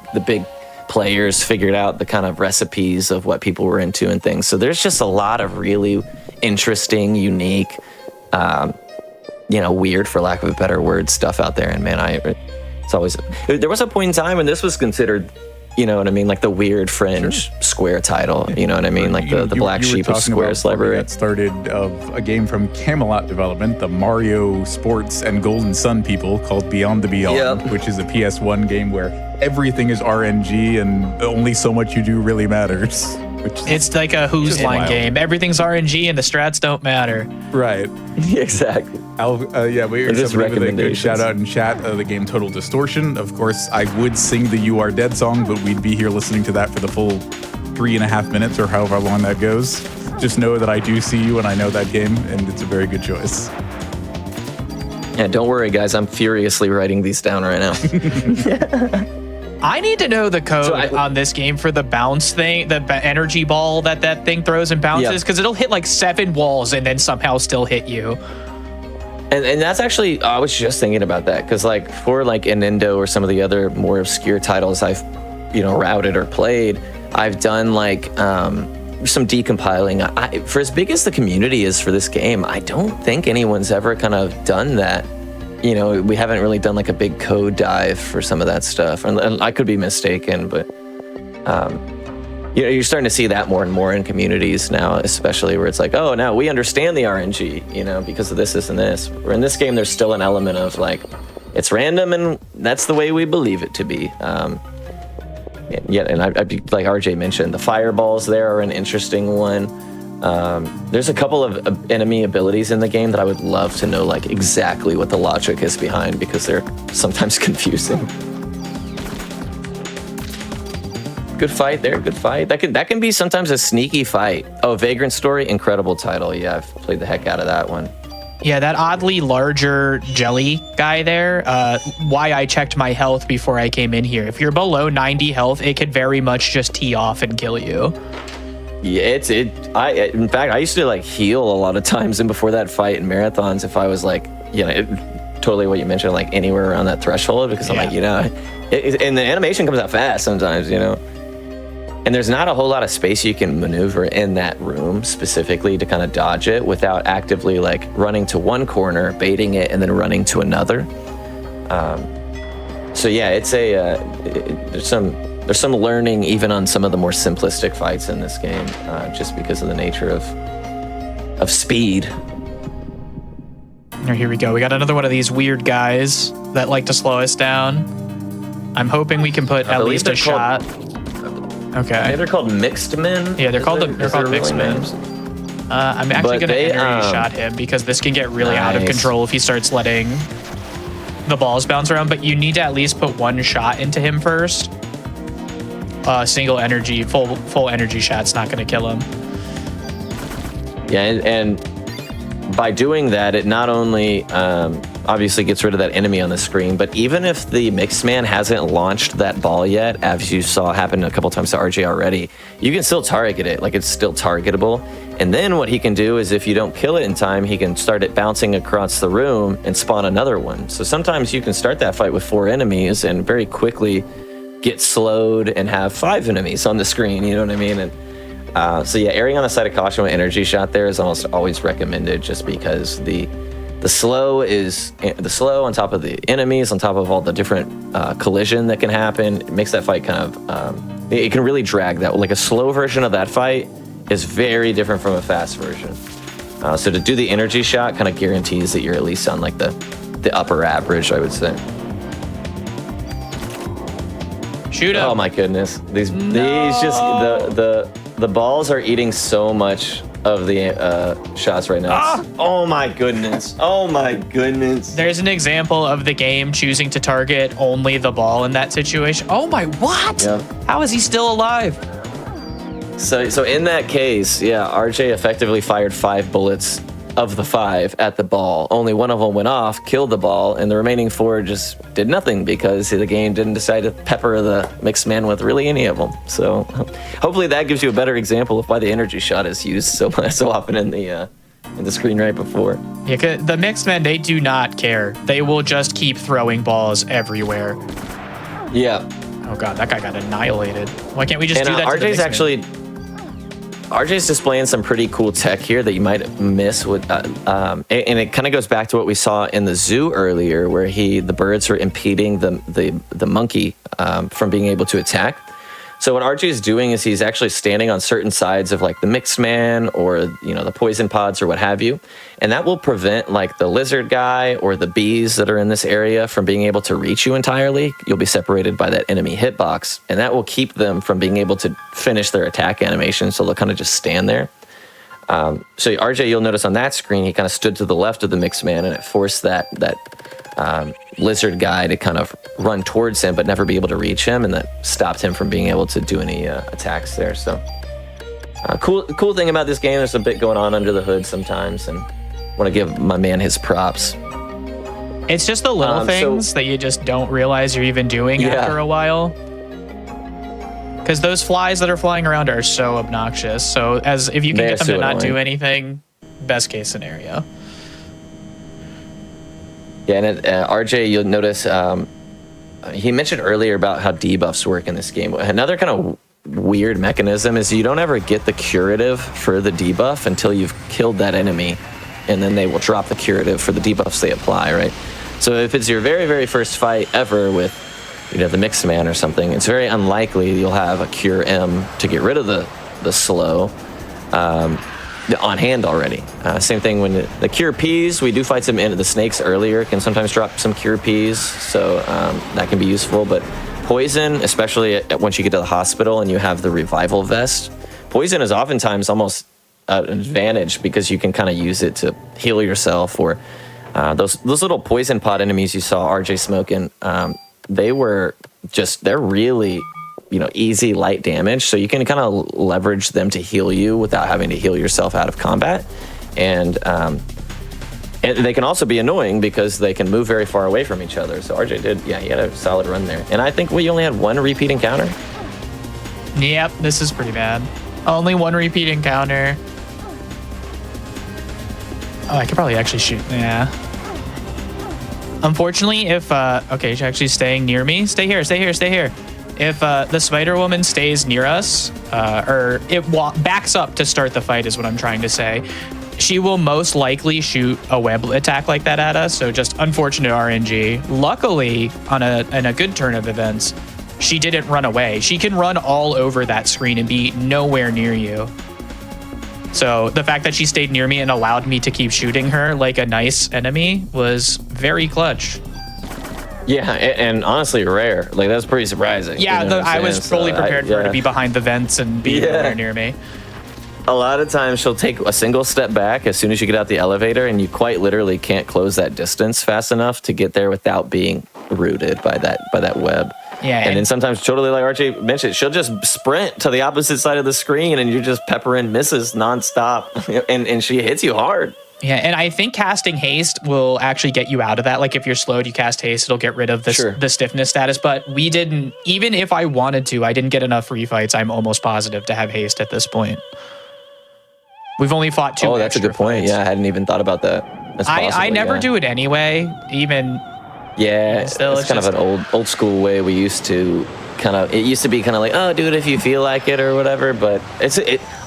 players figured out the kind of recipes of what people were into and things. So there's just a lot of really interesting, unique, weird, for lack of a better word, stuff out there. And man, there was a point in time when this was considered, you know what I mean, like the weird fringe Square title, you know what I mean, like the black sheep of Square's library. That started of a game from Camelot Development, the Mario Sports and Golden Sun people, called Beyond the Beyond, which is a PS1 game where everything is RNG and only so much you do really matters. It's like a Who's Line game. Everything's RNG and the strats don't matter. Right. Exactly. We heard somebody with a good shout out in chat of the game Total Distortion. Of course, I would sing the You Are Dead song, but we'd be here listening to that for the full 3.5 minutes or however long that goes. Just know that I do see you and I know that game, and it's a very good choice. Yeah, don't worry, guys. I'm furiously writing these down right now. I need to know the code on this game for the bounce thing, the energy ball that thing throws and bounces, because it'll hit like 7 walls and then somehow still hit you. And that's actually, I was just thinking about that, because like for like Nintendo or some of the other more obscure titles I've, routed or played, I've done like some decompiling. For as big as the community is for this game, I don't think anyone's ever kind of done that. We haven't really done like a big code dive for some of that stuff. And I could be mistaken, but you're starting to see that more and more in communities now, especially where it's like, oh, now we understand the RNG, because of this and this. Where in this game, there's still an element of like, it's random and that's the way we believe it to be. And I'd be, like RJ mentioned, the fireballs there are an interesting one. There's a couple of enemy abilities in the game that I would love to know like exactly what the logic is behind, because they're sometimes confusing. Good fight there, good fight. That can be sometimes a sneaky fight. Oh, Vagrant Story, incredible title. Yeah, I've played the heck out of that one. Yeah, that oddly larger jelly guy there, why I checked my health before I came in here. If you're below 90 health, it could very much just tee off and kill you. Yeah, in fact, I used to like heal a lot of times in before that fight in marathons if I was like, totally what you mentioned, like anywhere around that threshold, because I'm like, and the animation comes out fast sometimes, And there's not a whole lot of space you can maneuver in that room specifically to kind of dodge it without actively like running to one corner, baiting it, and then running to another. So yeah, it's there's some learning even on some of the more simplistic fights in this game, just because of the nature of speed. Here we go. We got another one of these weird guys that like to slow us down. I'm hoping we can put at least a shot. Okay. Maybe they're called mixed men. Yeah, they're called mixed men. I'm actually going to energy shot him because this can get really out of control if he starts letting the balls bounce around. But you need to at least put one shot into him first. Single energy, full energy shot's not going to kill him. Yeah, and by doing that, it not only obviously gets rid of that enemy on the screen, but even if the mixed man hasn't launched that ball yet, as you saw happen a couple times to RJ already, you can still target it. Like, it's still targetable. And then what he can do is, if you don't kill it in time, he can start it bouncing across the room and spawn another one. So sometimes you can start that fight with 4 enemies and very quickly get slowed and have 5 enemies on the screen, you know what I mean? And so yeah, erring on the side of caution with energy shot there is almost always recommended, just because the slow on top of the enemies, on top of all the different collision that can happen. It makes that fight kind of it can really drag that. Like, a slow version of that fight is very different from a fast version. So to do the energy shot kind of guarantees that you're at least on like the upper average, I would say. Shoot him. Oh my goodness. These just the balls are eating so much of the shots right now. Oh my goodness. Oh my goodness. There's an example of the game choosing to target only the ball in that situation. Oh my, what? Yep. How is he still alive? So in that case, yeah, RJ effectively fired 5 bullets of the 5 at the ball. Only one of them went off, killed the ball, and the remaining 4 just did nothing because the game didn't decide to pepper the mixed man with really any of them. So hopefully that gives you a better example of why the energy shot is used so often in the screen right before. Yeah, the mixed men, they do not care. They will just keep throwing balls everywhere. Yeah. Oh god, that guy got annihilated. Why can't we just do that to the mixed men? RJ's displaying some pretty cool tech here that you might miss with, and it kind of goes back to what we saw in the zoo earlier, where the birds were impeding the monkey from being able to attack. So what RJ is doing is he's actually standing on certain sides of like the mixed man or the poison pods or what have you, and that will prevent like the lizard guy or the bees that are in this area from being able to reach you entirely. You'll be separated by that enemy hitbox, and that will keep them from being able to finish their attack animation. So they'll kind of just stand there. So RJ, you'll notice on that screen, he kind of stood to the left of the mixed man, and it forced that lizard guy to kind of run towards him but never be able to reach him, and that stopped him from being able to do any attacks there. So cool thing about this game, there's a bit going on under the hood sometimes, and want to give my man his props. It's just the little things that you just don't realize you're even doing after a while. Because those flies that are flying around are so obnoxious. So if you can get them to not do anything, best case scenario. Yeah, and RJ, you'll notice he mentioned earlier about how debuffs work in this game. Another kind of weird mechanism is you don't ever get the curative for the debuff until you've killed that enemy, and then they will drop the curative for the debuffs they apply, right? So if it's your very, very first fight ever with the mixed man or something, it's very unlikely you'll have a cure M to get rid of the slow on hand already. Same thing when the cure Ps, we do fight some into the snakes earlier, can sometimes drop some cure Ps, so that can be useful. But poison, especially once you get to the hospital and you have the revival vest, poison is oftentimes almost an advantage because you can kind of use it to heal yourself. Or those little poison pod enemies you saw RJ smoking, they're really easy light damage, so you can kind of leverage them to heal you without having to heal yourself out of combat. And they can also be annoying because they can move very far away from each other. So RJ he had a solid run there. And I think we only had 1 repeat encounter. Yep, this is pretty bad. Only 1 repeat encounter. Oh, I could probably actually shoot. Yeah. Unfortunately, if okay, she's actually staying near me. Stay here. if the Spider Woman stays near us, or it backs up to start the fight, is what I'm trying to say, she will most likely shoot a web attack like that at us. So just unfortunate RNG. Luckily, in a good turn of events, she didn't run away. She can run all over that screen and be nowhere near you. So the fact that she stayed near me and allowed me to keep shooting her like a nice enemy was very clutch. Yeah, and honestly rare. Like, that's pretty surprising. Yeah, you know I was fully prepared for her to be behind the vents and be nowhere near me. A lot of times she'll take a single step back as soon as you get out the elevator, and you quite literally can't close that distance fast enough to get there without being rooted by that web. Yeah, and then sometimes, totally like RJ mentioned, she'll just sprint to the opposite side of the screen, and you're just peppering misses nonstop, and she hits you hard. Yeah, and I think casting haste will actually get you out of that. Like, if you're slowed, you cast haste, it'll get rid of the stiffness status. But we didn't, even if I wanted to, I didn't get enough refights, I'm almost positive, to have haste at this point. We've only fought 2 Oh, that's a good point. Yeah, I hadn't even thought about that. That's possible, I never do it anyway, even... Yeah, still, it's kind of an old school way we used to it used to be kind of like, oh, do it if you feel like it or whatever, but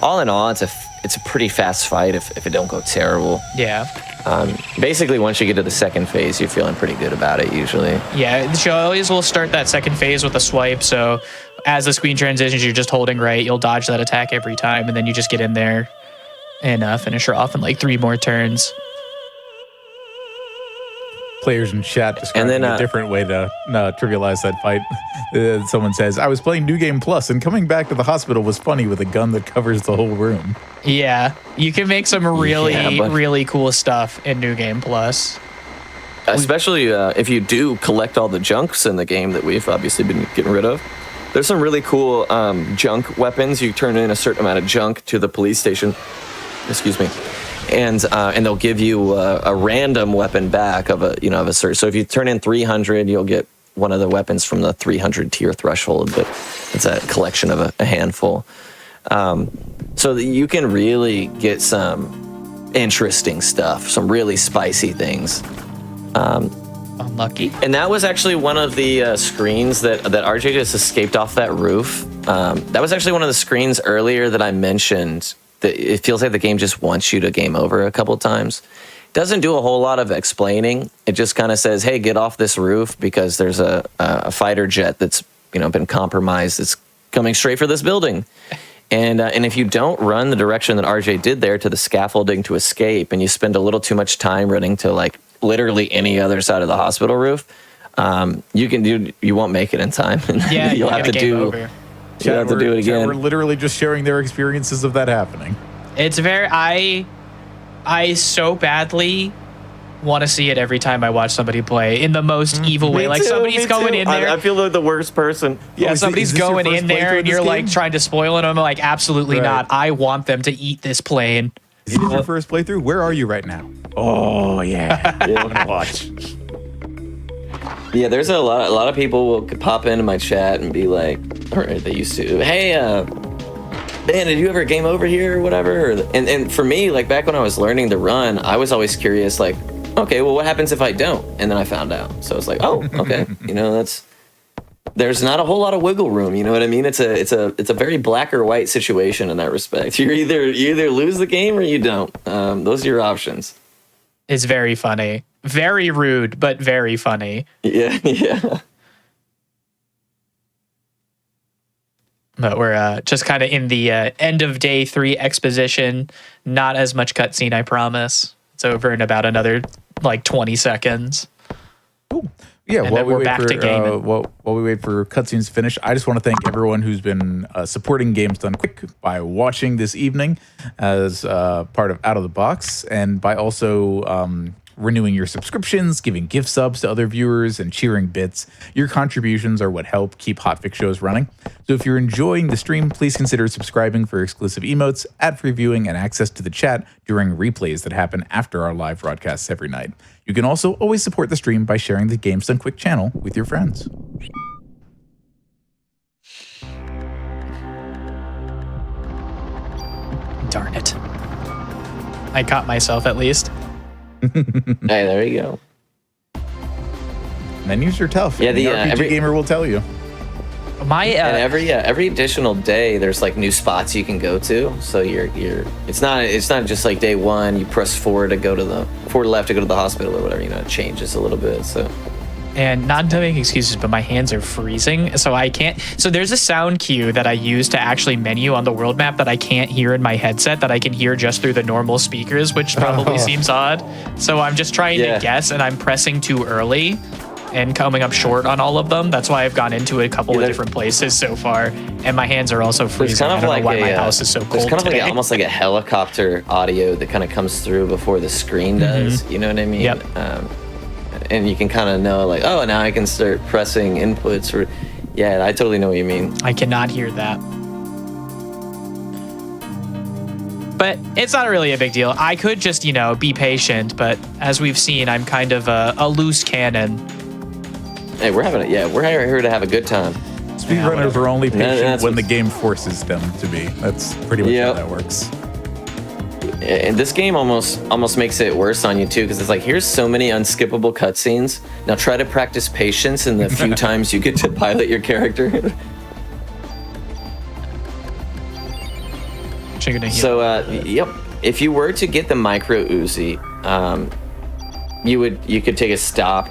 all in all, it's a pretty fast fight if it don't go terrible. Yeah. Basically, once you get to the second phase, you're feeling pretty good about it usually. Yeah, she always will start that second phase with a swipe, so as the screen transitions, you're just holding right, you'll dodge that attack every time, and then you just get in there and finish her off in like 3 more turns. Players in chat describing a different way to trivialize that fight. Someone says, I was playing New Game Plus and coming back to the hospital was funny with a gun that covers the whole room. Yeah, you can make some really cool stuff in New Game Plus. Especially if you do collect all the junks in the game that we've obviously been getting rid of. There's some really cool junk weapons. You turn in a certain amount of junk to the police station. Excuse me. And they'll give you a random weapon back of a certain. So if you turn in 300, you'll get one of the weapons from the 300 tier threshold. But it's a collection of a handful. So that you can really get some interesting stuff, some really spicy things. Unlucky. And that was actually one of the screens that RJ just escaped off that roof. That was actually one of the screens earlier that I mentioned. It feels like the game just wants you to game over a couple times. Doesn't do a whole lot of explaining. It just kind of says, hey, get off this roof because there's a fighter jet that's been compromised. It's coming straight for this building. And if you don't run the direction that RJ did there to the scaffolding to escape, and you spend a little too much time running to like literally any other side of the hospital roof, you won't make it in time. Yeah, you'll have to do over. You have to do it again. We're literally just sharing their experiences of that happening. It's very... I so badly want to see it every time I watch somebody play in the most evil way. Like, somebody's going in there. I feel like the worst person. Yeah, somebody's going in there and you're like trying to spoil it. I'm like, absolutely not. I want them to eat this plane. Is this your first playthrough? Where are you right now? Oh, yeah. I'm going to watch. Yeah, there's a lot of people will pop into my chat and be like, or they used to, hey, man, did you ever game over here or whatever? And for me, like back when I was learning to run, I was always curious, like, okay, well, what happens if I don't? And then I found out. So it's like, oh, okay, there's not a whole lot of wiggle room. You know what I mean? It's a very black or white situation in that respect. You either lose the game or you don't. Those are your options. It's very funny. Very rude, but very funny. Yeah. But we're just kind of in the end of day 3 exposition. Not as much cutscene, I promise. It's over in about another 20 seconds. Cool. Yeah, and while we wait for cutscenes to finish, I just want to thank everyone who's been supporting Games Done Quick by watching this evening as part of Out of the Box, and by also renewing your subscriptions, giving gift subs to other viewers, and cheering bits. Your contributions are what help keep Hotfix shows running. So if you're enjoying the stream, please consider subscribing for exclusive emotes, ad-free viewing, and access to the chat during replays that happen after our live broadcasts every night. You can also always support the stream by sharing the Games Done Quick channel with your friends. Darn it. I caught myself at least. Hey, there you go. Menus are tough. Yeah, the RPG gamer will tell you. And every additional day, there's like new spots you can go to. So it's not just like day one you press forward left to go to the hospital or whatever. It changes a little bit. So. And not to make excuses, but my hands are freezing, so I can't. So there's a sound cue that I use to actually menu on the world map that I can't hear in my headset that I can hear just through the normal speakers, which probably seems odd. So I'm just trying to guess, and I'm pressing too early and coming up short on all of them. That's why I've gone into a couple of different places so far, and my hands are also freezing. I don't know why my house is so cold There's kind of today. like almost like a helicopter audio that kind of comes through before the screen does. You know what I mean? Yep. And you can kind of know, like, oh, now I can start pressing inputs. I totally know what you mean. I cannot hear that. But it's not really a big deal. I could just, be patient, but as we've seen, I'm kind of a loose cannon. Hey, we're here to have a good time. Speedrunners are only patient when the game forces them to be. That's pretty much how that works. And this game almost makes it worse on you too, because it's like, here's so many unskippable cutscenes. Now try to practice patience in the few times you get to pilot your character. If you were to get the micro Uzi, you could take a stop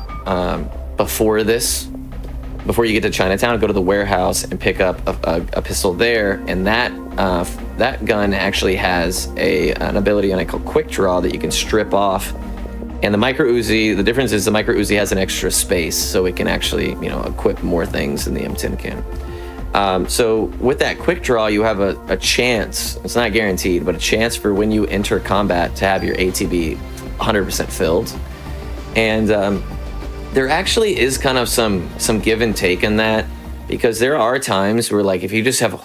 before you get to Chinatown, go to the warehouse and pick up a pistol there, and that gun actually has an ability on it called Quick Draw that you can strip off. And the micro Uzi, the difference is the micro Uzi has an extra space, so it can actually equip more things than the M10 can. So with that Quick Draw, you have a chance. It's not guaranteed, but a chance for when you enter combat to have your ATB 100% filled. And there actually is kind of some give and take in that, because there are times where, like, if you just have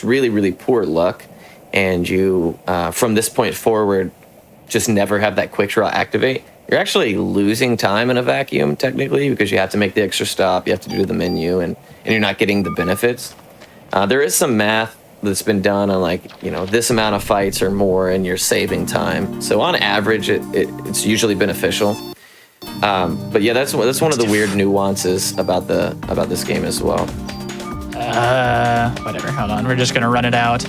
really, really poor luck and you, from this point forward, just never have that Quick Draw activate, you're actually losing time in a vacuum, technically, because you have to make the extra stop, you have to do the menu, and you're not getting the benefits. There is some math that's been done on, like, this amount of fights or more, and you're saving time. So on average, it's usually beneficial. But yeah, that's one of the weird nuances about this game as well. Whatever. Hold on. We're just gonna run it out.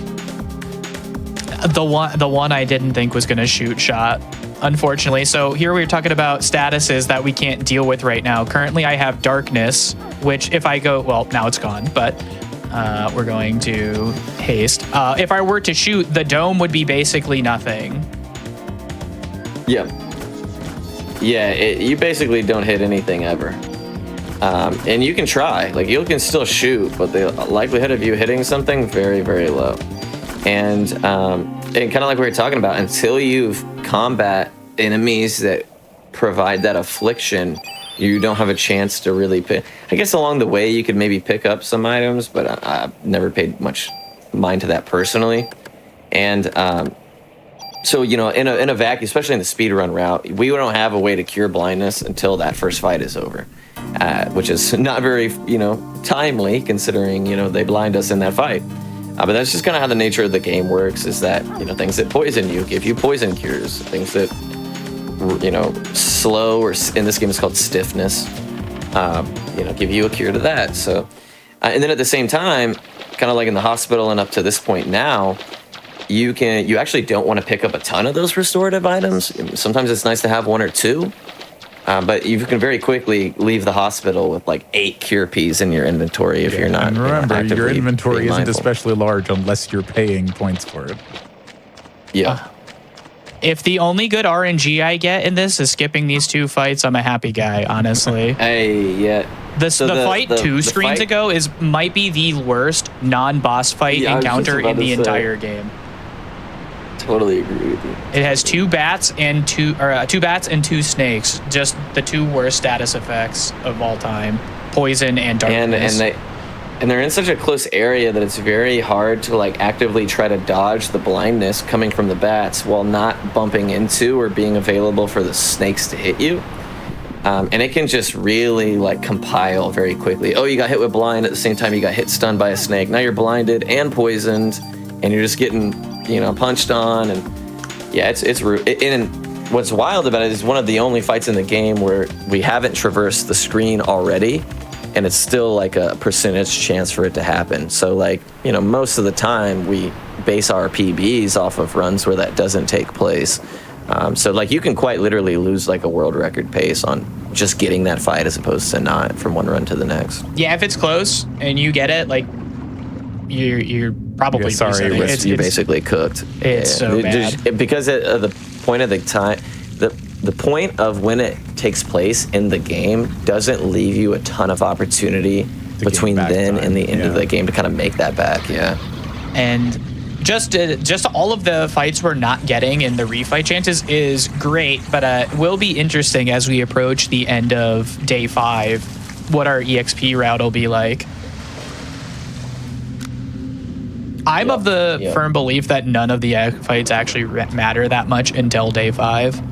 The one I didn't think was gonna shoot shot, unfortunately. So here we're talking about statuses that we can't deal with right now. Currently, I have darkness, which if I go, well, now it's gone, but we're going to haste. If I were to shoot, the dome would be basically nothing. Yeah. Yeah, you basically don't hit anything ever. And you can try. Like, you can still shoot, but the likelihood of you hitting something, very, very low. And kind of like we were talking about, until you've combat enemies that provide that affliction, you don't have a chance to really pick. I guess along the way, you could maybe pick up some items, but I've never paid much mind to that personally. And so, in a vacuum, especially in the speedrun route, we don't have a way to cure blindness until that first fight is over, which is not very, timely considering, they blind us in that fight. But that's just kind of how the nature of the game works, is that, things that poison you give you poison cures. Things that, slow, or in this game it's called stiffness, give you a cure to that. So, and then at the same time, kind of like in the hospital and up to this point now, you actually don't want to pick up a ton of those restorative items. Sometimes it's nice to have one or two, but you can very quickly leave the hospital with like 8 cure Ps in your inventory if you're not. And remember, your inventory isn't mindful. especially large unless you're paying points for it. Yeah. If the only good RNG I get in this is skipping these 2 fights, I'm a happy guy, honestly. Hey, yeah. The fight 2 screens ago might be the worst non-boss fight encounter in the entire game. Totally agree with you. It has 2 bats and 2 2 snakes. Just the 2 worst status effects of all time: poison and darkness. And they're in such a close area that it's very hard to like actively try to dodge the blindness coming from the bats while not bumping into or being available for the snakes to hit you. And it can just really like compile very quickly. Oh, you got hit with blind at the same time you got hit stunned by a snake. Now you're blinded and poisoned, and you're just getting punched on. And yeah, it's rude. And what's wild about it is one of the only fights in the game where we haven't traversed the screen already, and it's still like a percentage chance for it to happen. So like, you know, most of the time we base our PBs off of runs where that doesn't take place. So like you can quite literally lose like a world record pace on just getting that fight as opposed to not from one run to the next. Yeah, if it's close and you get it, like you're probably sorry, You're basically cooked. It's so bad. Because at the point of the time, the point of when it takes place in the game doesn't leave you a ton of opportunity between then and the end of the game to kind of make that back. Yeah. And just all of the fights we're not getting in the refight chances is great, but it will be interesting as we approach the end of day 5 what our EXP route will be like. I'm of the firm belief that none of the fights actually matter that much until day 5.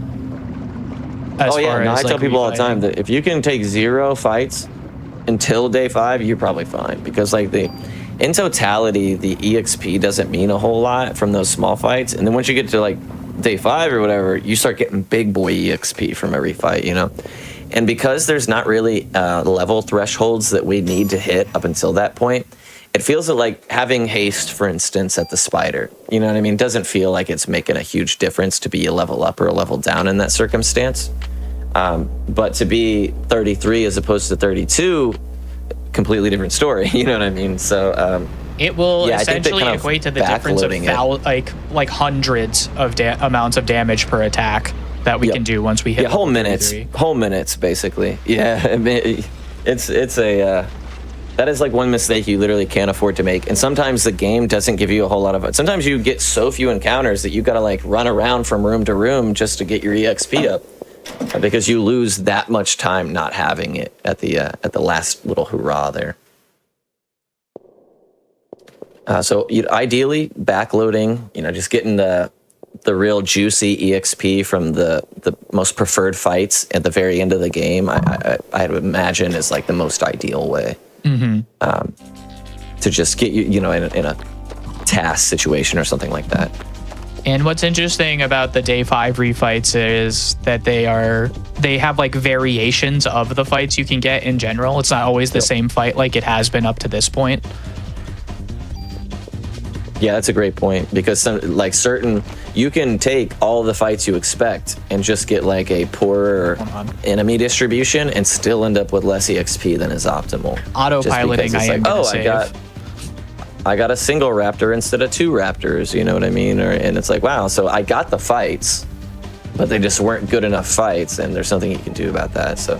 I tell people all the time that if you can take 0 fights until day 5, you're probably fine, because like in totality, the EXP doesn't mean a whole lot from those small fights. And then once you get to like day 5 or whatever, you start getting big boy EXP from every fight, you know? And because there's not really level thresholds that we need to hit up until that point, it feels like having haste, for instance, at the spider, you know what I mean? Doesn't feel like it's making a huge difference to be a level up or a level down in that circumstance. But to be 33 as opposed to 32, completely different story. You know what I mean? So it will essentially equate to the difference of like hundreds of amounts of damage per attack that we can do once we hit whole minutes basically. Yeah, it's a that is like one mistake you literally can't afford to make. And sometimes the game doesn't give you a whole lot of it. Sometimes you get so few encounters that you got to like run around from room to room just to get your EXP up, because you lose that much time not having it at the last little hurrah there. So ideally backloading, you know, just getting the real juicy EXP from the most preferred fights at the very end of the game, I would imagine is like the most ideal way. To just get you know, in a task situation or something like that. And what's interesting about the day 5 refights is that they have like variations of the fights you can get in general. It's not always the same fight like it has been up to this point. Yeah, that's a great point, because you can take all the fights you expect and just get like a poorer enemy distribution and still end up with less EXP than is optimal. Autopiloting, I got a single raptor instead of 2 raptors, you know what I mean? And it's like, wow, so I got the fights, but they just weren't good enough fights, and there's something you can do about that. So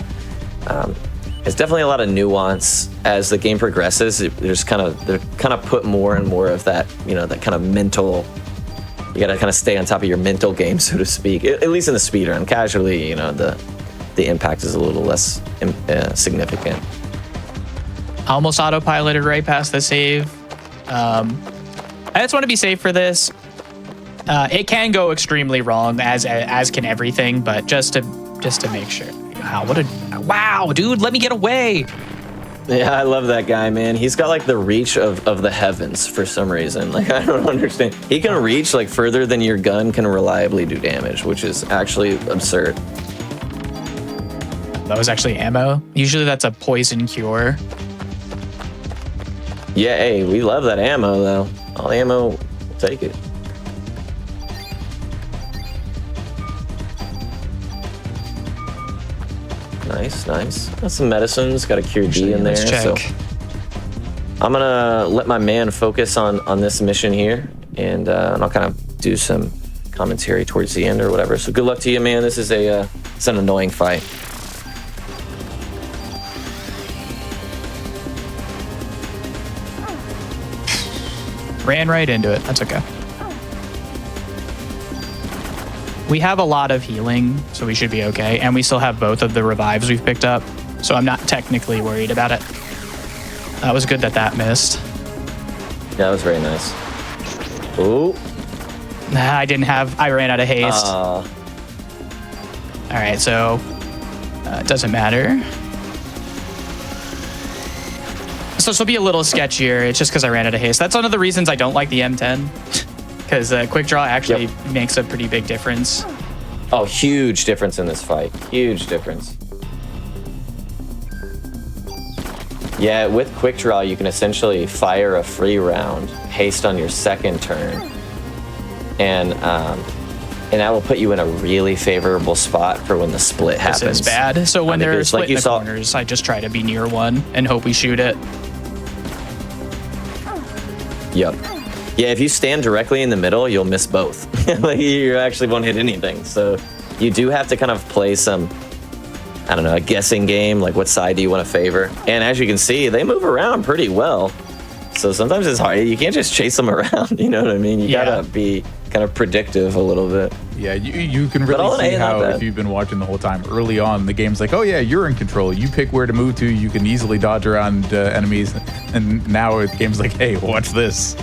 it's definitely a lot of nuance as the game progresses. They're kind of put more and more of that, you know, that kind of mental. You got to kind of stay on top of your mental game, so to speak. At least in the speedrun, casually, you know, the impact is a little less significant. I almost autopiloted right past the save. I just want to be safe for this. It can go extremely wrong, as can everything, but just to make sure. Wow, dude, let me get away. Yeah, I love that guy, man. He's got like the reach of the heavens for some reason. Like, I don't understand. He can reach like further than your gun can reliably do damage, which is actually absurd. That was actually ammo. Usually that's a poison cure. Yeah, hey, we love that ammo though. All ammo, we'll take it. Nice. Got some medicines, got a cure D in there. So I'm gonna let my man focus on this mission here, and I'll kind of do some commentary towards the end or whatever. So good luck to you, man. This is it's an annoying fight. Ran right into it. That's okay. We have a lot of healing, so we should be okay. And we still have both of the revives we've picked up, so I'm not technically worried about it. That was good that missed. Yeah, that was very nice. Ooh. I ran out of haste. All right, so it doesn't matter. So this will be a little sketchier. It's just because I ran out of haste. That's one of the reasons I don't like the M10. Because quick draw actually makes a pretty big difference. Oh, huge difference in this fight. Huge difference. Yeah, with quick draw, you can essentially fire a free round, haste on your second turn, and that will put you in a really favorable spot for when the split happens. This is bad. So when they're split like in the corners, I just try to be near one and hope we shoot it. Yep. Yeah, if you stand directly in the middle, you'll miss both. Like, you actually won't hit anything. So you do have to kind of play some, I don't know, a guessing game, like what side do you want to favor? And as you can see, they move around pretty well. So sometimes it's hard. You can't just chase them around, you know what I mean? You gotta be kind of predictive a little bit. Yeah, you can really see how, if you've been watching the whole time, early on, the game's like, oh yeah, you're in control. You pick where to move to. You can easily dodge around enemies. And now the game's like, hey, watch this.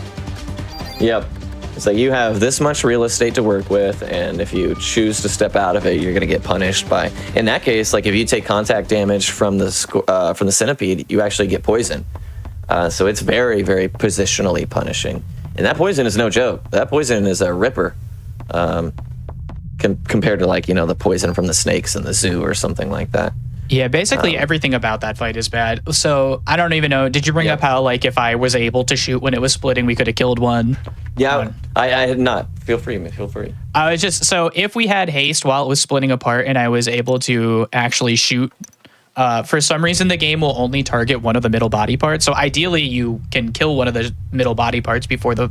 Yep. It's like you have this much real estate to work with, and if you choose to step out of it, you're going to get punished by. In that case, like if you take contact damage from the centipede, you actually get poison. So it's very, very positionally punishing, and that poison is no joke. That poison is a ripper, compared to like the poison from the snakes in the zoo or something like that. Yeah, basically everything about that fight is bad. So I don't even know. Did you bring up how, like, if I was able to shoot when it was splitting, we could have killed one? Yeah, I had not. Feel free. I was just, so if we had haste while it was splitting apart and I was able to actually shoot, for some reason the game will only target one of the middle body parts. So ideally you can kill one of the middle body parts before the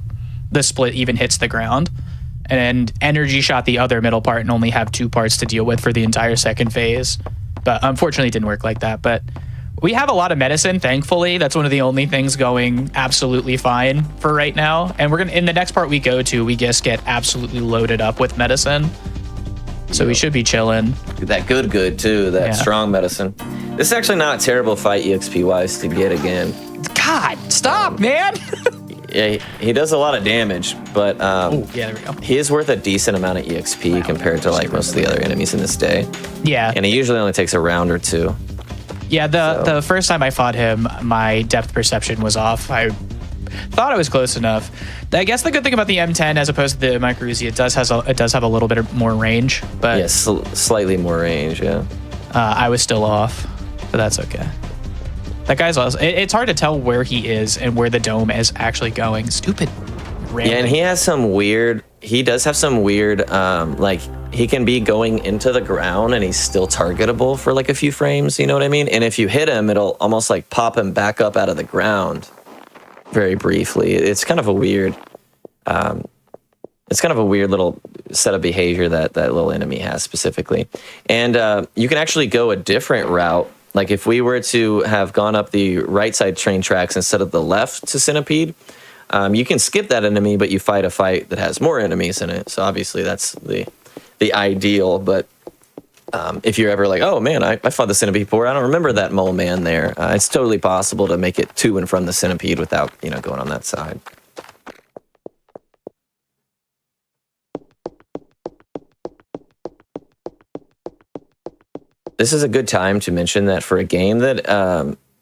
split even hits the ground, and energy shot the other middle part and only have 2 parts to deal with for the entire second phase. But unfortunately, it didn't work like that. But we have a lot of medicine, thankfully. That's one of the only things going absolutely fine for right now. And we're gonna, in the next part we go to, we just get absolutely loaded up with medicine. So we should be chilling. That good too. That strong medicine. This is actually not a terrible fight EXP wise to get again. God, stop, man. Yeah, he does a lot of damage, but there we go. He is worth a decent amount of EXP compared to like most of the other enemies in this day. Yeah. And he usually only takes a round or 2. Yeah, the first time I fought him, my depth perception was off. I thought I was close enough. I guess the good thing about the M10 as opposed to the Micro Uzi, it does have a little bit more range, but yes, slightly more range. Yeah. I was still off, but that's okay. That guy's awesome. It's hard to tell where he is and where the dome is actually going. Stupid. Yeah, and he does have some weird, like he can be going into the ground and he's still targetable for like a few frames, you know what I mean? And if you hit him, it'll almost like pop him back up out of the ground very briefly. It's kind of a weird, little set of behavior that little enemy has specifically. And you can actually go a different route. Like if we were to have gone up the right side train tracks instead of the left to Centipede, you can skip that enemy, but you fight a fight that has more enemies in it. So obviously that's the ideal. But if you're ever like, oh man, I fought the Centipede before, I don't remember that mole man there. It's totally possible to make it to and from the Centipede without going on that side. This is a good time to mention that for a game that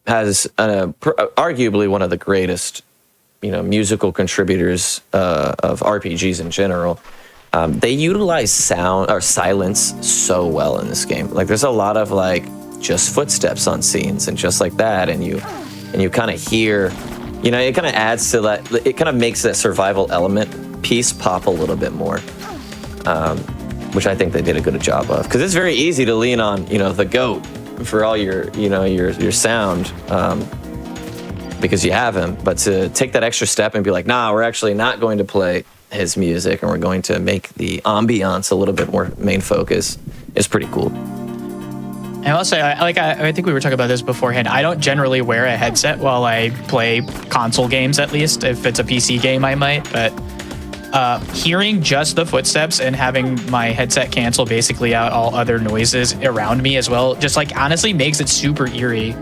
has arguably one of the greatest, musical contributors of RPGs in general, they utilize sound or silence so well in this game. Like there's a lot of like just footsteps on scenes and just like that, and you kind of hear, it kind of adds to that. It kind of makes that survival element piece pop a little bit more. Which I think they did a good job of, because it's very easy to lean on, the goat for all your sound, because you have him. But to take that extra step and be like, nah, we're actually not going to play his music, and we're going to make the ambiance a little bit more main focus, is pretty cool. I will say, I think we were talking about this beforehand. I don't generally wear a headset while I play console games, at least. If it's a PC game, I might, but hearing just the footsteps and having my headset cancel basically out all other noises around me as well, just like honestly makes it super eerie.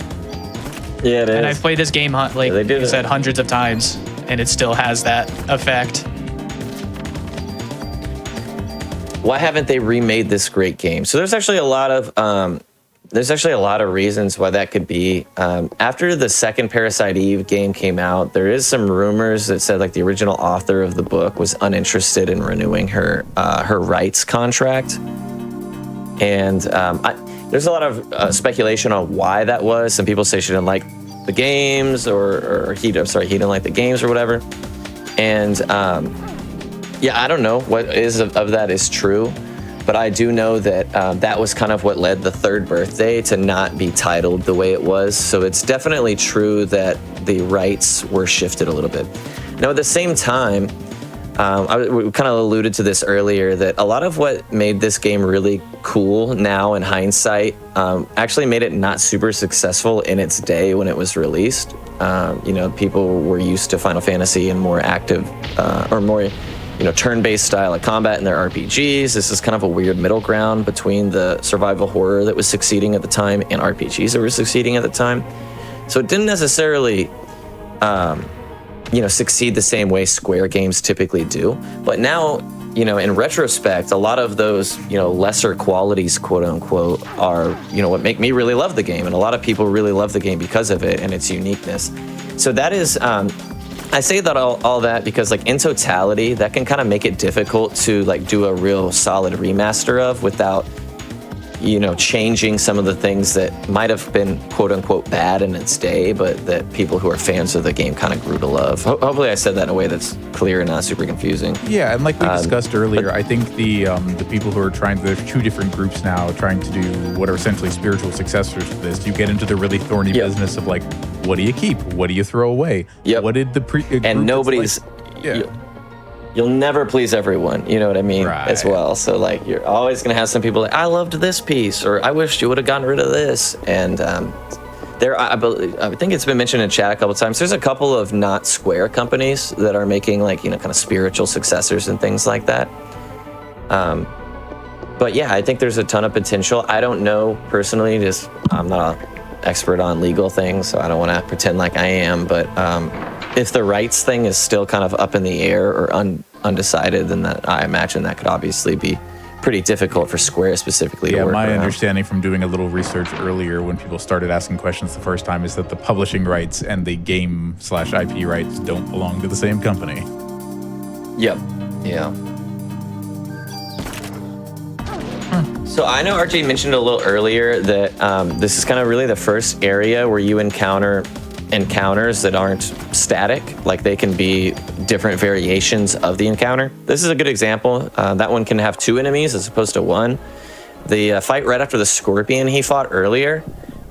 Yeah, it is. And I've played this game hundreds of times, and it still has that effect. Why haven't they remade this great game? So there's actually a lot of reasons why that could be. After the second Parasite Eve game came out, there is some rumors that said like the original author of the book was uninterested in renewing her rights contract. And there's a lot of speculation on why that was. Some people say she didn't like the games, or he didn't like the games or whatever. And I don't know what is of that is true, but I do know that that was kind of what led the third birthday to not be titled the way it was. So it's definitely true that the rights were shifted a little bit. Now, at the same time, we kind of alluded to this earlier, that a lot of what made this game really cool now in hindsight actually made it not super successful in its day when it was released. People were used to Final Fantasy and more active or more turn-based style of combat in their RPGs. This is kind of a weird middle ground between the survival horror that was succeeding at the time and RPGs that were succeeding at the time. So it didn't necessarily succeed the same way Square games typically do. But now, in retrospect, a lot of those, lesser qualities, quote unquote, are, what make me really love the game. And a lot of people really love the game because of it and its uniqueness. So that is, I say that all that because, like, in totality, that can kind of make it difficult to, like, do a real solid remaster of without, changing some of the things that might have been quote unquote bad in its day, but that people who are fans of the game kind of grew to love. Hopefully I said that in a way that's clear and not super confusing. Yeah, and like we discussed earlier, I think the people who are there's two different groups now trying to do what are essentially spiritual successors to this. You get into the really thorny business of, like, what do you keep? What do you throw away? Yep. What did the and nobody's you'll never please everyone, you know what I mean, as well. So, like, you're always going to have some people like, I loved this piece, or I wished you would have gotten rid of this. And I think it's been mentioned in chat a couple of times, there's a couple of not Square companies that are making, like, kind of spiritual successors and things like that. But yeah, I think there's a ton of potential. I don't know personally, I'm not an expert on legal things, so I don't want to pretend like I am, but if the rights thing is still kind of up in the air or undecided, then I imagine that could obviously be pretty difficult for Square specifically to work around. My understanding from doing a little research earlier when people started asking questions the first time is that the publishing rights and the game/IP rights don't belong to the same company. Yep. Yeah. So I know RJ mentioned a little earlier that this is kind of really the first area where you encounter encounters that aren't static, like they can be different variations of the encounter. This is a good example. That one can have two enemies as opposed to one. The fight right after the scorpion he fought earlier,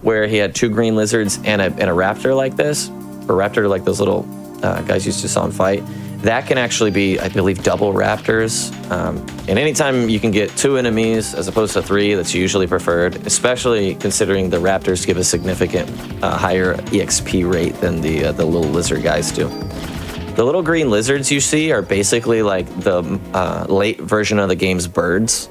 where he had two green lizards and a raptor like this, or raptor like those little guys you just saw him fight. That can actually be, I believe, double raptors. And anytime you can get two enemies as opposed to three, that's usually preferred, especially considering the raptors give a significant higher EXP rate than the little lizard guys do. The little green lizards you see are basically like the late version of the game's birds.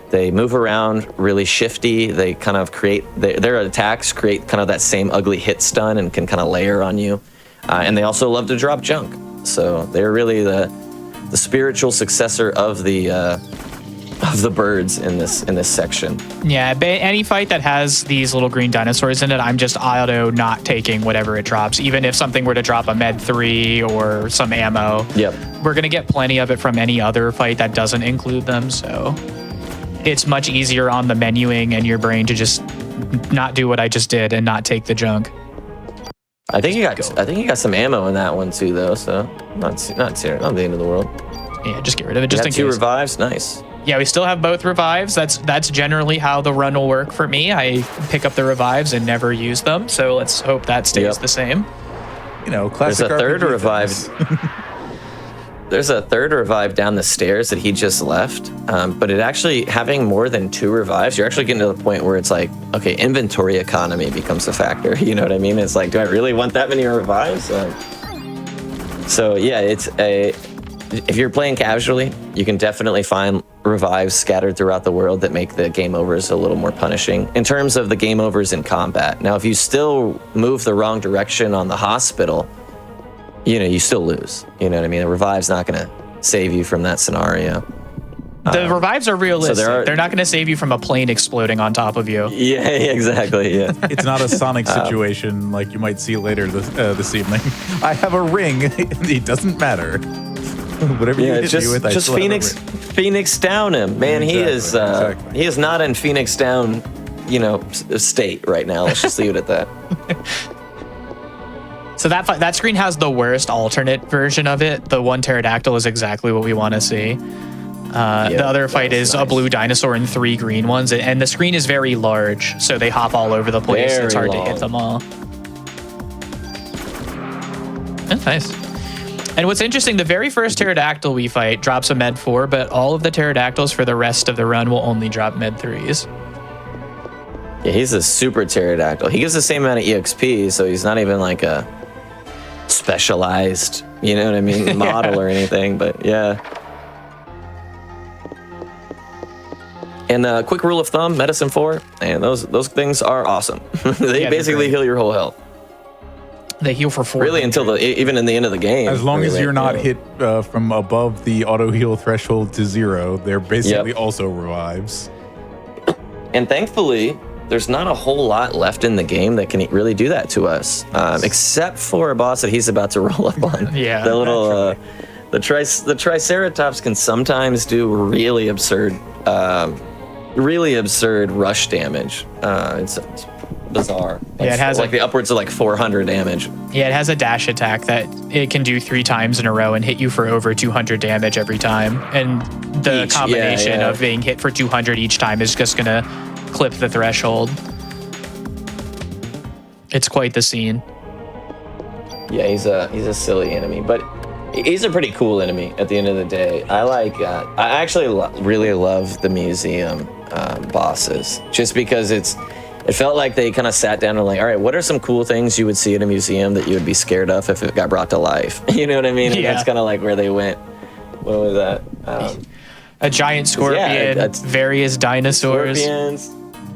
They move around really shifty. They kind of their attacks create kind of that same ugly hit stun and can kind of layer on you. And they also love to drop junk. So they're really the spiritual successor of the birds in this section. Yeah, any fight that has these little green dinosaurs in it, I'm just auto not taking whatever it drops. Even if something were to drop a med 3 or some ammo, we're gonna get plenty of it from any other fight that doesn't include them. So it's much easier on the menuing and your brain to just not do what I just did and not take the junk. I think you got some ammo in that one too, though. So not the end of the world. Yeah, just get rid of it just in case. 2 revives, nice. Yeah, we still have both revives. That's generally how the run will work for me. I pick up the revives and never use them. So let's hope that stays the same. Classic. There's a third revive. There's a third revive down the stairs that he just left. But it actually, having more than 2 revives, you're actually getting to the point where it's like, okay, inventory economy becomes a factor. You know what I mean? It's like, do I really want that many revives? So yeah, if you're playing casually, you can definitely find revives scattered throughout the world that make the game overs a little more punishing in terms of the game overs in combat. Now, if you still move the wrong direction on the hospital, you still lose. You know what I mean? The revive's not going to save you from that scenario. The revives are realistic. So they're not going to save you from a plane exploding on top of you. Yeah, exactly. Yeah. It's not a Sonic situation like you might see later this evening. I have a ring. It doesn't matter. Whatever you hit me with, just Phoenix down him, man. Exactly. He is not in Phoenix down, state right now. Let's just leave it at that. So that screen has the worst alternate version of it. The one pterodactyl is exactly what we want to see. The other fight is a blue dinosaur and 3 green ones, and the screen is very large, so they hop all over the place. Very it's hard long. to hit them all. That's nice. And what's interesting, the very first pterodactyl we fight drops a med 4, but all of the pterodactyls for the rest of the run will only drop med 3s. Yeah, he's a super pterodactyl. He gives the same amount of EXP, so he's not even like a specialized, you know what I mean, model or anything, but yeah. And a quick rule of thumb, medicine 4, and those things are awesome. They basically heal your whole health. They heal for 4. Really, until even in the end of the game. As long as really, you're not hit from above the auto heal threshold to 0, they're basically also revives. And thankfully, there's not a whole lot left in the game that can really do that to us, except for a boss that he's about to roll up on. Yeah, the little the Triceratops can sometimes do really absurd rush damage. It's bizarre. Yeah, it has like the upwards of like 400 damage. Yeah, it has a dash attack that it can do 3 times in a row and hit you for over 200 damage every time. And the combination of being hit for 200 each time is just gonna clip the threshold. It's quite the scene. Yeah, he's a silly enemy, but he's a pretty cool enemy at the end of the day. I actually really love the museum bosses, just because it felt like they kind of sat down and like, all right, what are some cool things you would see in a museum that you would be scared of if it got brought to life? You know what I mean? And that's kind of like where they went. What was that? A giant scorpion, various dinosaurs. Scorpions,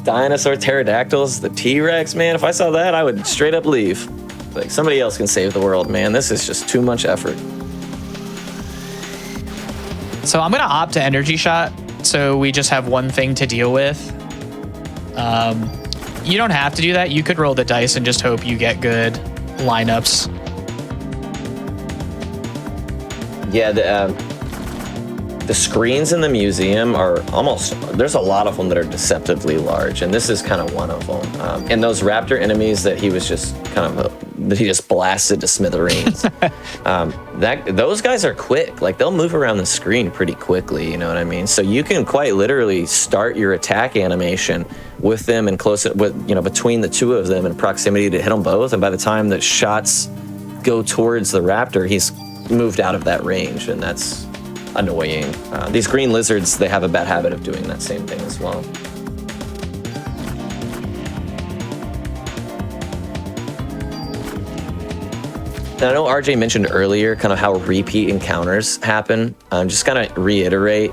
dinosaur, pterodactyls, the T-Rex, man. If I saw that, I would straight up leave. Like, somebody else can save the world, man. This is just too much effort. So I'm going to opt to energy shot, so we just have one thing to deal with. You don't have to do that. You could roll the dice and just hope you get good lineups. Yeah, the screens in the museum are there's a lot of them that are deceptively large, and this is kind of one of them. And those raptor enemies that he was just that he just blasted to smithereens, those guys are quick. Like, they'll move around the screen pretty quickly, you know what I mean? So you can quite literally start your attack animation with them and between the two of them in proximity to hit them both, and by the time the shots go towards the raptor, he's moved out of that range, and that's annoying. These green lizards, they have a bad habit of doing that same thing as well. Now, I know RJ mentioned earlier kind of how repeat encounters happen. Just kind of reiterate,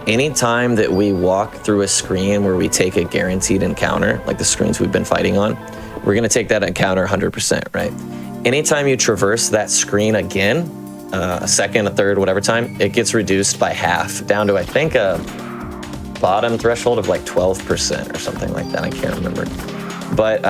anytime that we walk through a screen where we take a guaranteed encounter, like the screens we've been fighting on, we're going to take that encounter 100%, right? Anytime you traverse that screen again, a second, a third, whatever time, it gets reduced by half, down to, I think, a bottom threshold of like 12% or something like that. I can't remember. But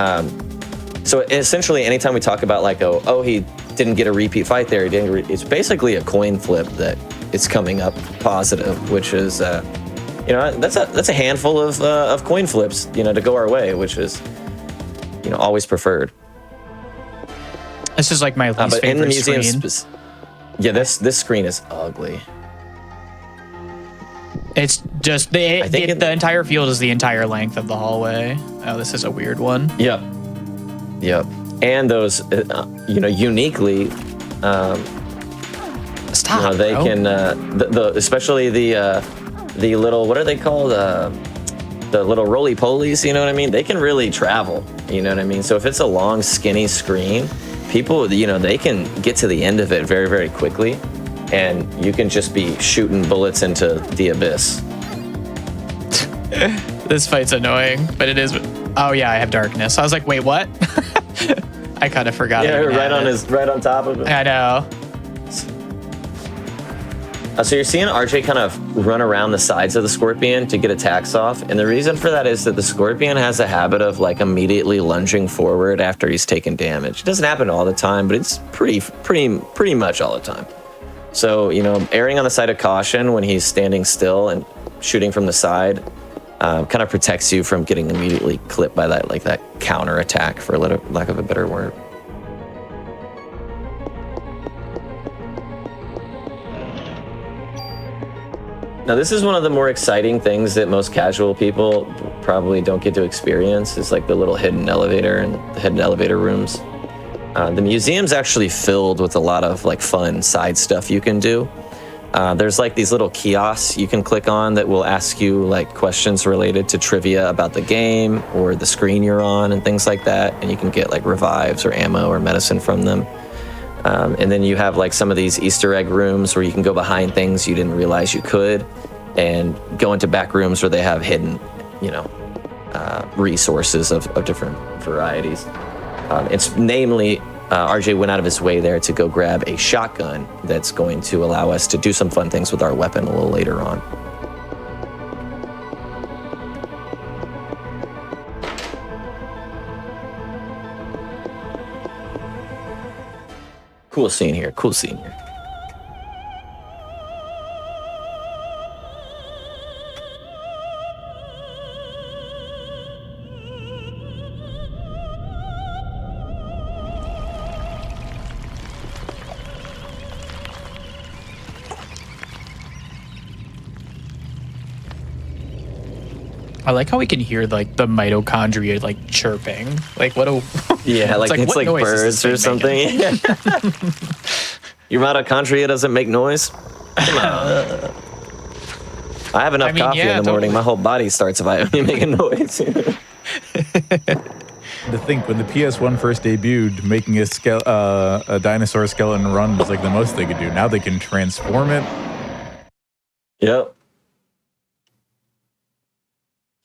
so essentially, anytime we talk about like, oh, he didn't get a repeat fight there, it's basically a coin flip that it's coming up positive, which is, that's a handful of coin flips, to go our way, which is, always preferred. This is like my least favorite in the museum screen. This screen is ugly. It's just the entire field is the entire length of the hallway. Oh, this is a weird one. Yep. And those, uniquely, stop. They can, especially the little, what are they called? The little roly polies. You know what I mean? They can really travel. You know what I mean? So if it's a long, skinny screen, people, they can get to the end of it very, very quickly, and you can just be shooting bullets into the abyss. This fight's annoying, but it is. Oh yeah, I have darkness. I was like, wait, what? I kind of forgot. Yeah, right on top of it. I know. So you're seeing RJ kind of run around the sides of the scorpion to get attacks off, and the reason for that is that the scorpion has a habit of like immediately lunging forward after he's taken damage. It doesn't happen all the time, but it's pretty much all the time. So, erring on the side of caution when he's standing still and shooting from the side kind of protects you from getting immediately clipped by that counter attack, for lack of a better word. Now, this is one of the more exciting things that most casual people probably don't get to experience. Is like the little hidden elevator and the hidden elevator rooms. The museum's actually filled with a lot of like fun side stuff you can do. There's like these little kiosks you can click on that will ask you like questions related to trivia about the game or the screen you're on and things like that. And you can get like revives or ammo or medicine from them. And then you have like some of these Easter egg rooms where you can go behind things you didn't realize you could, and go into back rooms where they have hidden, resources of different varieties. It's namely, RJ went out of his way there to go grab a shotgun that's going to allow us to do some fun things with our weapon a little later on. Cool scene here. I like how we can hear like the mitochondria like chirping. Like what a yeah, it's like birds or something. Your mitochondria doesn't make noise. Come on. I have enough coffee in the morning. My whole body starts making noise. To think, when the PS1 first debuted, making a dinosaur skeleton run was like the most they could do. Now they can transform it. Yep.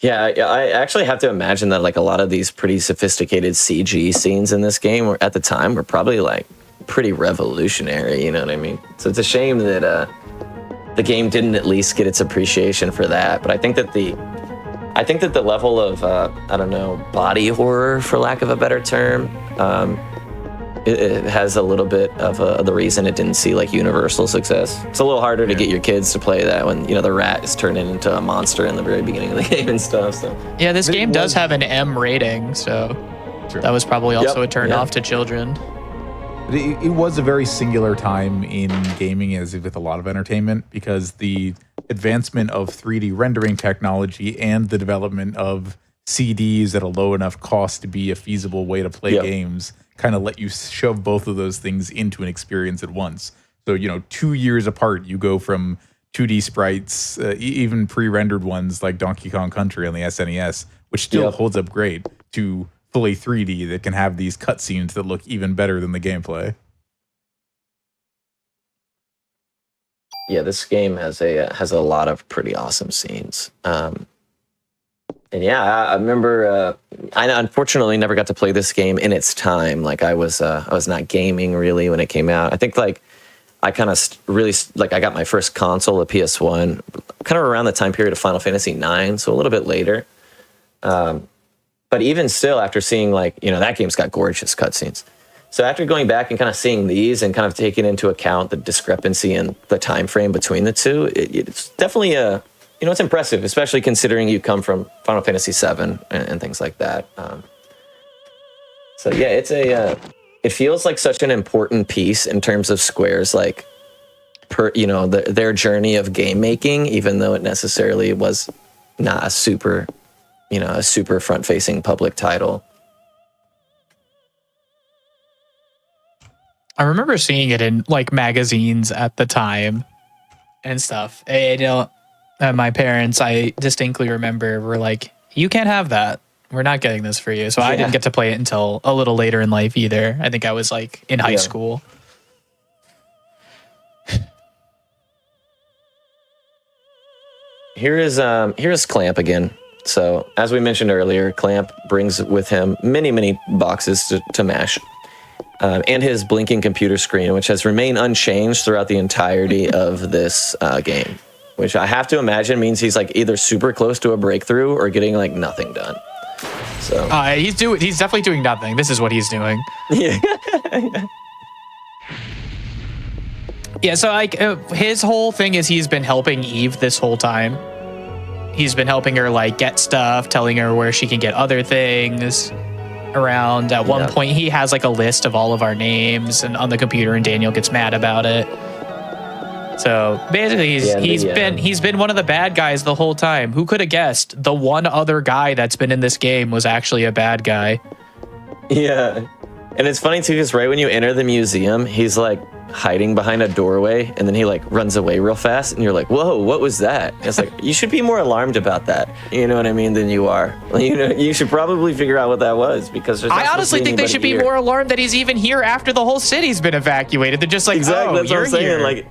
Yeah, I actually have to imagine that like a lot of these pretty sophisticated CG scenes in this game were, at the time, were probably like pretty revolutionary, you know what I mean? So it's a shame that the game didn't at least get its appreciation for that. But I think that the level of body horror, for lack of a better term, it has a little bit of the reason it didn't see like universal success. It's a little harder to get your kids to play that when the rat is turning into a monster in the very beginning of the game and stuff. So yeah, this game does have an M rating, so that was probably also a turn off to children. It was a very singular time in gaming, as with a lot of entertainment, because the advancement of 3D rendering technology and the development of CDs at a low enough cost to be a feasible way to play games kind of let you shove both of those things into an experience at once. So, 2 years apart, you go from 2D sprites, even pre-rendered ones like Donkey Kong Country on the SNES, which still holds up great, to fully 3D that can have these cutscenes that look even better than the gameplay. Yeah, this game has a lot of pretty awesome scenes. And yeah, I remember. I unfortunately never got to play this game in its time. Like I was not gaming really when it came out. I think like I kind of I got my first console, a PS1, kind of around the time period of Final Fantasy IX, so a little bit later. But even still, after seeing that game's got gorgeous cutscenes. So after going back and kind of seeing these and kind of taking into account the discrepancy in the time frame between the two, it's definitely it's impressive, especially considering you come from Final Fantasy VII and things like that. So yeah, it feels like such an important piece in terms of Square's their journey of game making, even though it necessarily was not a super front-facing public title. I remember seeing it in like magazines at the time and stuff. My parents, I distinctly remember, were like, "You can't have that. We're not getting this for you." So I didn't get to play it until a little later in life either. I think I was like in high school. Here is Clamp again. So as we mentioned earlier, Clamp brings with him many boxes to mash. And his blinking computer screen, which has remained unchanged throughout the entirety of this game. Which I have to imagine means he's like either super close to a breakthrough or getting like nothing done. So he's definitely doing nothing. This is what he's doing. Yeah. Yeah. So like his whole thing is he's been helping Eve this whole time. He's been helping her like get stuff, telling her where she can get other things around. At one point, he has like a list of all of our names and on the computer, and Daniel gets mad about it. So basically, he's been one of the bad guys the whole time. Who could have guessed the one other guy that's been in this game was actually a bad guy? Yeah. And it's funny too, because right when you enter the museum, he's like hiding behind a doorway, and then he like runs away real fast, and you're like, whoa, what was that? And it's like, you should be more alarmed about that, you know what I mean, than you are. You know, you should probably figure out what that was, because there's I honestly think they should be more alarmed that he's even here after the whole city's been evacuated. They're just like, exactly, oh, that's what I'm saying. here. Like,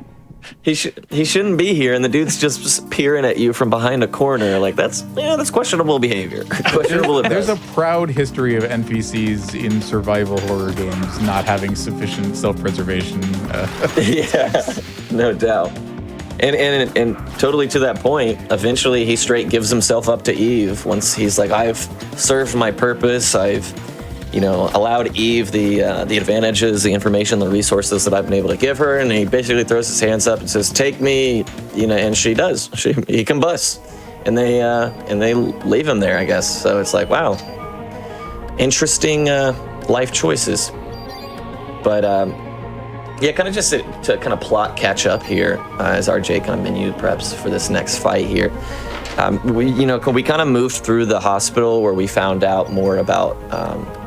he shouldn't be here, and the dude's just peering at you from behind a corner. Like, that's questionable behavior. Questionable advice. There's a proud history of NPCs in survival horror games not having sufficient self-preservation. Yeah, no doubt. And totally to that point, eventually he straight gives himself up to Eve once he's like, I've served my purpose. I've, allowed Eve the advantages, the information, the resources that I've been able to give her. And he basically throws his hands up and says, take me, and she does. He combusts. And they leave him there, I guess. So it's like, wow, interesting life choices. But yeah, kind of just to kind of plot catch up here as RJ kind of menu preps for this next fight here. We kind of moved through the hospital where we found out more about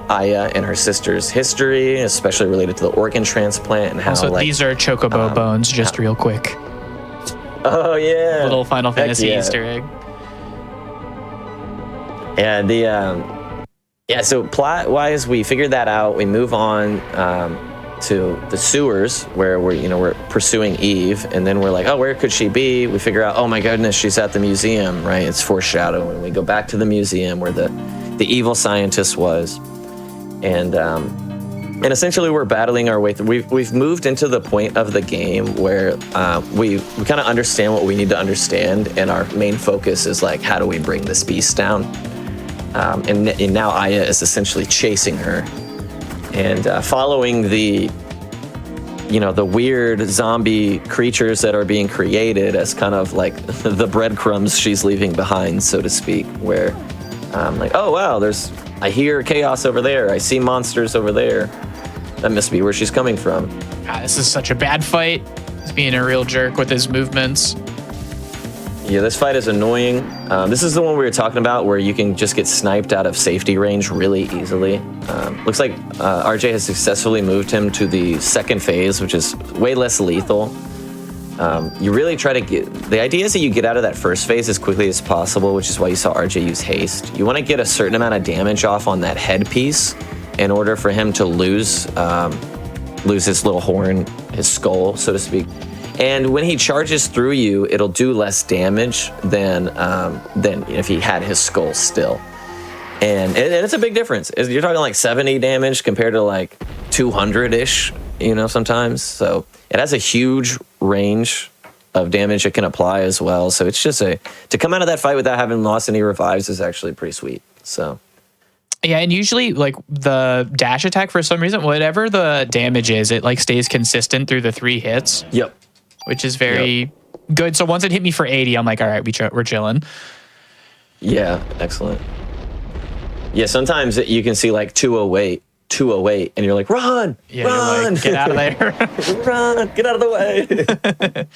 Aya and her sister's history, especially related to the organ transplant and how. Also, these are chocobo bones, just real quick. Oh yeah, little Final Fantasy Easter egg. Yeah, so plot-wise, we figured that out. We move on to the sewers where we're pursuing Eve, and then we're like, oh, where could she be? We figure out, oh my goodness, she's at the museum, right? It's foreshadowing. We go back to the museum where the evil scientist was, and essentially we're battling our way through. We've moved into the point of the game where we kind of understand what we need to understand, and our main focus is like, how do we bring this beast down? And now Aya is essentially chasing her. And following the weird zombie creatures that are being created as kind of like the breadcrumbs she's leaving behind, so to speak, where I'm like, oh, wow, I hear chaos over there. I see monsters over there. That must be where she's coming from. God, this is such a bad fight. He's being a real jerk with his movements. Yeah, this fight is annoying. This is the one we were talking about where you can just get sniped out of safety range really easily. Looks like RJ has successfully moved him to the second phase, which is way less lethal. You really try to the idea is that you get out of that first phase as quickly as possible, which is why you saw RJ use haste. You want to get a certain amount of damage off on that headpiece in order for him to lose his little horn, his skull, so to speak. And when he charges through you, it'll do less damage than if he had his skull still. And it's a big difference. You're talking like 70 damage compared to like 200-ish, sometimes. So it has a huge range of damage it can apply as well. So it's just to come out of that fight without having lost any revives is actually pretty sweet. So. Yeah, and usually like the dash attack, for some reason, whatever the damage is, it like stays consistent through the 3 hits. Yep. Which is very good. So once it hit me for 80, I'm like, all right, we're chilling. Yeah, excellent. Yeah, sometimes you can see like 208, and you're like, run, yeah, run, you're like, get out of there. run, get out of the way.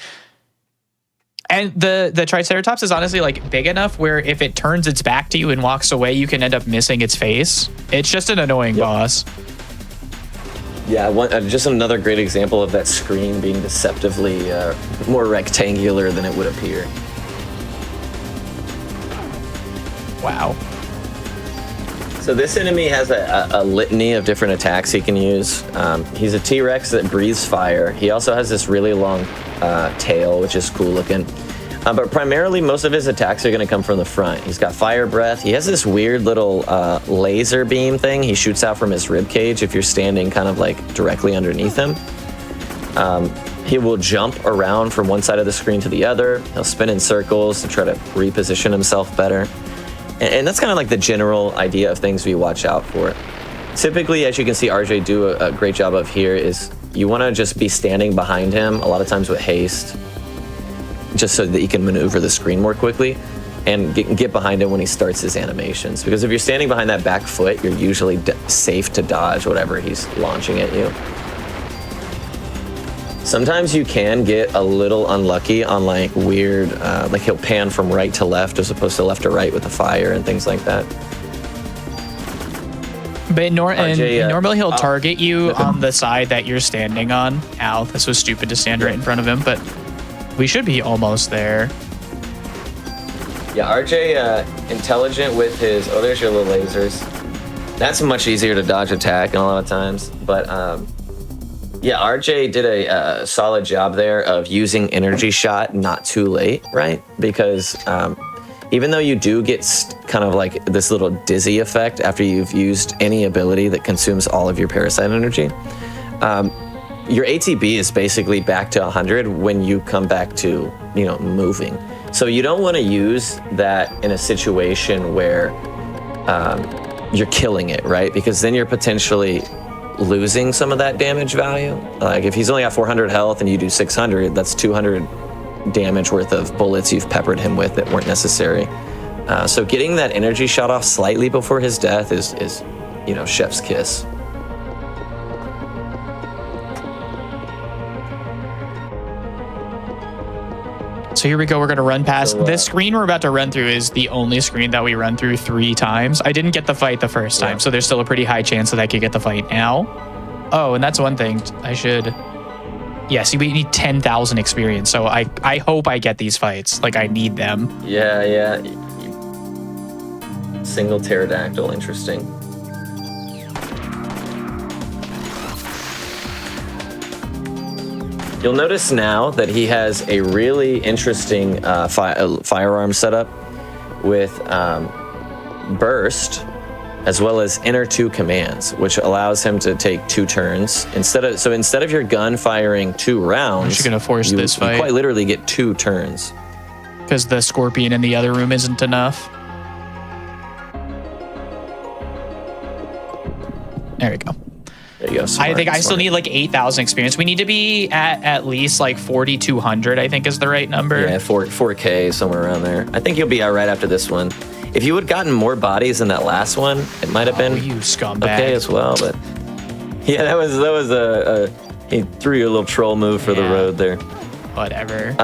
And the Triceratops is honestly like big enough where if it turns its back to you and walks away, you can end up missing its face. It's just an annoying boss. Yeah, just another great example of that screen being deceptively more rectangular than it would appear. Wow. So this enemy has a litany of different attacks he can use. He's a T-Rex that breathes fire. He also has this really long tail, which is cool looking. But primarily, most of his attacks are going to come from the front. He's got fire breath. He has this weird little laser beam thing he shoots out from his rib cage if you're standing kind of like directly underneath him. He will jump around from one side of the screen to the other. He'll spin in circles to try to reposition himself better. And that's kind of like the general idea of things we watch out for. Typically, as you can see RJ do a great job of here, is you want to just be standing behind him, a lot of times with haste, just so that you can maneuver the screen more quickly and get behind him when he starts his animations. Because if you're standing behind that back foot, you're usually safe to dodge whatever he's launching at you. Sometimes you can get a little unlucky on like weird, like he'll pan from right to left as opposed to left to right with the fire and things like that. But normally he'll target you okay. on the side that you're standing on. Ow, this was stupid to stand right in front of him, but we should be almost there. Yeah, RJ, intelligent with his, oh, there's your little lasers. That's much easier to dodge attack a lot of times. But yeah, RJ did a solid job there of using energy shot not too late, right? Because even though you do get kind of like this little dizzy effect after you've used any ability that consumes all of your parasite energy, your ATB is basically back to 100 when you come back to, you know, moving. So you don't want to use that in a situation where you're killing it, right? Because then you're potentially losing some of that damage value. Like if he's only got 400 health and you do 600, that's 200 damage worth of bullets you've peppered him with that weren't necessary. So getting that energy shot off slightly before his death is you know, chef's kiss. So here we go. We're going to run past. This screen we're about to run through is the only screen that we run through 3 times. I didn't get the fight the first time, so there's still a pretty high chance that I could get the fight now. Oh, and that's one thing. I should... Yeah, see, we need 10,000 experience, so I hope I get these fights. Like, I need them. Yeah. Single pterodactyl, interesting. You'll notice now that he has a really interesting firearm setup with burst, as well as enter 2 commands, which allows him to take 2 turns. Instead of your gun firing 2 rounds, I'm just gonna force this fight. You quite literally get 2 turns. Because the scorpion in the other room isn't enough. There we go. There you go. I think I still need like 8,000 experience. We need to be at least like 4,200, I think is the right number. Yeah, 4K, somewhere around there. I think you'll be all right after this one. If you had gotten more bodies in that last one, it might have been you scumbag. Okay as well. But yeah, that was a he threw you a little troll move for the road there. Whatever.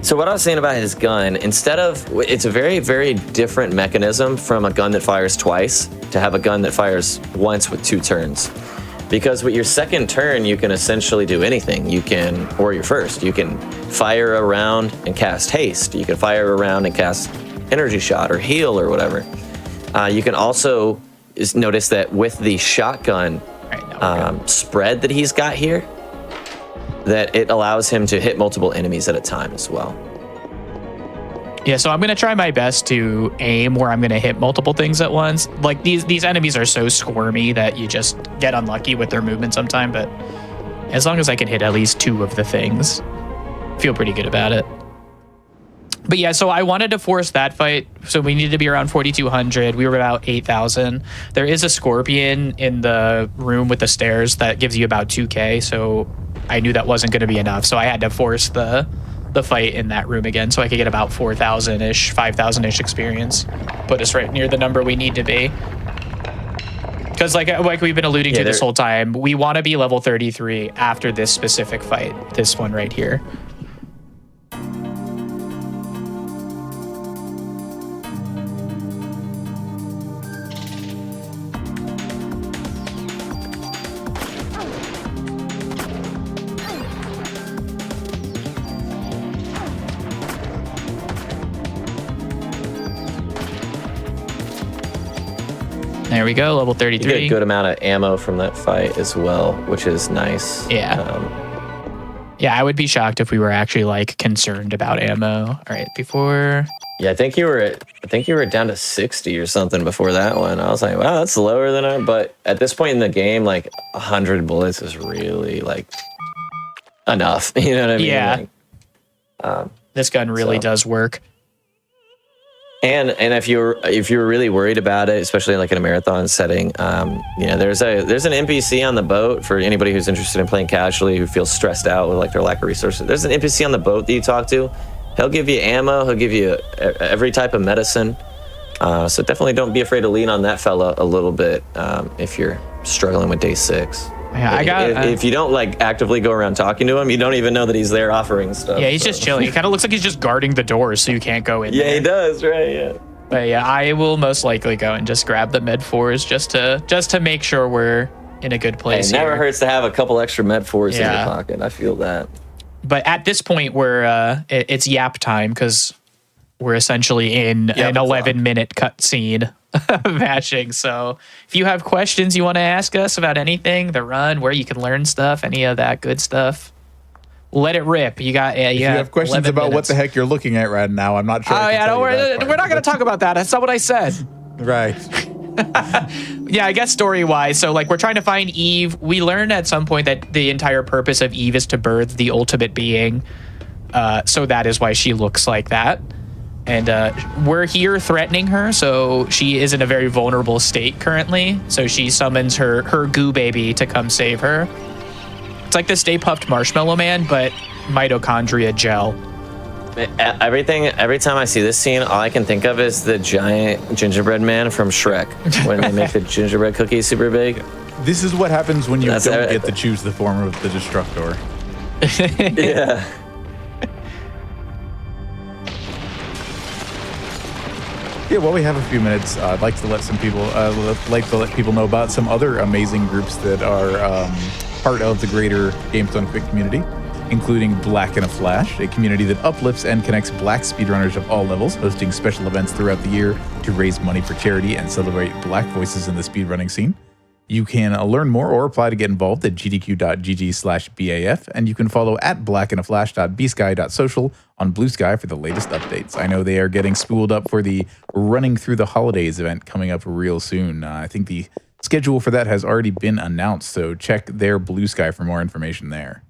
So what I was saying about his gun, it's a very, very different mechanism from a gun that fires twice to have a gun that fires once with 2 turns. Because with your second turn, you can essentially do anything. Or your first, you can fire a round and cast haste. You can fire a round and cast energy shot or heal or whatever. You can also notice that with the shotgun spread that he's got here, that it allows him to hit multiple enemies at a time as well. Yeah, so I'm going to try my best to aim where I'm going to hit multiple things at once. Like these enemies are so squirmy that you just get unlucky with their movement sometime, but as long as I can hit at least 2 of the things, feel pretty good about it. But yeah, so I wanted to force that fight. So we needed to be around 4,200. We were about 8,000. There is a scorpion in the room with the stairs that gives you about 2K. So I knew that wasn't going to be enough. So I had to force the fight in that room again so I could get about 4,000-ish, 5,000-ish experience. Put us right near the number we need to be. Because like we've been alluding to this whole time, we want to be level 33 after this specific fight. This one right here. There we go, level 33. You get a good amount of ammo from that fight as well, which is nice. Yeah. Yeah, I would be shocked if we were actually like concerned about ammo. All right, before. Yeah, I think you were down to 60 or something before that one. I was like, wow, that's lower than I. But at this point in the game, like 100 bullets is really like enough. You know what I mean? Yeah. Like, this gun really does work. And if you're really worried about it, especially like in a marathon setting, you know, there's an NPC on the boat for anybody who's interested in playing casually who feels stressed out with like their lack of resources. There's an NPC on the boat that you talk to. He'll give you ammo. He'll give you every type of medicine. So definitely don't be afraid to lean on that fella a little bit if you're struggling with day 6. Yeah, if you don't like actively go around talking to him, you don't even know that he's there offering stuff. Yeah, he's just chilling. He kind of looks like he's just guarding the doors so you can't go in. Yeah, there. he does, right? Yeah. But yeah, I will most likely go and just grab the med 4s just to make sure we're in a good place. It never here. hurts to have a couple extra med 4s in Yeah. your pocket. I feel that. But at this point, it's yap time because we're essentially in an 11-minute cutscene of matching. So if you have questions you want to ask us about anything, the run, where you can learn stuff, any of that good stuff, let it rip. You got. If you have questions about what the heck you're looking at right now, I'm not sure. Oh yeah, we're not going to talk about that. That's not what I said. Right. Yeah, I guess story-wise, so like we're trying to find Eve. We learned at some point that the entire purpose of Eve is to birth the ultimate being. So that is why she looks like that. And we're here threatening her, so she is in a very vulnerable state currently. So she summons her goo baby to come save her. It's like the Stay Puft Marshmallow Man, but mitochondria gel. Every time I see this scene, all I can think of is the giant gingerbread man from Shrek when they make the gingerbread cookies super big. This is what happens when you don't get to choose the form of the Destructor. Yeah. Yeah, well, we have a few minutes. I'd like to let people know about some other amazing groups that are part of the greater Games Done Quick community, including Black in a Flash, a community that uplifts and connects Black speedrunners of all levels, hosting special events throughout the year to raise money for charity and celebrate Black voices in the speedrunning scene. You can learn more or apply to get involved at gdq.gg/BAF, and you can follow at blackinaflash.bsky.social on Blue Sky for the latest updates. I know they are getting spooled up for the Running Through the Holidays event coming up real soon. I think the schedule for that has already been announced, so check their Blue Sky for more information there.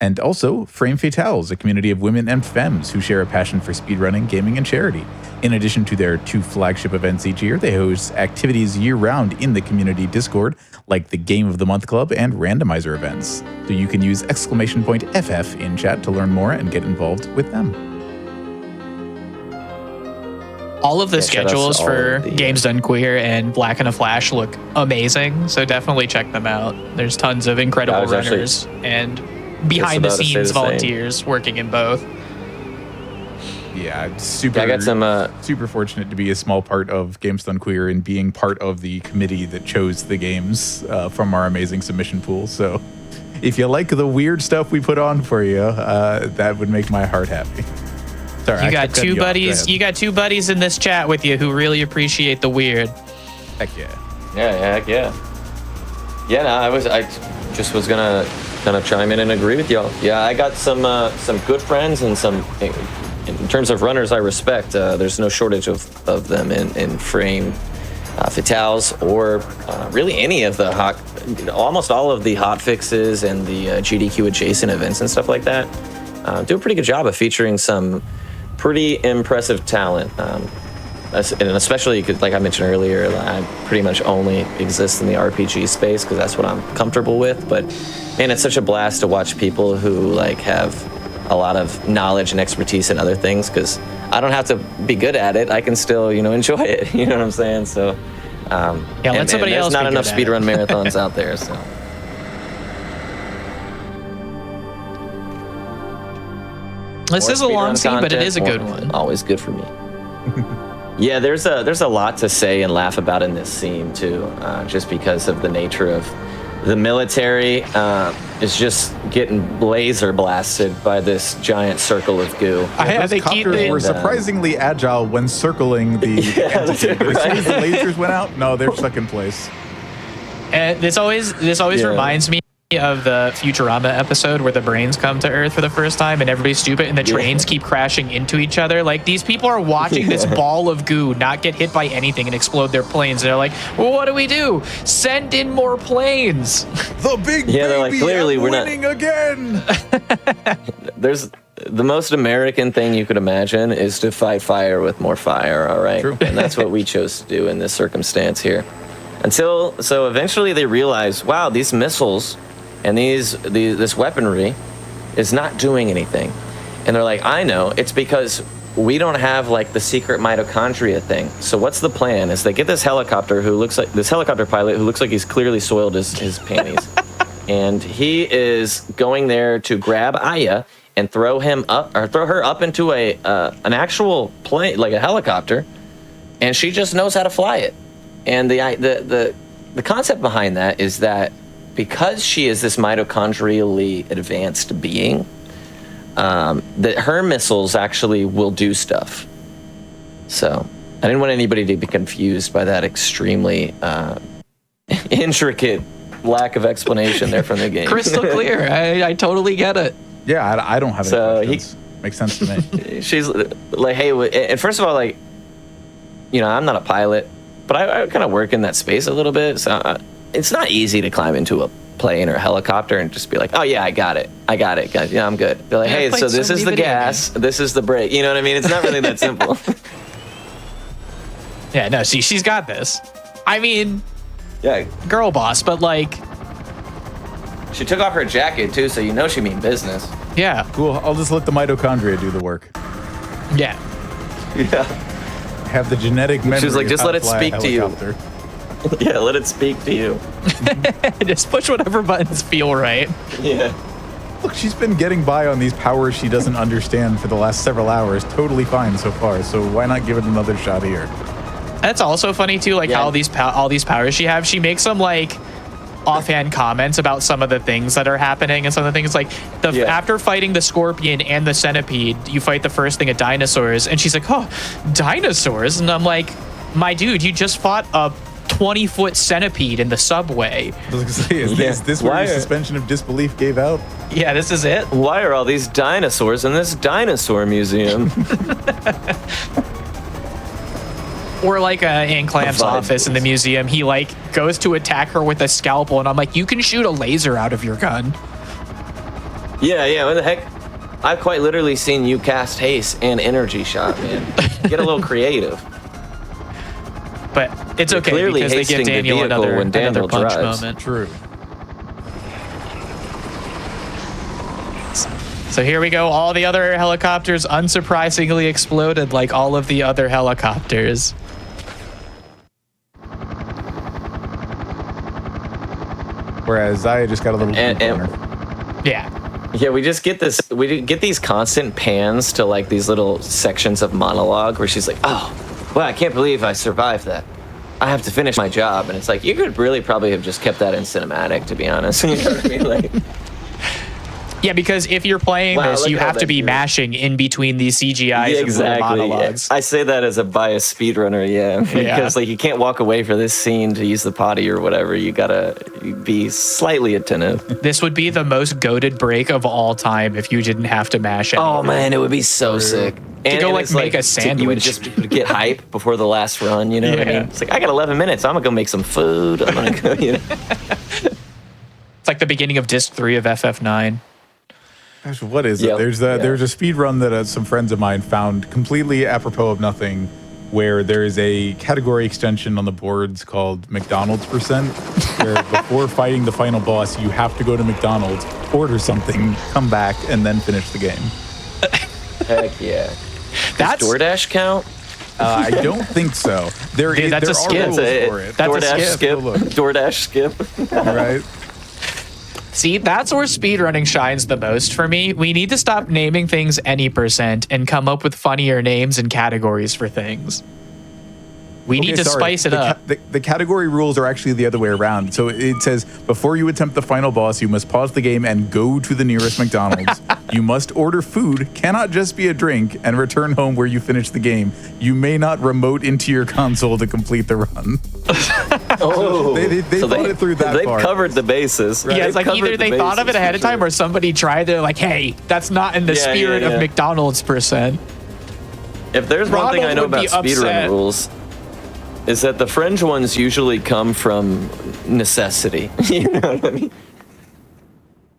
And also, Frame Fatales, a community of women and femmes who share a passion for speedrunning, gaming, and charity. In addition to their 2 flagship events each year, they host activities year-round in the community Discord, like the Game of the Month Club and randomizer events. So you can use !FF in chat to learn more and get involved with them. All of the schedules for Games Done Queer and Black in a Flash look amazing, so definitely check them out. There's tons of incredible runners and behind-the-scenes volunteers working in both. Yeah, super. I got some super fortunate to be a small part of Games Done Queer and being part of the committee that chose the games from our amazing submission pool. So, if you like the weird stuff we put on for you, that would make my heart happy. Sorry, you got 2 buddies. You got 2 buddies in this chat with you who really appreciate the weird. Heck yeah. Yeah, heck yeah. Yeah, no, I just was gonna chime in and agree with y'all. Yeah, I got some good friends and some. In terms of runners I respect, there's no shortage of them in Frame Fatales or really any of the almost all of the hotfixes and the GDQ adjacent events and stuff like that. Do a pretty good job of featuring some pretty impressive talent. And especially, like I mentioned earlier, I pretty much only exist in the RPG space because that's what I'm comfortable with. But man, it's such a blast to watch people who like have a lot of knowledge and expertise in other things because I don't have to be good at it. I can still, enjoy it. You know what I'm saying? So, let somebody else. There's not enough speedrun marathons out there. So, this is a long scene, but it is a good one. Always good for me. Yeah, there's a lot to say and laugh about in this scene too, just because of the nature of the military is just getting laser blasted by this giant circle of goo. Those copters were surprisingly agile when circling the entity. As soon as the lasers went out, no, they're stuck in place. And this always reminds me of the Futurama episode where the brains come to Earth for the first time and everybody's stupid and the trains keep crashing into each other. Like, these people are watching this ball of goo not get hit by anything and explode their planes. And they're like, well, what do we do? Send in more planes. The big baby, they're like, clearly we're winning again. There's the most American thing you could imagine is to fight fire with more fire, all right? True. And that's what we chose to do in this circumstance here. So eventually they realize, wow, these missiles and this weaponry is not doing anything. And they're like, I know, it's because we don't have like the secret mitochondria thing. So what's the plan? Is they get this helicopter pilot who looks like he's clearly soiled his panties. and he is going there to grab Aya and throw her up into an actual plane, like a helicopter, and she just knows how to fly it. And the concept behind that is that because she is this mitochondrially advanced being, that her missiles actually will do stuff. So I didn't want anybody to be confused by that extremely intricate lack of explanation there from the game. Crystal clear. I totally get it. Yeah, I don't have any questions. Makes sense to me. She's like, hey, and first of all, like, you know, I'm not a pilot, but I kind of work in that space a little bit. So it's not easy to climb into a plane or a helicopter and just be like, oh yeah, I got it, guys. Yeah, I'm good. They're like, hey, so this is the gas, this is the brake. You know what I mean? It's not really that simple. Yeah, no, she's got this. I mean, yeah, girl boss, but like, she took off her jacket too, so you know she mean business. Yeah. Cool. I'll just let the mitochondria do the work. Yeah. Yeah. Have the genetic memory. She was like, just let it speak to you. Yeah, let it speak to you. Just push whatever buttons feel right. Yeah. Look, she's been getting by on these powers she doesn't understand for the last several hours. Totally fine so far. So why not give it another shot here? That's also funny too, like how all these powers she has. She makes some like offhand comments about some of the things that are happening, and some of the things like after fighting the scorpion and the centipede, you fight the first thing of dinosaurs, and she's like, oh, dinosaurs, and I'm like, my dude, you just fought a 20-foot centipede in the subway. I was going to say, is this where your suspension of disbelief gave out? Yeah, this is it. Why are all these dinosaurs in this dinosaur museum? Or like in Clam's office in the museum, he like goes to attack her with a scalpel, and I'm like, you can shoot a laser out of your gun. Yeah, what the heck? I've quite literally seen you cast haste and energy shot, man. Get a little creative. But it's okay clearly because they give Daniel another punch moment. True. So here we go. All the other helicopters unsurprisingly exploded like all of the other helicopters. Whereas Zaya just got a little corner. Yeah, we just get this. We get these constant pans to like these little sections of monologue where she's like, "Oh, well, I can't believe I survived that. I have to finish my job." And it's like, you could really probably have just kept that in cinematic, to be honest. You know what I mean? Like, yeah, because if you're playing this, you have to be mashing in between these CGIs and little monologues. Yeah. I say that as a biased speedrunner, because like you can't walk away for this scene to use the potty or whatever. You gotta be slightly attentive. This would be the most goated break of all time if you didn't have to mash anything. Oh man, it would be so sick. To go like make a sandwich. You would just get hype before the last run, you know what I mean? It's like, I got 11 minutes. I'm gonna go make some food. I'm gonna go, you know. It's like the beginning of disc 3 of FF9. Gosh, what is it? There's a speed run that some friends of mine found completely apropos of nothing, where there is a category extension on the boards called McDonald's %, where before fighting the final boss, you have to go to McDonald's, order something, come back, and then finish the game. Heck yeah. That's Does DoorDash count? I don't think so. That's a skip. That's DoorDash skip. DoorDash skip. Right. See, that's where speedrunning shines the most for me. We need to stop naming things any % and come up with funnier names and categories for things. We need to spice it up. The category rules are actually the other way around. So it says, before you attempt the final boss, you must pause the game and go to the nearest McDonald's. You must order food, cannot just be a drink, and return home where you finish the game. You may not remote into your console to complete the run. Oh, they thought it through that far. They've covered the bases. Right? Yeah, it's like either they thought of it ahead of time or somebody tried. They're like, hey, that's not in the spirit of McDonald's %. If there's one thing I know about speedrun rules, is that the fringe ones usually come from necessity. You know what I mean?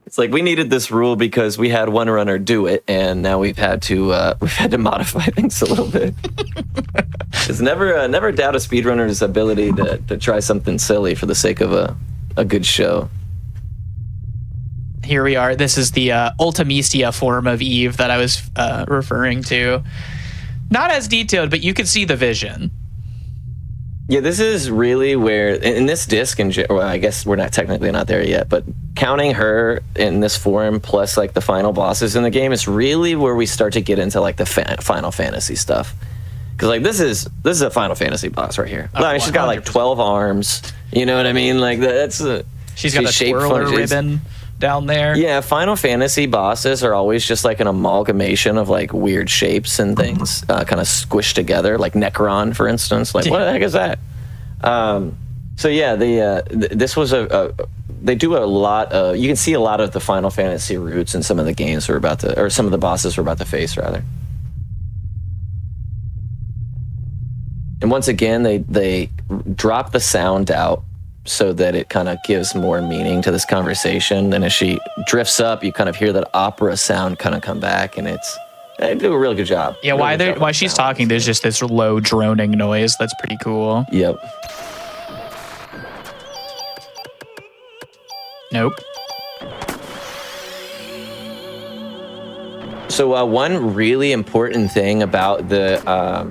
It's like, we needed this rule because we had one runner do it, and now we've had to modify things a little bit. It's never doubt a speedrunner's ability to try something silly for the sake of a good show. Here we are. This is the Ultimecia form of Eve that I was referring to. Not as detailed, but you can see the vision. Yeah, this is really where in this disc, and well, I guess we're not technically not there yet, but counting her in this form plus like the final bosses in the game is really where we start to get into like the Final Fantasy stuff. Because like this is a Final Fantasy boss right here. I mean, she's got like 12 arms. You know what I mean? Like that's she's got a twirler ribbon down there. Yeah, Final Fantasy bosses are always just like an amalgamation of like weird shapes and things kind of squished together, like Necron, for instance. Like, what the heck is that? So yeah, this was they do a lot of, you can see a lot of the Final Fantasy roots in some of the games we're about to, or some of the bosses we're about to face, rather. And once again, they drop the sound out so that it kind of gives more meaning to this conversation. And as she drifts up, you kind of hear that opera sound kind of come back, and they do a really good job. Yeah, while she's talking, there's just this low droning noise. That's pretty cool. Yep. Nope. So one really important thing about the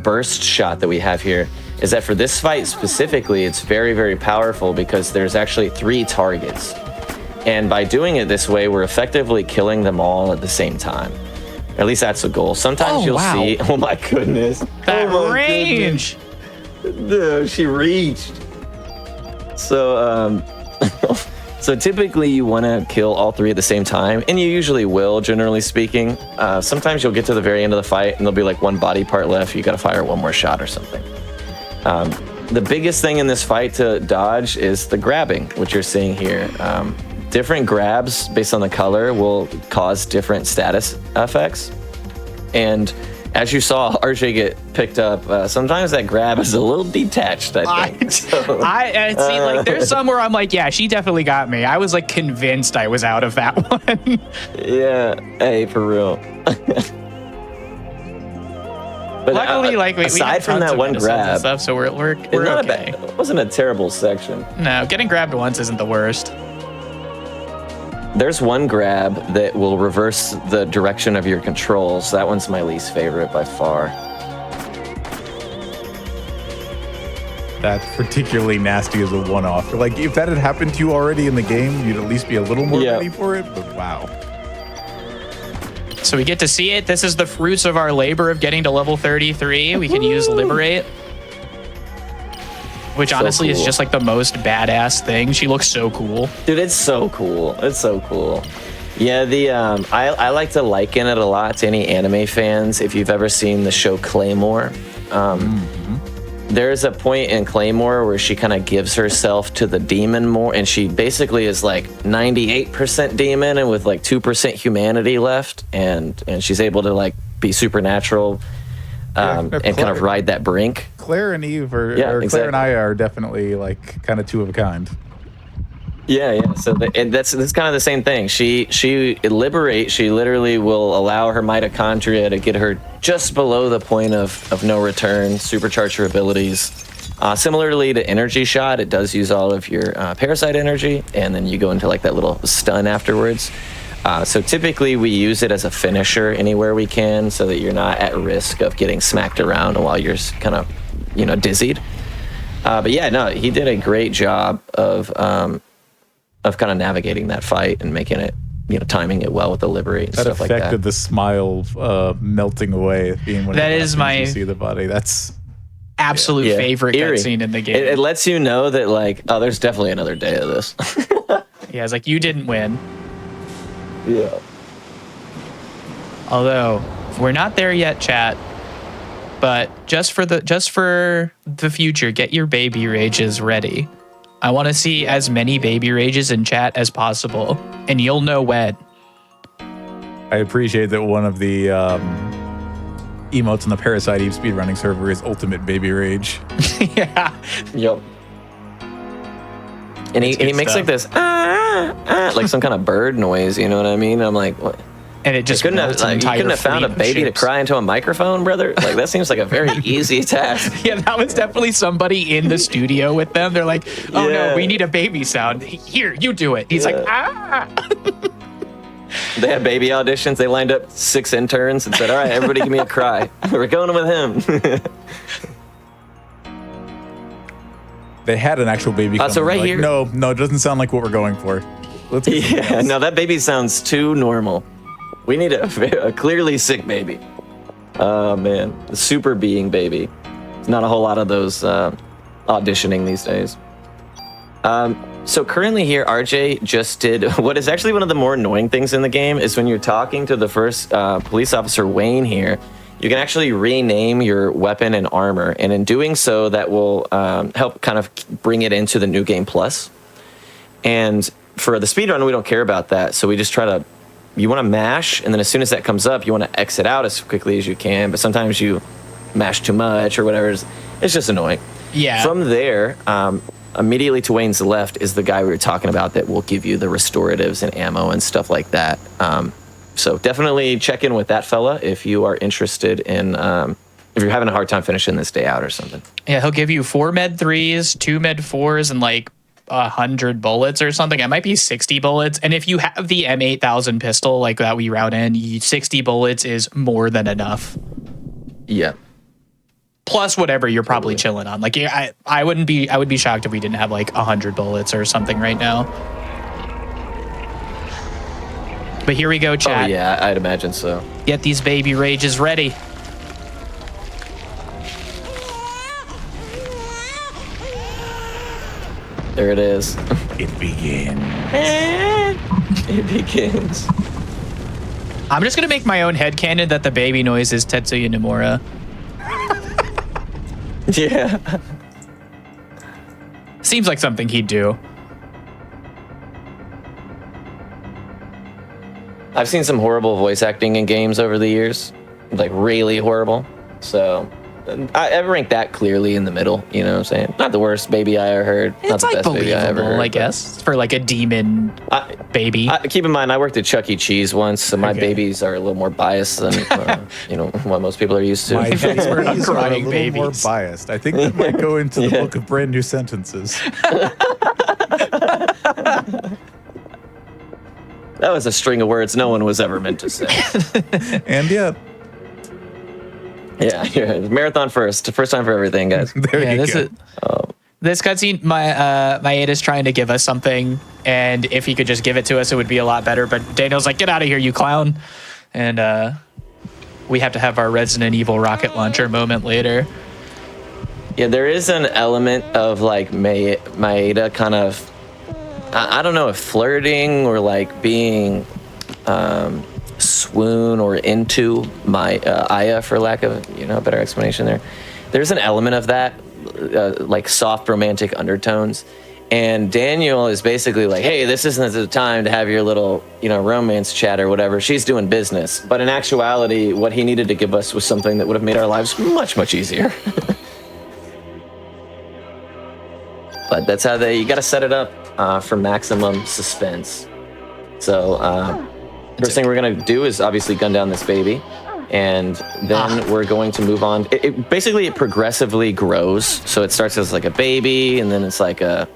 burst shot that we have here is that for this fight specifically, it's very, very powerful because there's actually 3 targets. And by doing it this way, we're effectively killing them all at the same time. At least that's the goal. Sometimes you'll see, oh my goodness. That range. Dude, she reached. So, so typically you want to kill all 3 at the same time, and you usually will, generally speaking. Sometimes you'll get to the very end of the fight and there'll be like 1 body part left. You got to fire 1 more shot or something. The biggest thing in this fight to dodge is the grabbing, which you're seeing here. Different grabs based on the color will cause different status effects. And as you saw RJ get picked up, sometimes that grab is a little detached, I think. See, like, there's some where I'm like, yeah, she definitely got me. I was like convinced I was out of that one. Yeah, hey, for real. But luckily, like we aside had from that one grab and stuff, so we're okay. It wasn't a terrible section. No, getting grabbed once isn't the worst. There's one grab that will reverse the direction of your controls. That one's my least favorite by far. That's particularly nasty as a one-off. Like, if that had happened to you already in the game, you'd at least be a little more ready for it, but wow. So we get to see it. This is the fruits of our labor of getting to level 33. We can use Liberate, which honestly is just like the most badass thing. She looks so cool. Dude, it's so cool. It's so cool. Yeah, I like to liken it a lot to any anime fans. If you've ever seen the show Claymore, there's a point in Claymore where she kind of gives herself to the demon more, and she basically is like 98% demon and with like 2% humanity left, and she's able to like be supernatural and kind of ride that brink. Claire and Eve Claire and I are definitely like kind of 2 of a kind. Yeah. So that's kind of the same thing. She literally will allow her mitochondria to get her just below the point of no return, supercharge her abilities. Similarly to Energy Shot, it does use all of your parasite energy, and then you go into like that little stun afterwards. So typically we use it as a finisher anywhere we can, so that you're not at risk of getting smacked around while you're kind of, dizzied. But yeah, no, he did a great job of kind of navigating that fight and making it, timing it well with the Liberate and stuff like that. That affected the smile melting away. Being when that is my you see the body. That's absolute favorite cutscene in the game. It lets you know that like, oh, there's definitely another day of this. Yeah, it's like you didn't win. Yeah. Although we're not there yet, chat. But just for the future, get your baby rages ready. I want to see as many baby rages in chat as possible, and you'll know when. I appreciate that one of the emotes on the Parasite Eve speedrunning server is Ultimate Baby Rage. Yeah. Yep. And he makes like this like some kind of bird noise, you know what I mean? I'm like, what? And it just you couldn't have found a baby to cry into a microphone, brother? Like, that seems like a very easy task. Yeah, that was definitely somebody in the studio with them. They're like, oh no, we need a baby sound. Here, you do it. He's like, They had baby auditions. They lined up 6 interns and said, all right, everybody give me a cry. We're going with him. They had an actual baby. So right here. No, it doesn't sound like what we're going for. Let's get something else. No, that baby sounds too normal. We need a clearly sick baby. Oh man, the super being baby. There's not a whole lot of those auditioning these days. So currently here, RJ just did what is actually one of the more annoying things in the game is when you're talking to the first police officer, Wayne here, you can actually rename your weapon and armor. And in doing so, that will help kind of bring it into the New Game Plus. And for the speedrun, we don't care about that. So we just try to, you want to mash, and then as soon as that comes up, you want to exit out as quickly as you can. But sometimes you mash too much or whatever. It's just annoying. Yeah. From there, immediately to Wayne's left is the guy we were talking about that will give you the restoratives and ammo and stuff like that. So definitely check in with that fella if you are interested in, if you're having a hard time finishing this day out or something. Yeah, he'll give you 4 med 3s, 2 med 4s, and like 100 bullets or something. It might be 60 bullets. And if you have the M8000 pistol like that we route in, 60 bullets is more than enough. Yeah. Plus whatever you're probably chilling on. Like I would be shocked if we didn't have like 100 bullets or something right now. But here we go, chat. Oh yeah, I'd imagine so. Get these baby rages ready. There it is. It begins. It begins. I'm just gonna make my own headcanon that the baby noise is Tetsuya Nomura. Yeah. Seems like something he'd do. I've seen some horrible voice acting in games over the years, like really horrible. So I rank that clearly in the middle. You know what I'm saying? Not the worst baby I ever heard. Not It's the like best baby I ever believable, heard. I guess, for like a demon baby. Keep in mind, I worked at Chuck E. Cheese once, so my Okay. babies are a little more biased than what most people are used to. My We're not babies are a crying little more babies. biased. I think that might go into the Yeah. book of brand new sentences. That was a string of words no one was ever meant to say. And yet, Yeah, marathon first time for everything, guys. there Yeah, you this go. is this cutscene. My Ada's trying to give us something, and if he could just give it to us, it would be a lot better. But Daniel's like, "Get out of here, you clown!" And we have to have our Resident Evil rocket launcher moment later. Yeah, there is an element of like Maeda kind of, I don't know if flirting or like being swoon or into my Aya, for lack of a better explanation there. There's an element of that, like soft romantic undertones. And Daniel is basically like, hey, this isn't the time to have your little, romance chat or whatever. She's doing business. But in actuality, what he needed to give us was something that would have made our lives much, much easier. But that's how you got to set it up for maximum suspense. So first thing we're going to do is obviously gun down this baby. And then we're going to move on. It basically progressively grows. So it starts as like a baby, and then it's like a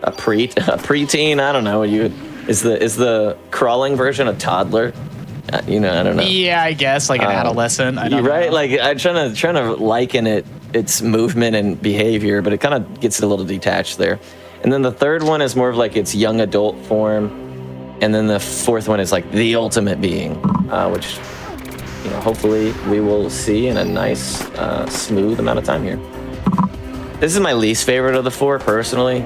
preteen. I don't know. Is the crawling version a toddler? I don't know. Yeah, I guess like an adolescent. I don't know. Right? Like I'm trying to liken its movement and behavior, but it kind of gets a little detached there. And then the third one is more of like its young adult form, and then the fourth one is like the ultimate being, which hopefully we will see in a nice, smooth amount of time here. This is my least favorite of the four, personally.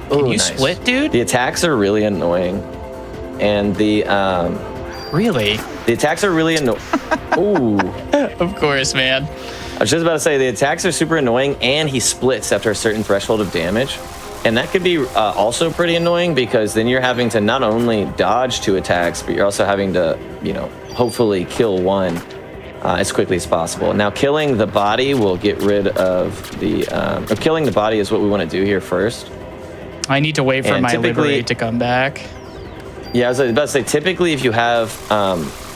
Can you split, dude? The attacks are really annoying, and the Really? attacks are really annoying. Ooh. Of course, man. I was just about to say, the attacks are super annoying, and he splits after a certain threshold of damage. And that could be also pretty annoying, because then you're having to not only dodge 2 attacks, but you're also having to, hopefully kill one as quickly as possible. Now, killing the body will get rid of the... or killing the body is what we want to do here first. I need to wait for And my typically- liberate to come back. Yeah, I was about to say, typically if you have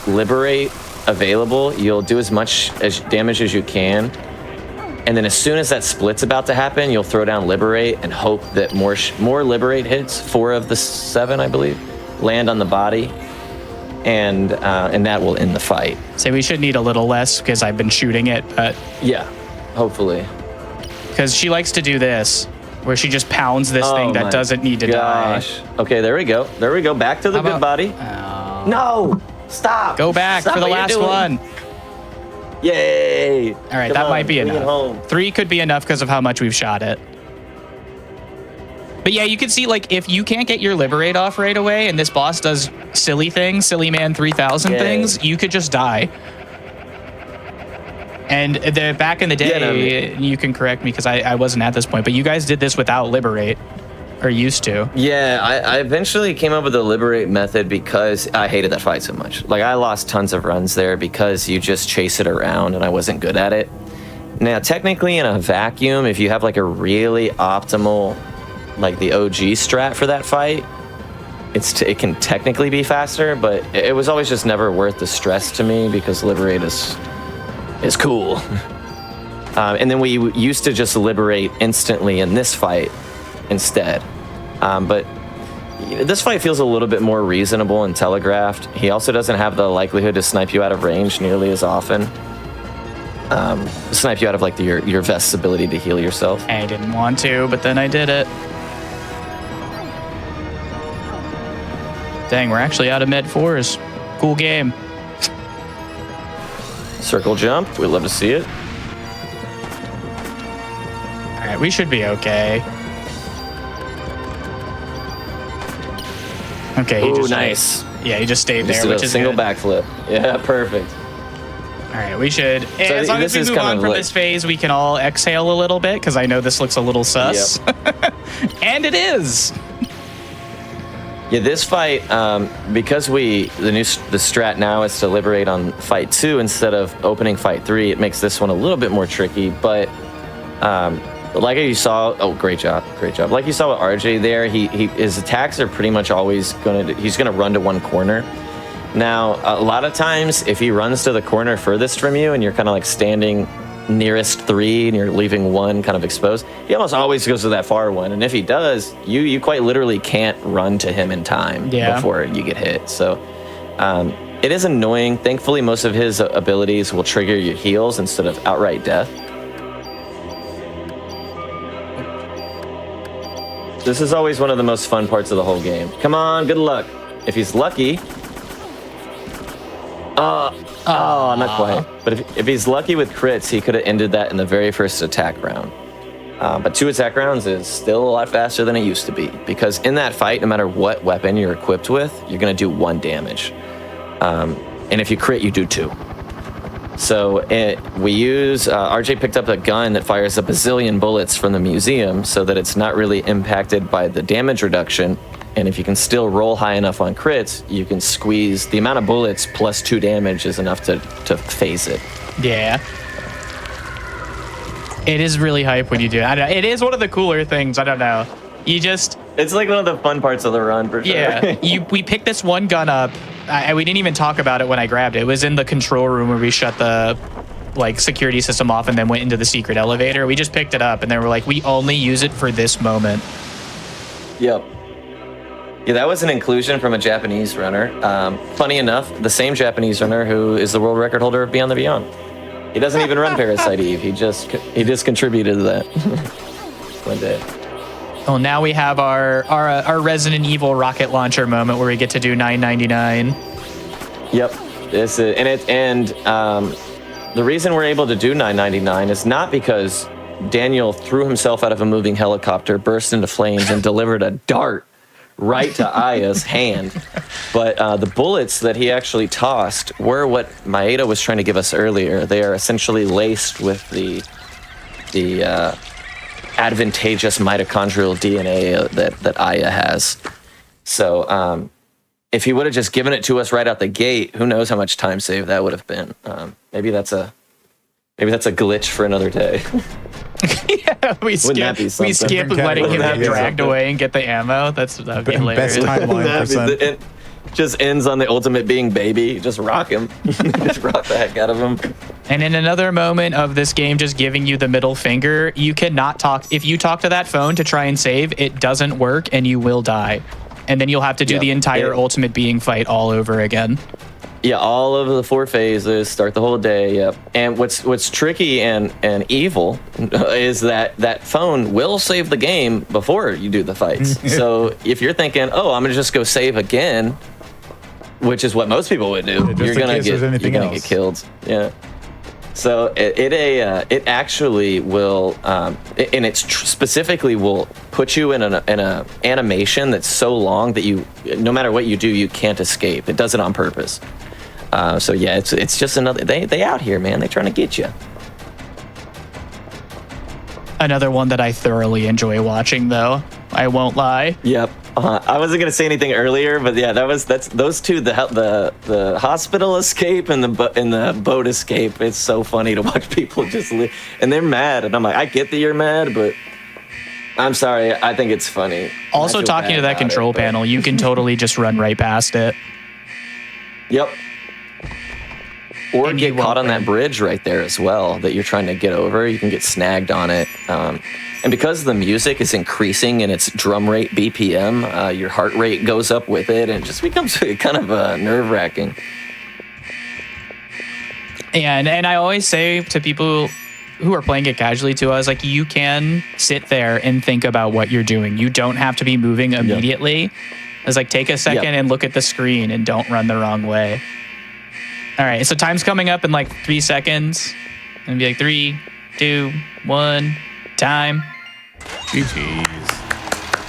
Liberate available, you'll do as much damage as you can. And then as soon as that split's about to happen, you'll throw down Liberate and hope that more Liberate hits, 4 of the 7, I believe, land on the body. and that will end the fight. So we should need a little less because I've been shooting it, but Yeah, hopefully. because she likes to do this, where she just pounds this thing that my doesn't need to Gosh. die. Okay, there we go. There we go. Back to the How good about- body. No, stop. Go back Stop for the what you're last doing. one. Yay. All right, Come that on, might be bring it enough. home. 3 could be enough because of how much we've shot it. But yeah, you can see, like, if you can't get your Liberate off right away and this boss does silly things, Silly Man 3000 Yeah. things, you could just die. And back in the day, you can correct me because I wasn't at this point, but you guys did this without Liberate, or used to. Yeah, I eventually came up with the Liberate method because I hated that fight so much. Like, I lost tons of runs there because you just chase it around and I wasn't good at it. Now, technically in a vacuum, if you have like a really optimal, like the OG strat for that fight, it can technically be faster, but it was always just never worth the stress to me because Liberate is cool. And then we used to just Liberate instantly in this fight instead. But this fight feels a little bit more reasonable and telegraphed. He also doesn't have the likelihood to snipe you out of range nearly as often. Snipe you out of like your vest's ability to heal yourself. I didn't want to, but then I did it. Dang, we're actually out of med 4s. Cool game. Circle jump, we'd love to see it. All right, we should be okay. Okay, he Ooh, just nice. Yeah, he just stayed Just there, did which a is single good. backflip. Yeah, perfect. All right, we should. As long as this we is move kind on of from like- this phase, we can all exhale a little bit because I know this looks a little sus. And it is. Yeah, this fight, because the strat now is to Liberate on fight 2 instead of opening fight 3, it makes this one a little bit more tricky. But like you saw, great job. Like you saw with RJ there, his attacks are pretty much always he's gonna run to one corner. Now, a lot of times, if he runs to the corner furthest from you and you're kind of like standing nearest 3 and you're leaving 1 kind of exposed, he almost always goes to that far one. And if he does, you quite literally can't run to him in time before you get hit. So it is annoying. Thankfully, most of his abilities will trigger your heals instead of outright death. This is always one of the most fun parts of the whole game. Come on, good luck. If he's lucky... not quite. But if he's lucky with crits, he could have ended that in the very first attack round. But 2 attack rounds is still a lot faster than it used to be, because in that fight, no matter what weapon you're equipped with, you're going to do 1 damage. And if you crit, you do 2. So we use, RJ picked up a gun that fires a bazillion bullets from the museum so that it's not really impacted by the damage reduction. And if you can still roll high enough on crits, you can squeeze the amount of bullets plus 2 damage is enough to phase it. Yeah. It is really hype when you do it. I don't know. It is one of the cooler things. I don't know. It's like one of the fun parts of the run for sure. Yeah. We picked this one gun up. We didn't even talk about it when I grabbed it. It was in the control room where we shut the security system off and then went into the secret elevator. We just picked it up and then we're like, we only use it for this moment. Yep. Yeah, that was an inclusion from a Japanese runner. Funny enough, the same Japanese runner who is the world record holder of Beyond the Beyond. He doesn't even run Parasite Eve. He just contributed to that one day. Well, now we have our Resident Evil rocket launcher moment where we get to do 999. Yep. The reason we're able to do 999 is not because Daniel threw himself out of a moving helicopter, burst into flames, and delivered a dart right to Aya's hand. But the bullets that he actually tossed were what Maeda was trying to give us earlier. They are essentially laced with the advantageous mitochondrial DNA that Aya has. So if he would have just given it to us right out the gate, who knows how much time save that would have been. Maybe that's a glitch for another day. Yeah, we skip letting him get dragged away and get the ammo. That'd be hilarious. Best timeline percent. It just ends on the ultimate being baby. Just rock him. Just rock the heck out of him. And in another moment of this game just giving you the middle finger, you cannot talk. If you talk to that phone to try and save, it doesn't work and you will die. and then you'll have to do Yep. the entire Yeah. ultimate being fight all over again. Yeah, all of the 4 phases, start the whole day. Yep. And what's tricky and evil is that phone will save the game before you do the fights. So if you're thinking, oh, I'm gonna just go save again, which is what most people would do, just you're in gonna case there's anything get else. killed. Yeah. So it actually will, and it's specifically will put you in a animation that's so long that you, no matter what you do, you can't escape. It does it on purpose. So yeah, it's just another, they out here, man. They trying to get you. Another one that I thoroughly enjoy watching, though. I won't lie. Yep. I wasn't gonna say anything earlier, but yeah, that's those two, the hospital escape and the boat escape. It's so funny to watch people just live, and they're mad, and I'm like, I get that you're mad, but I'm sorry, I think it's funny. Also, I feel talking bad to that about control it, but- panel, you can totally just run right past it. Yep. Or And you get won't caught on that win. bridge right there as well that you're trying to get over. You can get snagged on it. And because the music is increasing in its drum rate BPM, your heart rate goes up with it, and it just becomes kind of nerve-wracking. And I always say to people who are playing it casually to us, like, you can sit there and think about what you're doing. You don't have to be moving immediately. It's like, take a second Yep. and look at the screen and don't run the wrong way. All right, so time's coming up in like 3 seconds. And be like 3, 2, 1, time. GG's.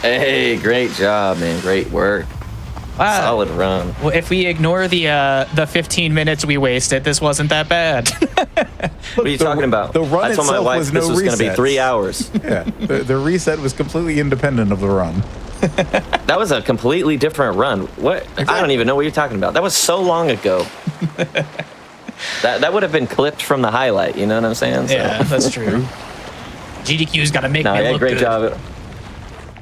Hey, great job, man. Great work. Wow. Solid run. Well, if we ignore the 15 minutes we wasted, this wasn't that bad. What are you talking about? the run I told my itself wife was this no was going to be resets. 3 hours. Yeah, the reset was completely independent of the run. That was a completely different run. What? I don't even know what you're talking about. That was so long ago. that would have been clipped from the highlight. You know what I'm saying? So. Yeah, that's true. GDQ's got to make No, me yeah, look great good. job.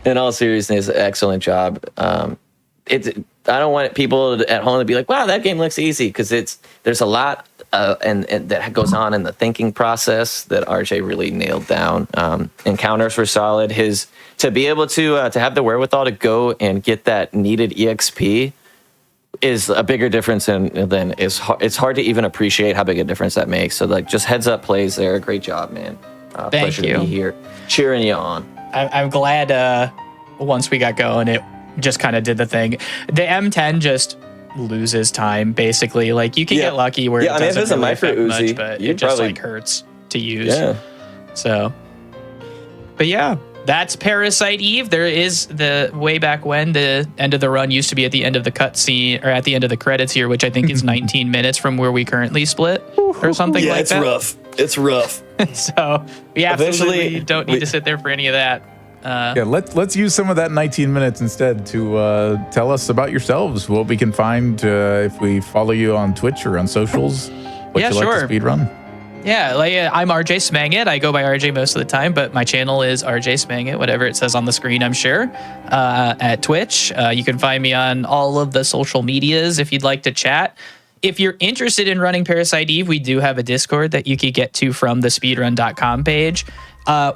In all seriousness, excellent job. I don't want people at home to be like, "Wow, that game looks easy," because there's a lot and that goes on in the thinking process that RJ really nailed down. Encounters were solid. To be able to have the wherewithal to go and get that needed EXP is a bigger difference than it's hard to even appreciate how big a difference that makes. So like, just heads up plays there. Great job, man. Pleasure you. to be here, cheering you on. I'm glad once we got going, it just kind of did the thing. The M10 just loses time, basically. Like, you can Yeah. get lucky where Yeah, it I mean, if doesn't it's a really micro affect Uzi, much, but you'd it just probably- like hurts to use. Yeah. So, but yeah, that's Parasite Eve. There is the way back when the end of the run used to be at the end of the cutscene or at the end of the credits here, which I think is 19 minutes from where we currently split or something like that. rough. It's rough. So we absolutely Eventually, don't need to sit there for any of that. Yeah, let's use some of that 19 minutes instead to tell us about yourselves, what we can find if we follow you on Twitch or on socials, what Yeah, you like sure. to speedrun. Yeah, like I'm RJ Smangit. I go by RJ most of the time, but my channel is RJ Smangit, whatever it says on the screen, I'm sure. At Twitch, you can find me on all of the social medias if you'd like to chat. If you're interested in running Parasite Eve, we do have a Discord that you could get to from the speedrun.com page.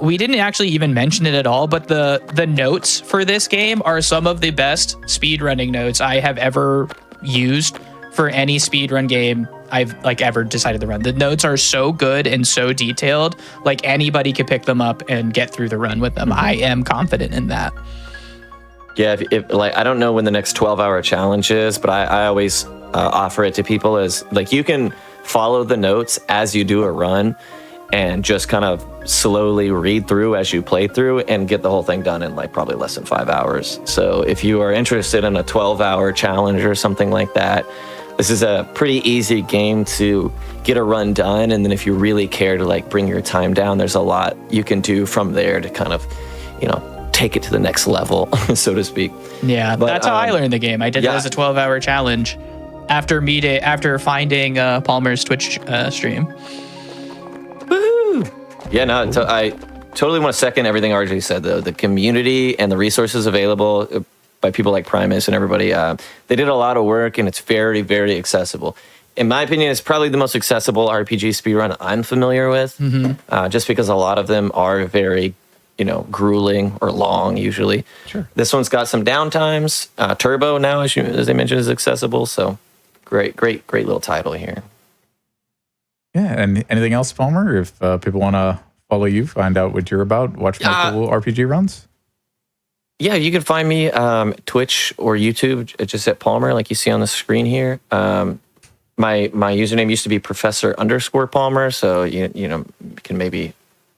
We didn't actually even mention it at all, but the notes for this game are some of the best speedrunning notes I have ever used for any speedrun game I've like ever decided to run. The notes are so good and so detailed, like anybody could pick them up and get through the run with them. I am confident in that. Yeah, if like, I don't know when the next 12-hour challenge is, but I always offer it to people as like, you can follow the notes as you do a run and just kind of slowly read through as you play through and get the whole thing done in like probably less than 5 hours. So if you are interested in a 12-hour challenge or something like that, this is a pretty easy game to get a run done. And then if you really care to like bring your time down, there's a lot you can do from there to kind of, take it to the next level, so to speak. Yeah, But, that's how I learned the game. I did it yeah. as a 12-hour challenge after finding Palmer's Twitch stream. Yeah, no, I totally want to second everything RJ said, though. The community and the resources available by people like Primus and everybody, they did a lot of work, and it's very, very accessible. In my opinion, it's probably the most accessible RPG speedrun I'm familiar with, just because a lot of them are very grueling or long usually. Sure. This one's got some downtimes. Turbo now, as I mentioned, is accessible. So great little title here. Yeah, and anything else, Palmer? If people want to follow you, find out what you're about, watch more cool RPG runs? Yeah, you can find me Twitch or YouTube, just at Palmer, like you see on the screen here. My username used to be Professor_Palmer, so you can maybe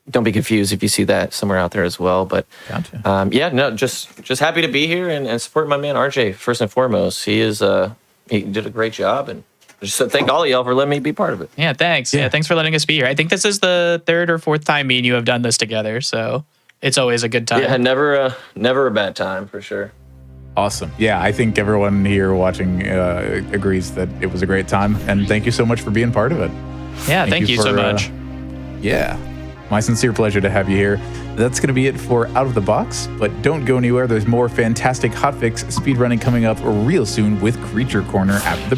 don't be confused if you see that somewhere out there as well. But gotcha. Just happy to be here and support my man RJ first and foremost. He did a great job, and just thank all of y'all for letting me be part of it. Yeah, thanks. Yeah, thanks for letting us be here. I think this is the 3rd or 4th time me and you have done this together, so it's always a good time. Yeah, never a bad time for sure. Awesome. Yeah, I think everyone here watching agrees that it was a great time, and thank you so much for being part of it. Yeah, thank you so much. Yeah, my sincere pleasure to have you here. That's going to be it for Out of the Box, but don't go anywhere. There's more fantastic hotfix speedrunning coming up real soon with Creature Corner after the